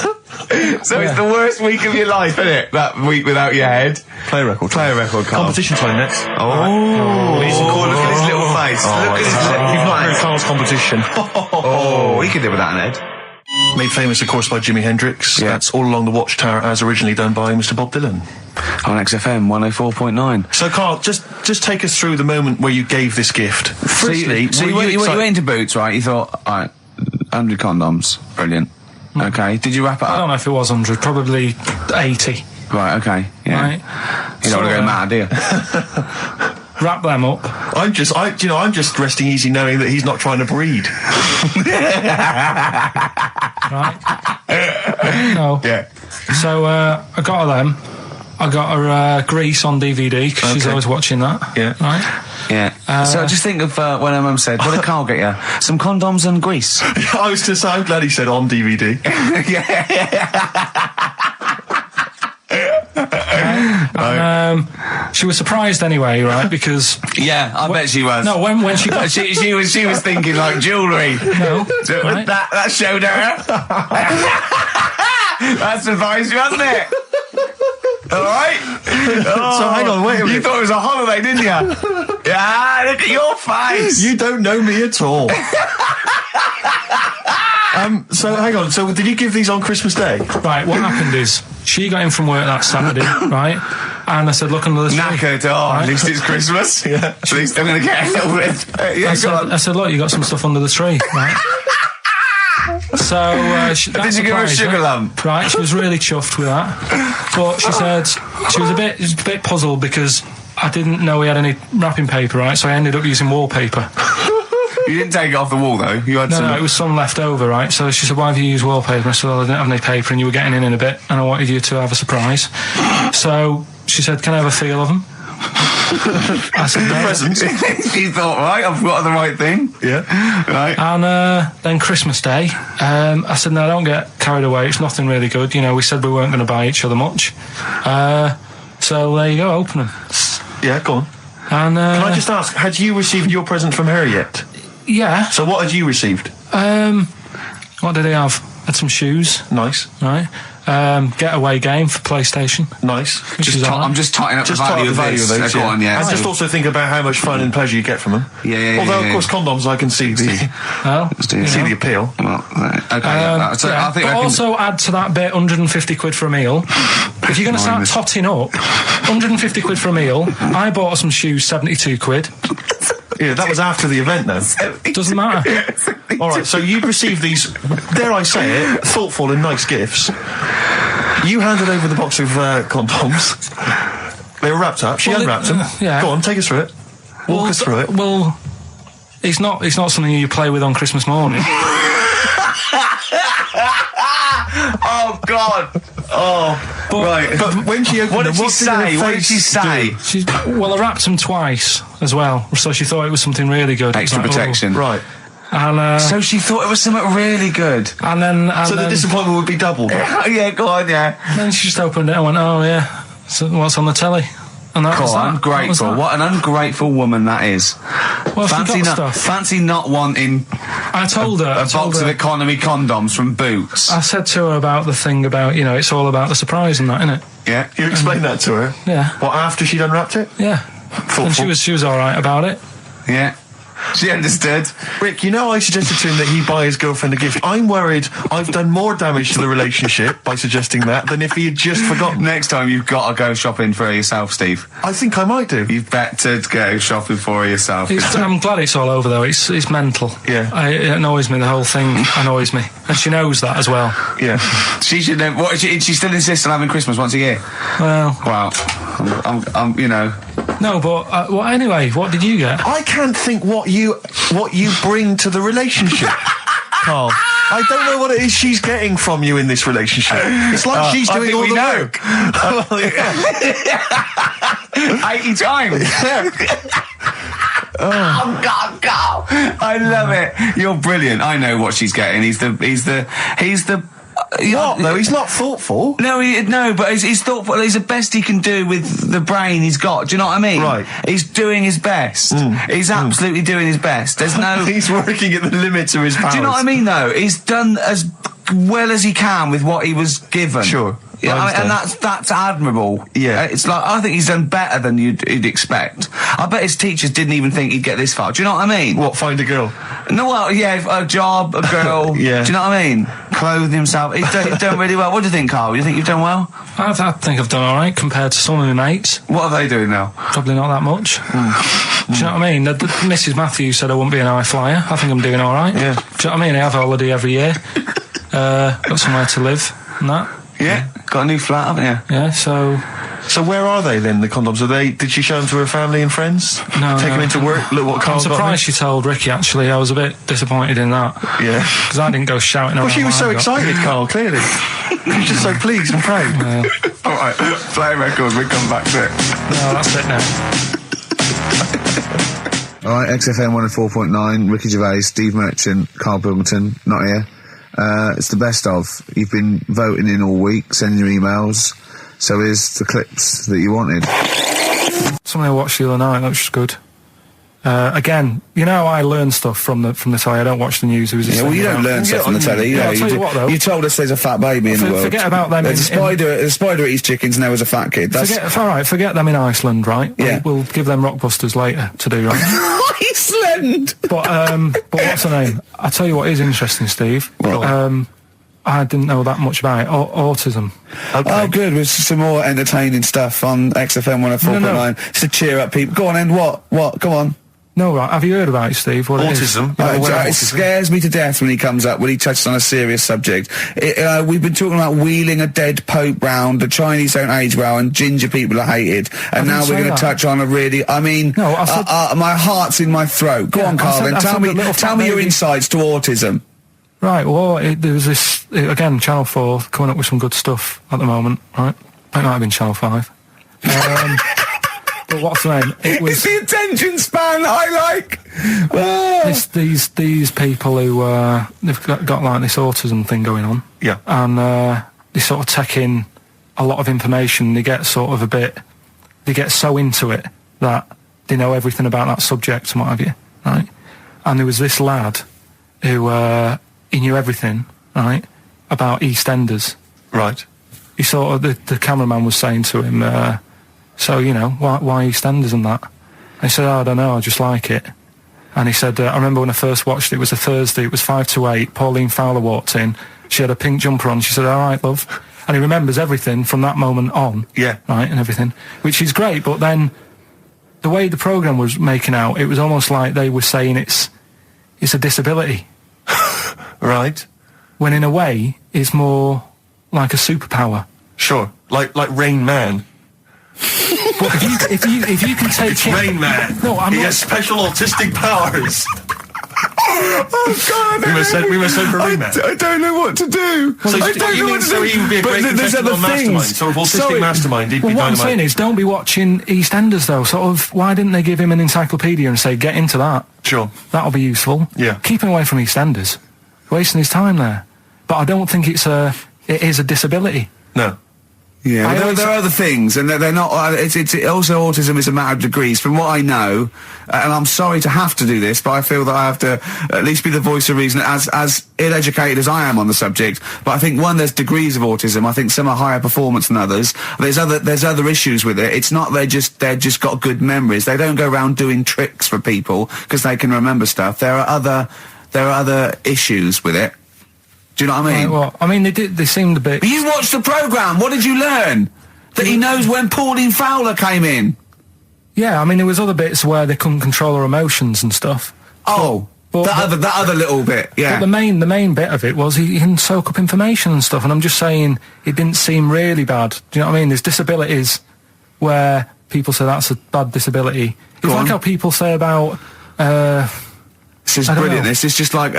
So it's the worst week of your life, isn't it? That week without your head. Play a record. Karl. Competition time next. Look at his little face. Look at his little face. You've not heard Karl's competition. He could live without an head. Made famous, of course, by Jimi Hendrix. Yeah. That's All Along the Watchtower, as originally done by Mr. Bob Dylan. On XFM 104.9. So, Karl, just take us through the moment where you gave this gift. Firstly, so you went into Boots, right? You thought, all right, 100 condoms, brilliant. Okay, did you wrap it up? I don't know if it was 100, probably 80. Right, okay, yeah. Right. You don't want to go mad, do you? Wrap them up. I'm just resting easy knowing that he's not trying to breed. Right. No. Yeah. So I got her them. I got her Grease on DVD because she's always watching that. Yeah. Right. Yeah. So just think of when her mum said, "What did Karl get you? Some condoms and grease." I was just. I'm glad he said on DVD. She was surprised anyway, right? Because I bet she was. No, when she got she was thinking like jewellery. No, right? that showed her. That surprised you, hasn't it? All right. So hang on, wait a minute. You thought it was a holiday, didn't you? Yeah. Look at your face. You don't know me at all. So hang on. So did you give these on Christmas Day? Right. What happened is she got in from work that Saturday, right? And I said, "Look under the tree." Knackered. At least it's Christmas. Yeah. At least I'm going to get a little bit. I said, "Look, you got some stuff under the tree, right?" Did you give her a sugar lump? Right, she was really chuffed with that. But she said she was a bit puzzled because I didn't know we had any wrapping paper, right? So I ended up using wallpaper. You didn't take it off the wall, though? You had some... No, it was some left over, right? So she said, why have you used wallpaper? I said, well, I didn't have any paper and you were getting in a bit and I wanted you to have a surprise. So she said, can I have a feel of them? I said, the presents. You thought, right, I've got the right thing. Yeah. Right. And then Christmas Day, I said, no, don't get carried away. It's nothing really good. You know, we said we weren't going to buy each other much. So there you go, open them. Yeah, go on. And can I just ask, had you received your present from her yet? Yeah. So what had you received? What did he have? Had some shoes. Nice. Right. Getaway game for PlayStation. Nice. I'm just totting up the value of those. Go on, yeah. And just also think about how much fun and pleasure you get from them. Yeah. Although, of course, condoms, I can see the the appeal. Well, okay. So I think but also add to that bit 150 quid for a meal. If you're going to start totting up, 150 quid for a meal. I bought some shoes, 72 quid. Yeah, that was after the event, though. Doesn't matter. All right, so you've received these, dare I say it, thoughtful and nice gifts. You handed over the box of condoms. They were wrapped up. She unwrapped them. Yeah. Go on, take us through it. Walk us through it. Well, it's not something you play with on Christmas morning. Oh God! Oh, right. But when she opened them, what did she say? Well, I wrapped them twice as well, so she thought it was something really good. Extra protection, right? And so she thought it was something really good. And then, the disappointment would be doubled. Yeah, go on, yeah. And then she just opened it and went, "Oh yeah, so what's on the telly?" And that was that. Ungrateful. What an ungrateful woman that is. Well, fancy not wanting. I told her a box of economy condoms from Boots. I said to her about the thing about, you know, it's all about the surprise and that, innit? Yeah. You explained that to her? Yeah. What, after she'd unwrapped it? Yeah. Thoughtful. And she was all right about it. Yeah. She understood. Rick, you know I suggested to him that he buy his girlfriend a gift. I'm worried I've done more damage to the relationship by suggesting that than if he had just forgotten. Next time you've got to go shopping for her yourself, Steve. I think I might do. You've better go shopping for her yourself. I'm glad it's all over though. It's mental. Yeah. It annoys me. The whole thing annoys me, and she knows that as well. Yeah. She should know. What? She still insists on having Christmas once a year. Well. Wow. I'm you know. No, but well, anyway, what did you get? I can't think what you bring to the relationship, Carl. I don't know what it is she's getting from you in this relationship. It's like she's doing all the work. 80 times. Oh God, Carl! I love it. You're brilliant. I know what she's getting. He's the. What? No, he's not thoughtful. No, but he's thoughtful. He's the best he can do with the brain he's got. Do you know what I mean? Right. He's doing his best. He's absolutely doing his best. There's no... He's working at the limits of his powers. Do you know what I mean, though? He's done as well as he can with what he was given. Sure. Yeah, and that's admirable. Yeah. It's like, I think he's done better than you'd expect. I bet his teachers didn't even think he'd get this far. Do you know what I mean? What, find a girl? No, well, yeah, a job, a girl. Yeah. Do you know what I mean? Clothe himself. He's done really well. What do you think, Carl? You think you've done well? I think I've done all right compared to some of my mates. What are they doing now? Probably not that much. Do you know what I mean? Mrs. Matthews said I wouldn't be an high flyer. I think I'm doing all right. Yeah. Do you know what I mean? I have a holiday every year. Got somewhere to live and that. Yeah. Got a new flat, haven't you? Yeah, so where are they then, the condoms? Did she show them to her family and friends? No. Take them into work? Look what Carl's I'm surprised she told Ricky, actually. I was a bit disappointed in that. Yeah. Because I didn't go shouting around. Well, she was so excited, Carl, clearly. She was just so pleased and proud. Yeah. All right, play a record, we come back to it. No, that's it now. All right, XFM 104.9, Ricky Gervais, Steve Merchant, Karl Pilkington, not here. It's the best of. You've been voting in all week, sending your emails. So here's the clips that you wanted. Something I watched the other night, that was good. Again, you know, I learn stuff from the telly. I don't watch the news. Yeah, well, you don't learn stuff from the telly. I'll tell you what, though. You told us there's a fat baby in the world. Forget about them. There's a spider eats chickens now as a fat kid. Forget them in Iceland, right? Yeah. We'll give them Rockbusters later to do, right? Iceland! But what's her name? I'll tell you what is interesting, Steve. I didn't know that much about it. Autism. Okay. Oh, good. With some more entertaining stuff on XFM 104.9. No. Just to cheer up people. Go on, End. What? Go on. No, right. Have you heard about it, Steve? What it is? Autism. It scares me to death when he comes up, when he touches on a serious subject. We've been talking about wheeling a dead pope round, the Chinese don't age well, and ginger people are hated. And now we're going to touch on a really, I mean, No, I said- my heart's in my throat. Go Yeah, on, Carl, I then. said Tell me your insights to autism. Right, well, there was this, again, Channel 4 coming up with some good stuff at the moment, right? It might have been Channel 5. But what's the name? It was It's the attention span that I like. Oh. these people who, they've got like this autism thing going on. Yeah. And they sort of take in a lot of information. They get sort of they get so into it that they know everything about that subject and what have you, right? And there was this lad who, he knew everything, right, about EastEnders. Right. He sort of, the cameraman was saying to him, so, you know, why EastEnders and that? And he said, I don't know, I just like it. And he said, I remember when I first watched it, it was a Thursday, it was 5 to 8, Pauline Fowler walked in, she had a pink jumper on, she said, all right, love. And he remembers everything from that moment on. Yeah. Right, and everything, which is great, but then the way the programme was making out, it was almost like they were saying it's a disability. Right. When in a way, it's more like a superpower. Sure. Like Rain Man. But if you can take it, Rain Man. No, I'm he not. has special autistic powers. Oh God! We must send for Rain Man. I don't know what to do. So I don't know what to do. he would be a great there's contestant other on Mastermind, things. sort of autistic mastermind. He'd Well, be what I'm dynamite. saying is, don't be watching EastEnders though. Sort of, why didn't they give him an encyclopedia and say, get into that? Sure. That'll be useful. Yeah. Keep him away from EastEnders. Wasting his time there. But I don't think it is a disability. No. Yeah, but there are other things, and they're not. It's also autism is a matter of degrees. From what I know, and I'm sorry to have to do this, but I feel that I have to at least be the voice of reason, as ill-educated as I am on the subject. But I think there's degrees of autism. I think some are higher performance than others. There's other issues with it. It's not they're just got good memories. They don't go around doing tricks for people because they can remember stuff. There are other issues with it. Do you know what I mean? Right, well, I mean, they seemed a bit... But you watched the programme, what did you learn? That he knows when Pauline Fowler came in? Yeah, I mean, there was other bits where they couldn't control their emotions and stuff. Oh, that other little bit, yeah. But the main bit of it was he can soak up information and stuff, and I'm just saying it didn't seem really bad. Do you know what I mean? There's disabilities where people say that's a bad disability. It's like how people say about... This is brilliant. This is just like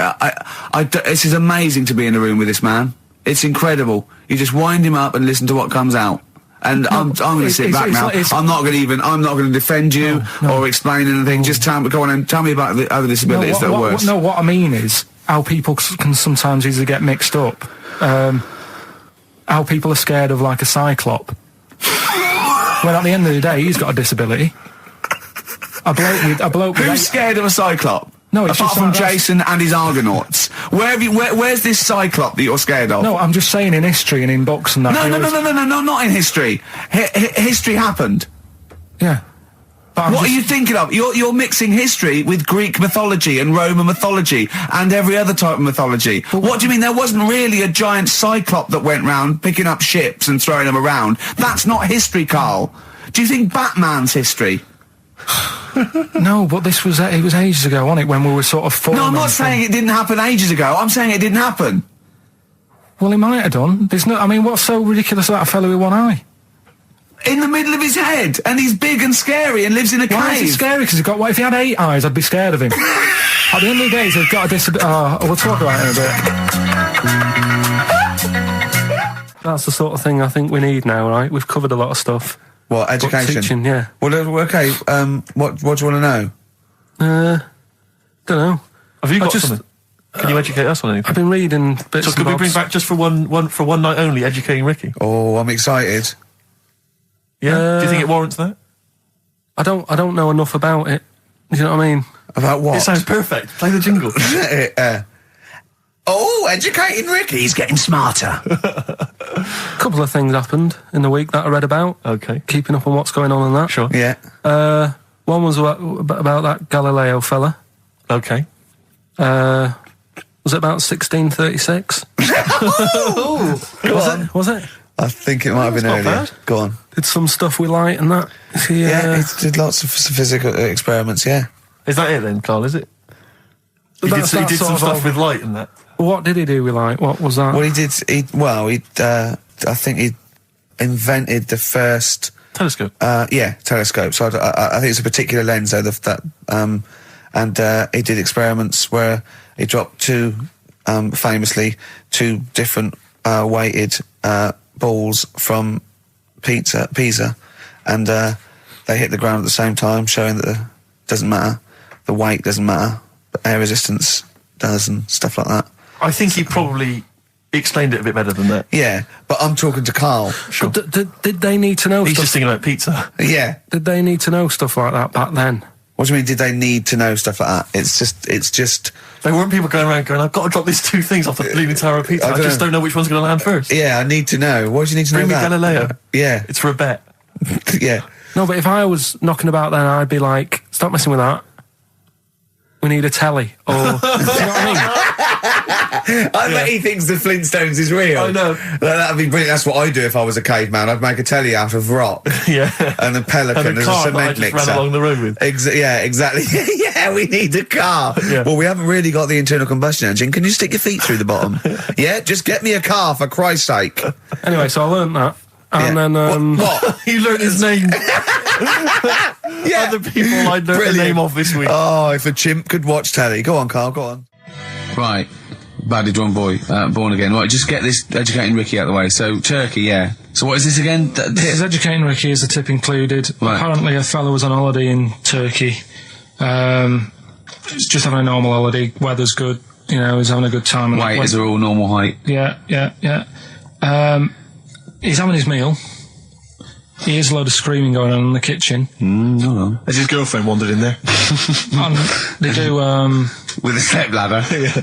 this is amazing to be in a room with this man. It's incredible. You just wind him up and listen to what comes out. And I'm going to sit back now. I'm not going to defend you or explain anything. Just go on and tell me about the other disabilities that are worse. What I mean is how people can sometimes easily get mixed up. How people are scared of like a cyclop. Well, at the end of the day, he's got a disability. A bloke. Who's scared of a cyclop? No, it's apart just from Jason and his Argonauts. Where's this cyclop that you're scared of? No, I'm just saying in history and in books and that. No, not in history. History happened. Yeah. What are you thinking of? You're mixing history with Greek mythology and Roman mythology and every other type of mythology. What do you mean there wasn't really a giant cyclop that went round picking up ships and throwing them around? That's not history, Carl. Do you think Batman's history? No, but it was ages ago, wasn't it, when we were sort of forming... No, I'm not saying it didn't happen ages ago. I'm saying it didn't happen. Well, it might have done. I mean, what's so ridiculous about a fellow with one eye? In the middle of his head, and he's big and scary and lives in a cave. Why is he scary? Because if he had 8 eyes, I'd be scared of him. At the end of the day, he's got a disability... we'll talk about it in a bit. That's the sort of thing I think we need now, right? We've covered a lot of stuff. What, education? But teaching, yeah. Well, okay, what do you want to know? Don't know. Have you got something? Can you educate us on anything? I've been reading bits So could we bring back just for one night only, educating Ricky? Oh, I'm excited. Yeah? Do you think it warrants that? I don't know enough about it. Do you know what I mean? About what? It sounds perfect. Play the jingle. Educating Ricky, he's getting smarter. A couple of things happened in the week that I read about. Okay. Keeping up on what's going on in that. Sure. Yeah. One was about that Galileo fella. Okay. Was it about 1636? Was it? I think it might have been earlier. Bad. Go on. Did some stuff with light and that. He did lots of physical experiments, yeah. Is that it then, Carl? Is it? He did some stuff with light and that. What did he do with light? What was that? Well, I think he invented the first telescope. Telescope. So I think it's a particular lens though and he did experiments where he dropped famously two different weighted balls from Pisa, and they hit the ground at the same time, showing that it doesn't matter, the weight doesn't matter, but air resistance does and stuff like that. I think he probably explained it a bit better than that. Yeah, but I'm talking to Karl. Sure. Did they need to know He's stuff? just thinking about pizza. Yeah. Did they need to know stuff like that back then? What do you mean, did they need to know stuff like that? It's just... There weren't people going around going, I've got to drop these two things off the bleeding tower of pizza. I just don't know which one's going to land first. Yeah, I need to know. Why do you need to know that? Bring me Galileo. Yeah. It's for a bet. Yeah. No, but if I was knocking about then, I'd be like, stop messing with that. We need a telly. Or, do you know what I mean? I bet he thinks the Flintstones is real. I know. That'd be brilliant. That's what I'd do if I was a caveman. I'd make a telly out of rock. Yeah. And a pelican and a as car a cement that I just mixer. ran along the road with. Yeah, exactly. Yeah, we need a car. Yeah. Well, we haven't really got the internal combustion engine. Can you stick your feet through the bottom? Yeah, just get me a car, for Christ's sake. Anyway, so I learned that. And then... What? You learned his name. Yeah. Other people I'd learned the name of this week. Oh, if a chimp could watch telly. Go on, Karl, go on. Right. Badly drawn boy, born again. Right, just get this Educating Ricky out of the way. So, Turkey, yeah. So what is this again? This is Educating Ricky, is the tip included. Right. Apparently a fellow was on holiday in Turkey. He's just having a normal holiday. Weather's good. You know, he's having a good time. Waiters are all normal height. Yeah. He's having his meal. He hears a load of screaming going on in the kitchen. Hold on. Has his girlfriend wandered in there? They do, with a stepladder. Yeah.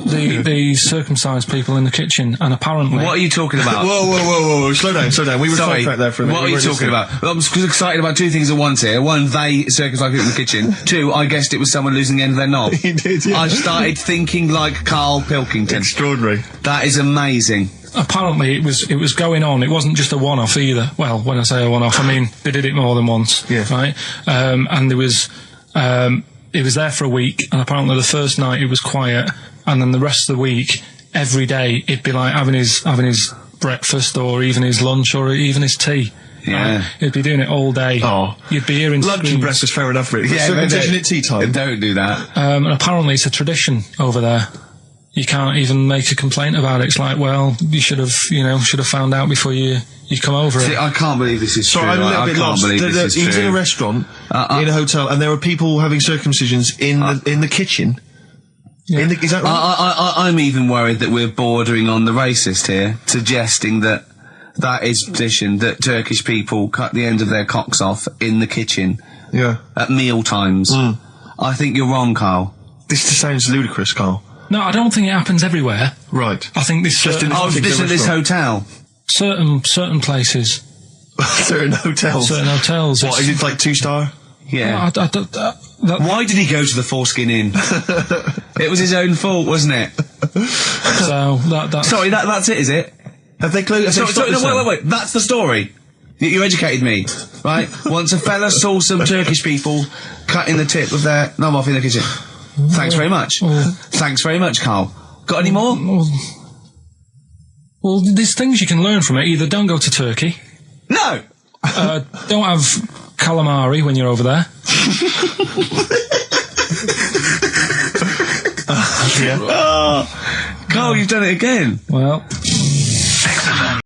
the circumcised people in the kitchen, and apparently... What are you talking about? Whoa. Slow down. We were sidetracked there for a minute. What are you talking about? I'm excited about two things at once here. One, they circumcised people in the kitchen. Two, I guessed it was someone losing the end of their knob. He did, yeah. I started thinking like Karl Pilkington. Extraordinary. That is amazing. Apparently it was going on. It wasn't just a one-off either. Well, when I say a one-off, I mean they did it more than once. Yeah. Right. And there was it was there for a week, and apparently the first night it was quiet, and then the rest of the week, every day it'd be like having his breakfast, or even his lunch, or even his tea. Yeah. Right? He'd be doing it all day. Oh. You'd be hearing lunch and breakfast, fair enough, really. Yeah, circumcision at tea time. Don't do that. And apparently it's a tradition over there. You can't even make a complaint about it. It's like, well, you should have found out before you come over. See, I can't believe this is true. I'm a little bit lost. He was in a restaurant, in a hotel, and there were people having circumcisions in the kitchen. Yeah. Is that right? I'm even worried that we're bordering on the racist here, suggesting that is tradition, that Turkish people cut the end of their cocks off in the kitchen. Yeah. At meal times. I think you're wrong, Karl. This just sounds ludicrous, Karl. No, I don't think it happens everywhere. Right. I think this just in this hotel. Certain places. Certain hotels. Certain hotels. What is it, like 2-star? Yeah. Why did he go to the Foreskin Inn? It was his own fault, wasn't it? So that's sorry. That's it, is it? Have they closed? Wait. That's the story. You educated me, right? Once a fella saw some Turkish people cutting the tip of their knob off in the kitchen. Thanks very much. Thanks very much, Karl. Got any more? Well, there's things you can learn from it. Either don't go to Turkey. No! Don't have calamari when you're over there. Karl, you've done it again. Well... XFM